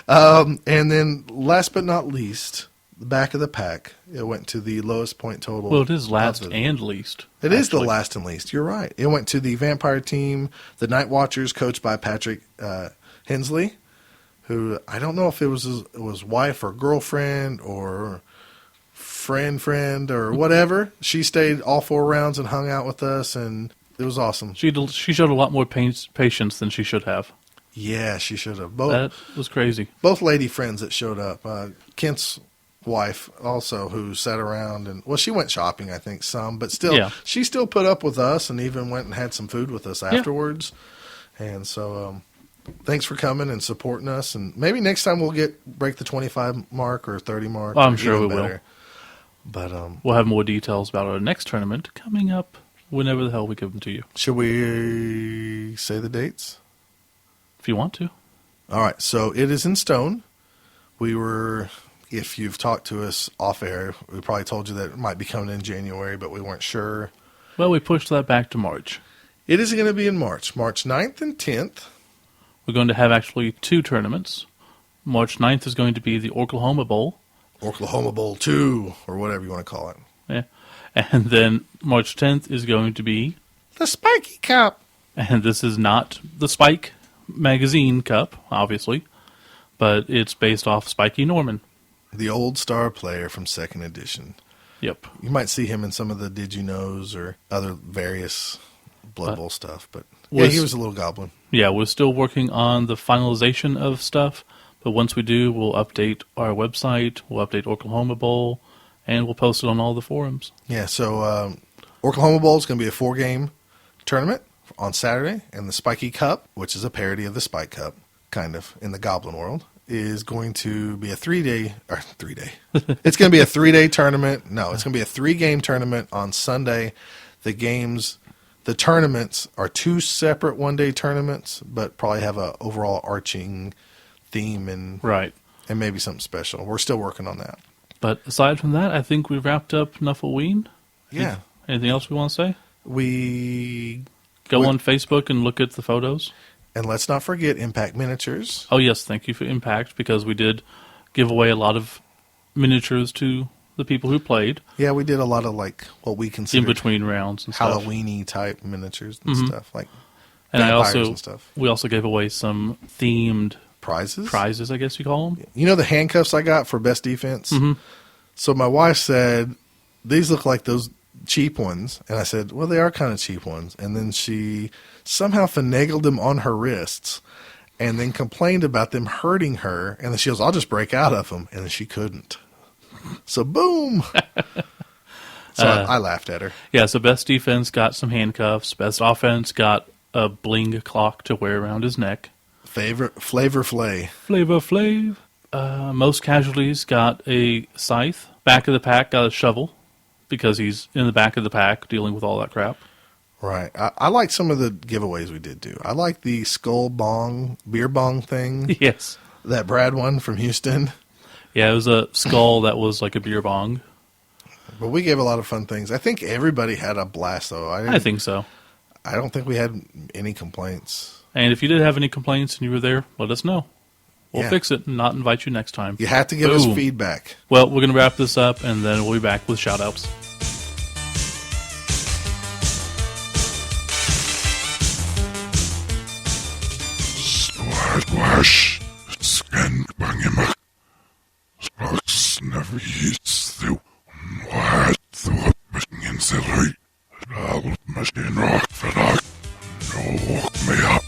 And then, last but not least, the back of the pack. It went to the lowest point total. Well, it is last of the- and least. It is the actually. last and least. You're right. It went to the Vampire team, the Night Watchers, coached by Patrick Hensley, who I don't know if it was his wife or girlfriend or friend or whatever. She stayed all 4 rounds and hung out with us, and it was awesome. She showed a lot more patience than she should have. Yeah, she should have. That was crazy. Both lady friends that showed up. Kent's wife also, who sat around and she went shopping, I think, some, but still, Yeah. she still put up with us and even went and had some food with us afterwards. And so, thanks for coming and supporting us. And maybe next time we'll break the 25 mark or 30 mark. I'm or sure even we will. better. But We'll have more details about our next tournament coming up whenever the hell we give them to you, should we say the dates? if you want to. All right, so it is in stone. If you've talked to us off air, we probably told you that it might be coming in January, but we weren't sure. Well, we pushed that back to March. It is going to be in March 9th and 10th. We're going to have actually 2 tournaments. March 9th is going to be the Oklahoma Bowl. Oklahoma Bowl 2, or whatever you want to call it. Yeah. And then March 10th is going to be, The Spiky Cup. and this is not the Spike Magazine Cup, obviously, but it's based off Spiky Norman. The old star player from 2nd edition. Yep. You might see him in some of the Did You Knows or other various Blood Bowl stuff. But yeah, he was a little goblin. Yeah, we're still working on the finalization of stuff, but once we do, we'll update our website, we'll update Oklahoma Bowl, and we'll post it on all the forums. Yeah, so Oklahoma Bowl is going to be a 4-game tournament on Saturday, and the Spiky Cup, which is a parody of the Spike Cup, kind of, in the Goblin world, is going to be a 3-day. It's going to be a 3-day tournament. No, it's going to be a 3-game tournament on Sunday. The tournaments are 2 separate 1-day tournaments, but probably have a overall arching theme and Right. maybe something special. We're still working on that. But aside from that, I think we've wrapped up Nuffleween. Yeah. Anything else we want to say? We Go on Facebook and look at the photos. And let's not forget Impact Miniatures. Oh, yes, thank you for Impact, because we did give away a lot of miniatures to the people who played Yeah, we did a lot of what we in consider between rounds and stuff. Halloween-y type miniatures and stuff, like And vampires and stuff. we also gave away some themed Prizes. prizes, I guess you call them. You know the handcuffs I got for best defense? So my wife said, these look like those cheap ones. And I said, well, they are kind of cheap ones. And then she somehow finagled them on her wrists. and then complained about them hurting her. And then she goes, "I'll just break out of them." And then she couldn't. So boom. So I laughed at her. Yeah, so best defense got some handcuffs. Best offense got a bling clock to wear around his neck. Flavor Flay. Flavor Flav. Most casualties got a scythe. Back of the pack got a shovel because he's in the back of the pack dealing with all that crap. Right. I like some of the giveaways we did do. I like the skull bong, beer bong thing. Yes. That Brad won from Houston. Yeah, it was a skull that was like a beer bong. But we gave a lot of fun things. I think everybody had a blast, though. I think so. I don't think we had any complaints. And if you did have any complaints and you were there, let us know. We'll fix it and not invite you next time. You have to give us feedback. Well, we're going to wrap this up, and then we'll be back with shout-outs. Splash, scan bangimak. Splash never eats the what the making silly. I'll machine rock for rock. No, walk me up.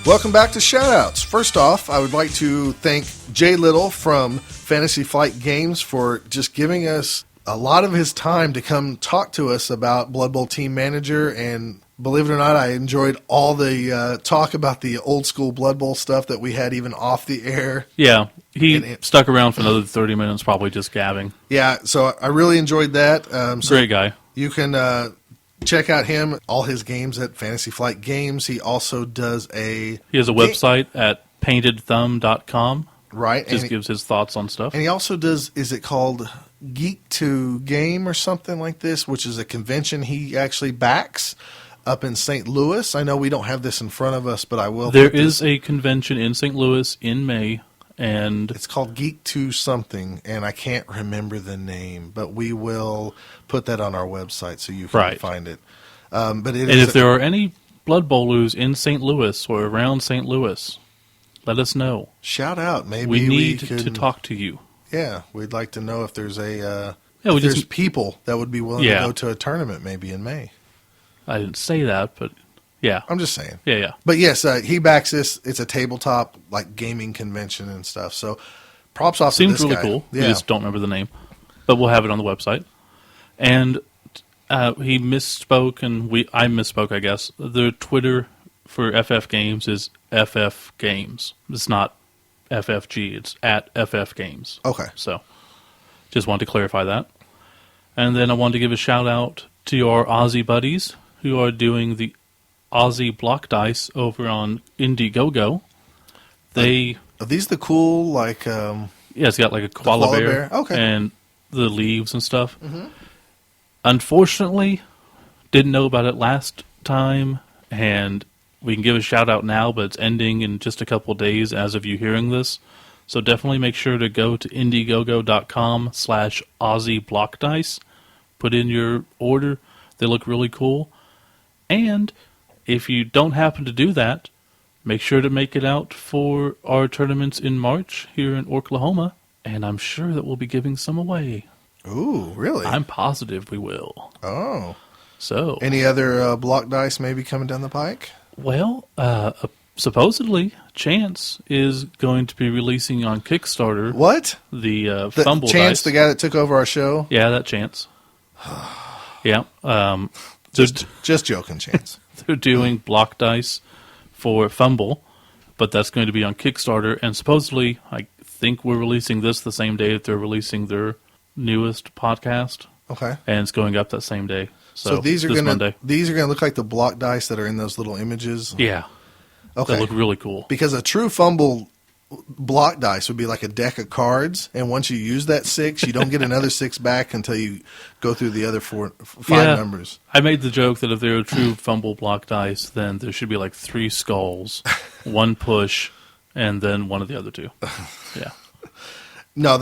Welcome back to Shoutouts. First off, I would like to thank Jay Little from Fantasy Flight Games for just giving us a lot of his time to come talk to us about Blood Bowl Team Manager. And believe it or not, I enjoyed all the talk about the old school Blood Bowl stuff that we had even off the air. Yeah, he stuck around for another 30 minutes, probably just gabbing. Yeah, so I really enjoyed that. Great guy. You can check out him, all his games at Fantasy Flight Games. He also does He has a website at paintedthumb.com. Right. Just gives his thoughts on stuff. And he also does, is it called Geek to Game or something like this, which is a convention he actually backs up in St. Louis. I know we don't have this in front of us, but I will. There is a convention in St. Louis in May, and it's called Geek to something, and I can't remember the name, but we will put that on our website so you can find it. But if there are any Blood Bowlers in St. Louis or around St. Louis, let us know. Shout out. Maybe we need to talk to you. Yeah, we'd like to know if there's there's people that would be willing to go to a tournament maybe in May. I didn't say that, but yeah. I'm just saying. Yeah. But yes, he backs this. It's a tabletop like gaming convention and stuff. So props off to this guy. Seems really cool. Yeah. We just don't remember the name. But we'll have it on the website. And he misspoke, and I misspoke, I guess. The Twitter for FF Games is FF Games. It's not FFG. It's at FF Games. Okay. So just wanted to clarify that. And then I wanted to give a shout out to our Aussie buddies who are doing the Aussie block dice over on Indiegogo. Are these the cool, like... yeah, it's got like a koala bear. Okay. And the leaves and stuff. Mm-hmm. Unfortunately, didn't know about it last time, and we can give a shout out now, but it's ending in just a couple days as of you hearing this. So definitely make sure to go to indiegogo.com/Aussie block dice. Put in your order. They look really cool. And if you don't happen to do that, make sure to make it out for our tournaments in March here in Oklahoma, and I'm sure that we'll be giving some away. Ooh, really? I'm positive we will. Oh. So. Any other block dice maybe coming down the pike? Well, supposedly, Chance is going to be releasing on Kickstarter. What? The Fumble Chance, dice. the guy that took over our show? Yeah, that Chance. Yeah. Just joking, Chance. They're doing block dice for Fumble, but that's going to be on Kickstarter, and supposedly, I think we're releasing this the same day that they're releasing their newest podcast. Okay. And it's going up that same day. So these are going to look like the block dice that are in those little images? Yeah. Okay. They look really cool. Because a true Fumble block dice would be like a deck of cards, and once you use that 6, you don't get another 6 back until you go through the other 5 numbers. I made the joke that if they're a true Fumble block dice, then there should be like 3 skulls, 1 push, and then one of the other 2. Yeah. No,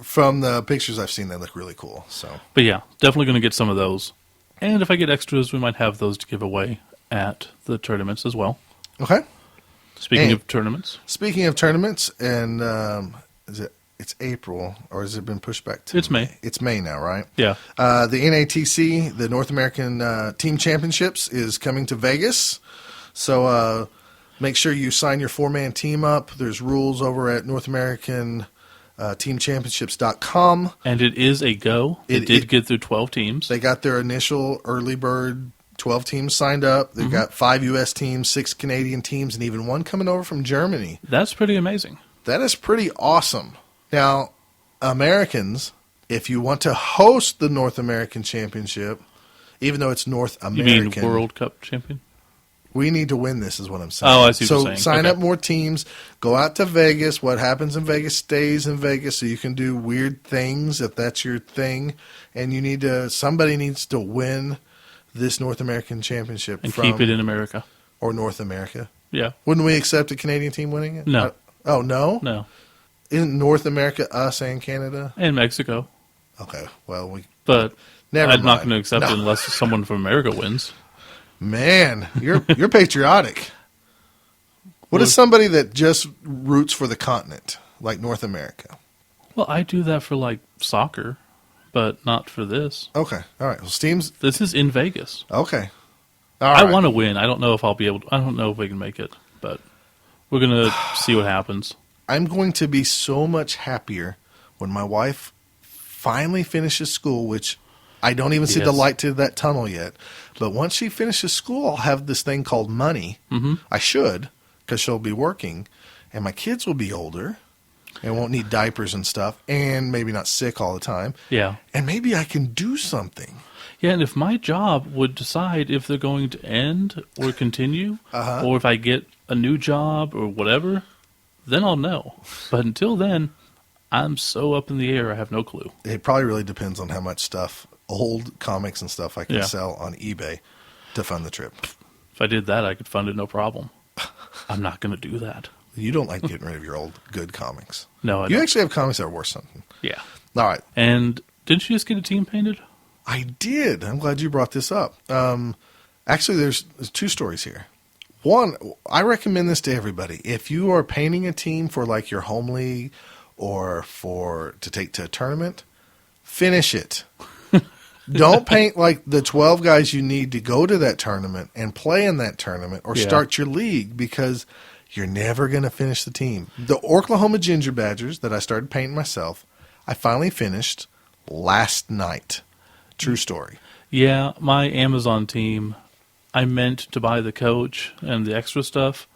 from the pictures I've seen, they look really cool. But yeah, definitely going to get some of those. And if I get extras, we might have those to give away at the tournaments as well. Okay. Speaking of tournaments, and is it it's April, or has it been pushed back to It's May. It's May now, right? Yeah. The NATC, the North American Team Championships, is coming to Vegas. So make sure you sign your 4-man team up. There's rules over at North American teamchampionships.com. And it is a go. It did get through 12 teams. They got their initial early bird 12 teams signed up. They've got 5 U.S. teams, 6 Canadian teams, and even one coming over from Germany. That's pretty amazing. That is pretty awesome. Now, Americans, if you want to host the North American Championship, even though it's North American. You mean World Cup champion? We need to win this, is what I'm saying. Oh, I see what you're saying. Sign Okay. up more teams. Go out to Vegas. What happens in Vegas stays in Vegas, so you can do weird things if that's your thing. And you need to. Somebody needs to win this North American Championship And keep it in America. or North America. Yeah. Wouldn't we accept a Canadian team winning it? No. Oh no. No. Isn't North America us and Canada? And Mexico. Okay. Well, But Never I'm not mind. going to accept it unless someone from America wins. man, you're patriotic. What is somebody that just roots for the continent, like North America? Well, I do that for, like, soccer, but not for this. Okay. All right. Well, Steam's This is in Vegas. okay. All I right. want to win. I don't know if I'll be able to. I don't know if we can make it, but we're going to see what happens. I'm going to be so much happier when my wife finally finishes school, which I don't even see the Yes. light to that tunnel yet. But once she finishes school, I'll have this thing called money. Mm-hmm. I should, because she'll be working, and my kids will be older and won't need diapers and stuff, and maybe not sick all the time. Yeah. And maybe I can do something. Yeah, and if my job would decide if they're going to end or continue, or if I get a new job or whatever, then I'll know. But until then, I'm so up in the air, I have no clue. It probably really depends on how much stuff, old comics and stuff, I can Yeah. sell on eBay to fund the trip. If I did that, I could fund it no problem. I'm not going to do that. You don't like getting rid of your old good comics. No, I You don't. actually have comics that are worth something. Yeah. All right. And didn't you just get a team painted? I did. I'm glad you brought this up. Actually, there's 2 stories here. One, I recommend this to everybody. If you are painting a team for like your home league or to take to a tournament, finish it. Don't paint like the 12 guys you need to go to that tournament and play in that tournament or Yeah. start your league, because you're never going to finish the team. The Oklahoma Ginger Badgers that I started painting myself, I finally finished last night. True story. Yeah, my Amazon team, I meant to buy the coach and the extra stuff,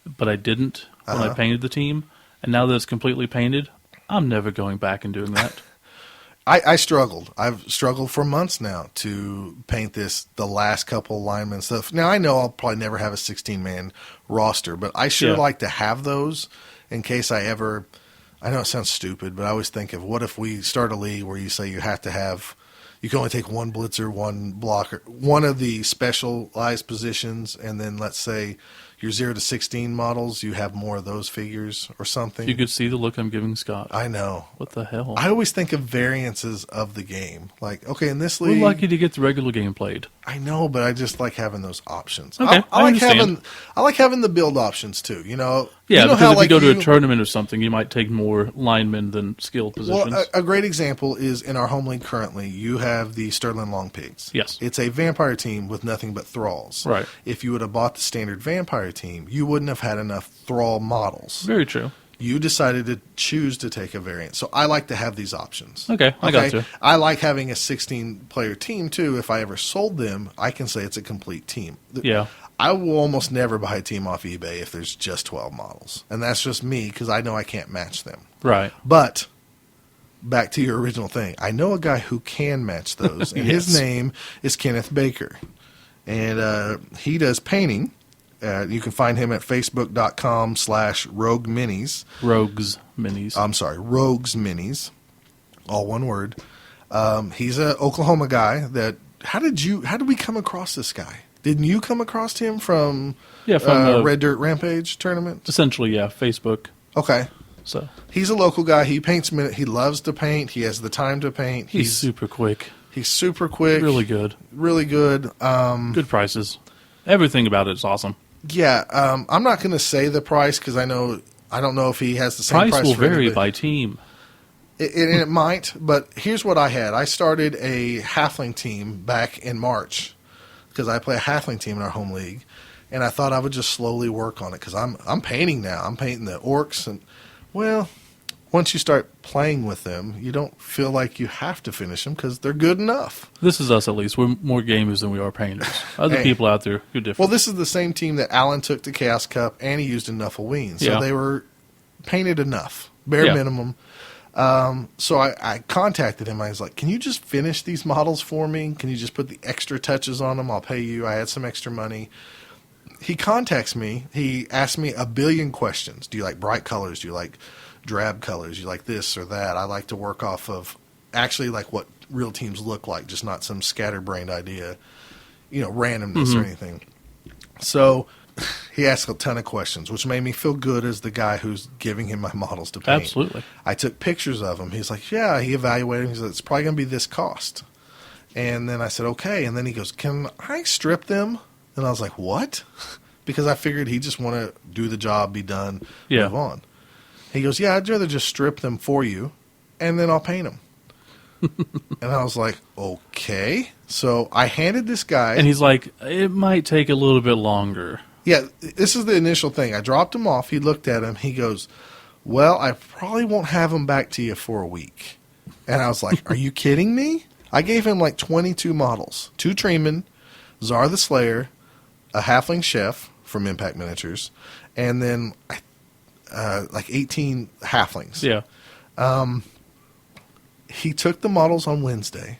but I didn't when I painted the team. And now that it's completely painted, I'm never going back and doing that. I struggled. I've struggled for months now to paint the last couple linemen stuff. Now, I know I'll probably never have a 16-man roster, but I sure Yeah. like to have those in case I ever – I know it sounds stupid, but I always think of what if we start a league where you say you have to have – you can only take one blitzer, one blocker, one of the specialized positions, and then let's say your 0 to 16 models, you have more of those figures or something. You could see the look I'm giving Scott. I know. What the hell? I always think of variances of the game. Like, okay, in this We're league, lucky to get the regular game played. I know, but I just like having those options. Okay, I I like understand. having the build options too. You know, Yeah, you know because how, if like, you go to a tournament or something, you might take more linemen than skilled positions. Well, a great example is in our home league currently. You have the Sterling Long Pigs. Yes. It's a vampire team with nothing but thralls. Right. If you would have bought the standard vampire team, you wouldn't have had enough thrall models. Very true. You decided to choose to take a variant. So I like to have these options. Okay, I got you. I like having a 16-player team, too. If I ever sold them, I can say it's a complete team. Yeah. I will almost never buy a team off eBay if there's just 12 models. And that's just me because I know I can't match them. Right. But back to your original thing. I know a guy who can match those, and his Yes. name is Kenneth Baker. And he does painting. You can find him at facebook.com/Rogue Minis. Rogues minis. I'm sorry, Rogues Minis. All one word. He's an Oklahoma guy that how did we come across this guy? Didn't you come across him from from Red Dirt Rampage tournament? essentially, yeah, Facebook. Okay. So He's a local guy. He paints minute. He loves to paint. He has the time to paint. he's super quick. He's super quick. Really good. Really good. Good prices. Everything about it is awesome. Yeah. I'm not going to say the price because I don't know if he has the same Price price will for vary anybody. by team. It might, but here's what I had. I started a halfling team back in March because I play a halfling team in our home league, and I thought I would just slowly work on it because I'm painting now. I'm painting the orcs, and well, once you start playing with them, you don't feel like you have to finish them because they're good enough. This is us, at least. We're more gamers than we are painters. Other people out there, you're different. Well, this is the same team that Alan took to Chaos Cup and he used in Nuffleween, so they were painted enough, bare minimum. So I contacted him. I was like, can you just finish these models for me? Can you just put the extra touches on them? I'll pay you. I had some extra money. He contacts me. He asks me a billion questions. Do you like bright colors? Do you like drab colors? Do you like this or that? I like to work off of actually like what real teams look like, just not some scatterbrained idea, randomness or anything. So he asked a ton of questions, which made me feel good as the guy who's giving him my models to paint. Absolutely. I took pictures of them. He's like, yeah, he evaluated them. He said, it's probably going to be this cost. And then I said, okay. And then he goes, can I strip them? And I was like, what? Because I figured he just want to do the job, be done, move on. He goes, yeah, I'd rather just strip them for you, and then I'll paint them. And I was like, okay. So I handed this guy. And he's like, it might take a little bit longer. Yeah, this is the initial thing. I dropped him off. He looked at him. He goes, well, I probably won't have them back to you for a week. And I was like, are you kidding me? I gave him like 22 models. 2 Treemen, Czar the Slayer, a Halfling Chef from Impact Miniatures, and then like 18 Halflings. Yeah. He took the models on Wednesday.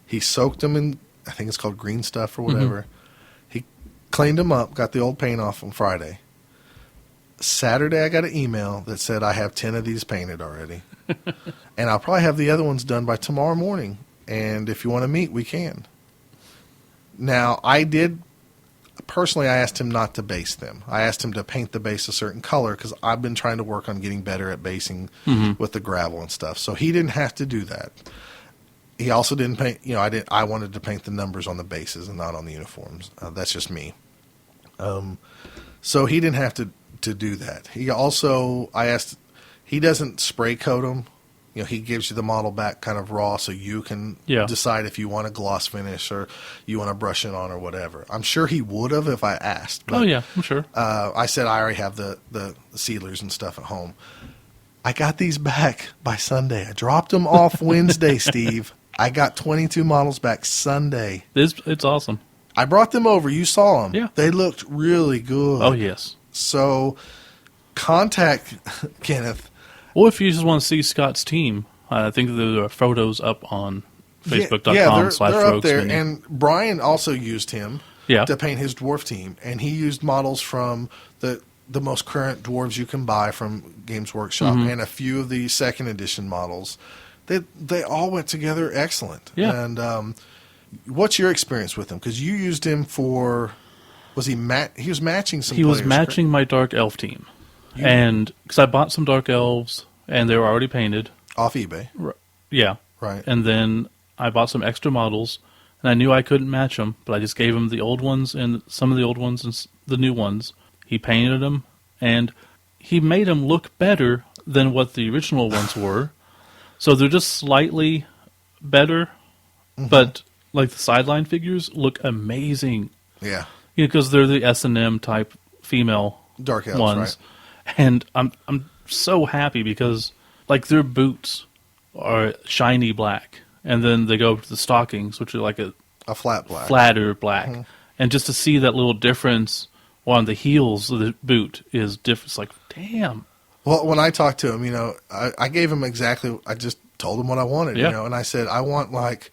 He soaked them in, I think it's called green stuff or whatever. He cleaned them up, got the old paint off on Friday. Saturday, I got an email that said I have 10 of these painted already. And I'll probably have the other ones done by tomorrow morning. And if you want to meet, we can. Now, personally, I asked him not to base them. I asked him to paint the base a certain color because I've been trying to work on getting better at basing with the gravel and stuff. So he didn't have to do that. He also didn't paint, I wanted to paint the numbers on the bases and not on the uniforms. That's just me. So he didn't have to do that. He also, he doesn't spray coat them. He gives you the model back kind of raw so you can decide if you want a gloss finish or you want to brush it on or whatever. I'm sure he would have if I asked. But, I'm sure. I said I already have the sealers and stuff at home. I got these back by Sunday. I dropped them off Wednesday, Steve. I got 22 models back Sunday. It's awesome. I brought them over. You saw them. Yeah. They looked really good. Oh, yes. So contact Kenneth. Well, if you just want to see Scott's team, I think there are photos up on Facebook.com/Rogues. They're up there. And Brian also used him to paint his dwarf team. And he used models from the most current dwarves you can buy from Games Workshop and a few of the second edition models. They all went together excellent. Yeah. And what's your experience with him? Because you used him for... he was matching some players. He was matching my Dark Elf team. And because I bought some Dark Elves, and they were already painted. Off eBay. Yeah. Right. And then I bought some extra models, and I knew I couldn't match them, but I just gave him the old ones and some of the old ones and the new ones. He painted them, and he made them look better than what the original ones were. So they're just slightly better, but like the sideline figures look amazing. Yeah. Because they're the S&M type female Dark Elves, ones. right. And I'm so happy because like their boots are shiny black, and then they go to the stockings, which are like a flat black, flatter black, and just to see that little difference on the heels of the boot is different. It's like, damn. Well, when I talked to him, I gave him exactly. I just told him what I wanted, and I said I want like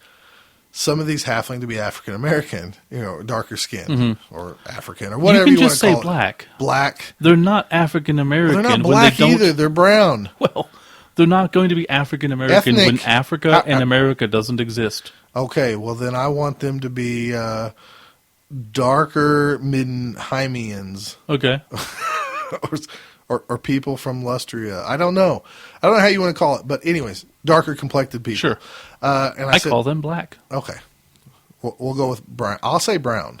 some of these halfling to be African American, darker skin or African or whatever you want to call it. You can just say black. Black. They're not African American. They're not black either. They're brown. Well, they're not going to be African American when Africa and America doesn't exist. Okay, well then I want them to be darker Middenheimians. Okay. or people from Lustria. I don't know how you want to call it, but anyways, darker complected people. Sure. And I call them black. Okay. We'll go with brown. I'll say brown.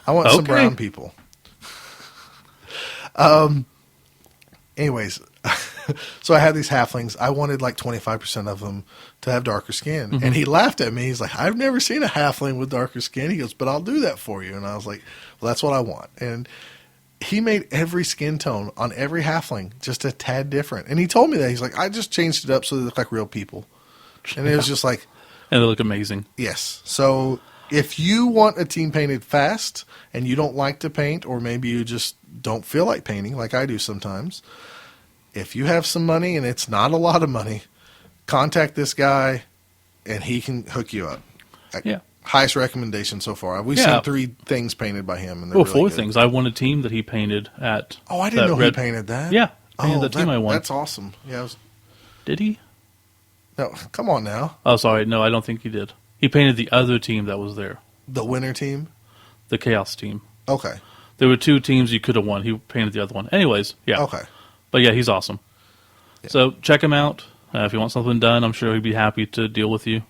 I want some brown people. Anyways, So I had these halflings. I wanted like 25% of them to have darker skin. And he laughed at me. He's like, I've never seen a halfling with darker skin. He goes, but I'll do that for you. And I was like, well, that's what I want. And he made every skin tone on every halfling just a tad different. And he told me that. He's like, I just changed it up so they look like real people. And it was just like, And they look amazing. yes. So if you want a team painted fast and you don't like to paint, or maybe you just don't feel like painting like I do sometimes, if you have some money and it's not a lot of money, contact this guy and he can hook you up. Yeah. Highest recommendation so far. We've Yeah. seen 3 things painted by him. And they're Well, really 4 good. things. I won a team that he painted at. Oh, I didn't that know he painted that. Yeah, painted that team I won. That's awesome. Yeah. Did he? No, come on now. Oh, sorry. No, I don't think he did. He painted the other team that was there, The winner team? the Chaos team. Okay. There were 2 teams you could have won. He painted the other one. Anyways, yeah. Okay. But yeah, he's awesome. So check him out. If you want something done, I'm sure he'd be happy to deal with you.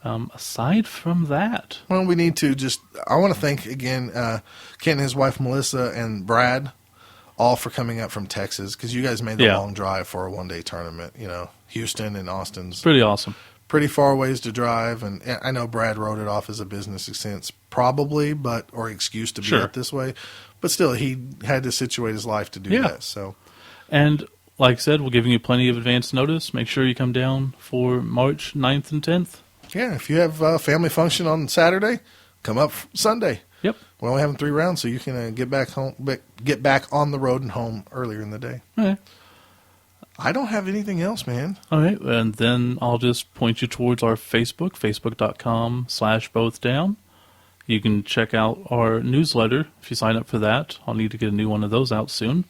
Aside from that, Well, we need to I want to thank again Kent and his wife Melissa and Brad, all for coming up from Texas, because you guys made the Yeah. long drive for a one-day tournament. You know, Houston and Austin's pretty awesome. pretty far ways to drive, and I know Brad wrote it off as a business expense, probably, or excuse to be Sure. up this way, but still, he had to situate his life to do Yeah. that. So, And like I said, we're giving you plenty of advance notice. Make sure you come down for March 9th and 10th. yeah, if you have a family function on Saturday, come up Sunday. Yep. We're only having 3 rounds, so you can get back home, get back on the road and home earlier in the day. All right. I don't have anything else, man. All right. And then I'll just point you towards our Facebook, facebook.com/bothdown. You can check out our newsletter if you sign up for that. I'll need to get a new one of those out soon.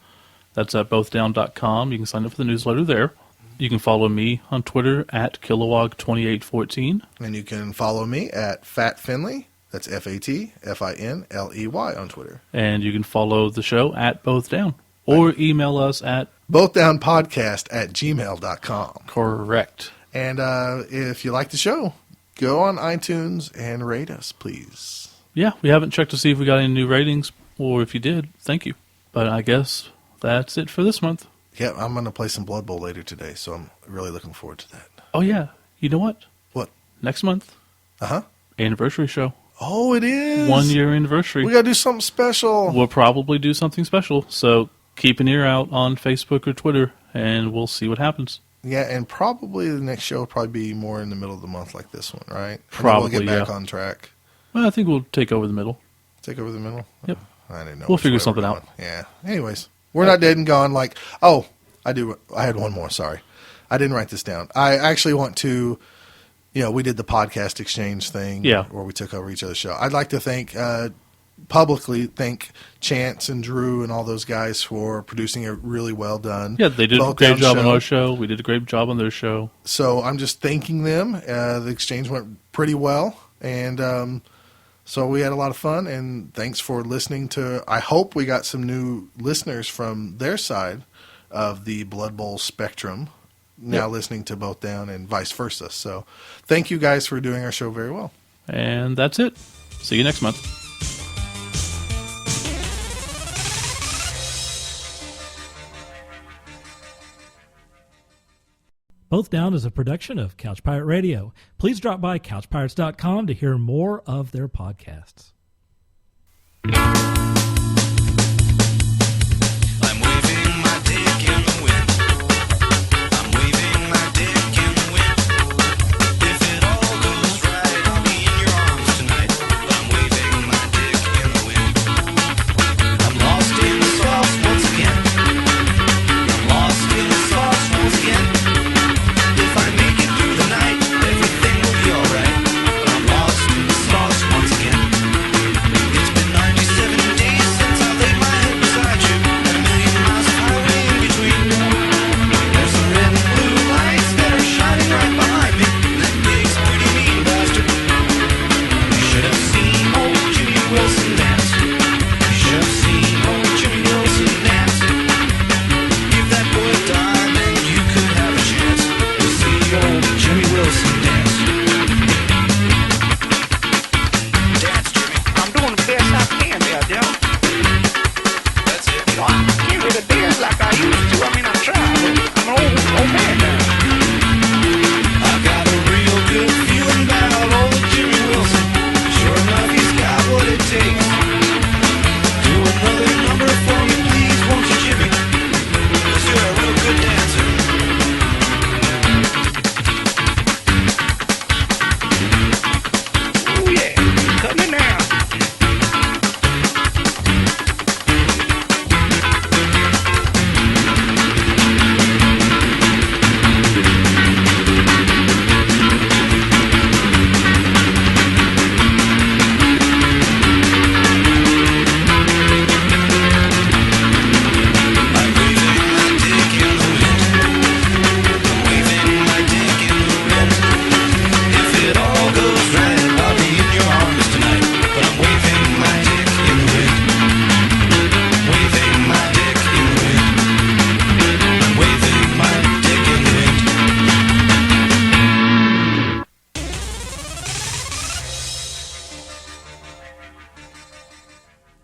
That's at bothdown.com. You can sign up for the newsletter there. You can follow me on Twitter at Kilowog2814. And you can follow me at Fat Finley. That's FATFINLEY on Twitter. And you can follow the show at bothdown. Or email us at bothdownpodcast@gmail.com. correct. And if you like the show, go on iTunes and rate us, please. Yeah, we haven't checked to see if we got any new ratings, or if you did, thank you. But I guess that's it for this month. Yeah, I'm going to play some Blood Bowl later today, so I'm really looking forward to that. Oh, yeah. You know what? What? Next month, Uh-huh. anniversary show. Oh, it is. 1 year anniversary. We got to do something special. We'll probably do something special, so keep an ear out on Facebook or Twitter, and we'll see what happens. Yeah, and probably the next show will probably be more in the middle of the month like this one, right? And then Probably, we'll get back yeah. on track. Well, I think we'll take over the middle. Take over the middle? Yep. I didn't know. We'll which figure way something we're out. going. Yeah. Anyways, we're not dead and gone. Like, oh, I had one more. Sorry. I didn't write this down. I actually want to, we did the podcast exchange thing. Yeah. Where we took over each other's show. I'd like to publicly thank Chance and Drew and all those guys for producing it really well done. Yeah, they did a Both great down job on show. our show. We did a great job on their show. So I'm just thanking them. The exchange went pretty well, and so we had a lot of fun. And thanks for listening to. I hope we got some new listeners from their side of the Blood Bowl spectrum. Now listening to Both Down and vice versa. So thank you guys for doing our show very well. And that's it. See you next month. Both Down is a production of Couch Pirate Radio. Please drop by couchpirates.com to hear more of their podcasts.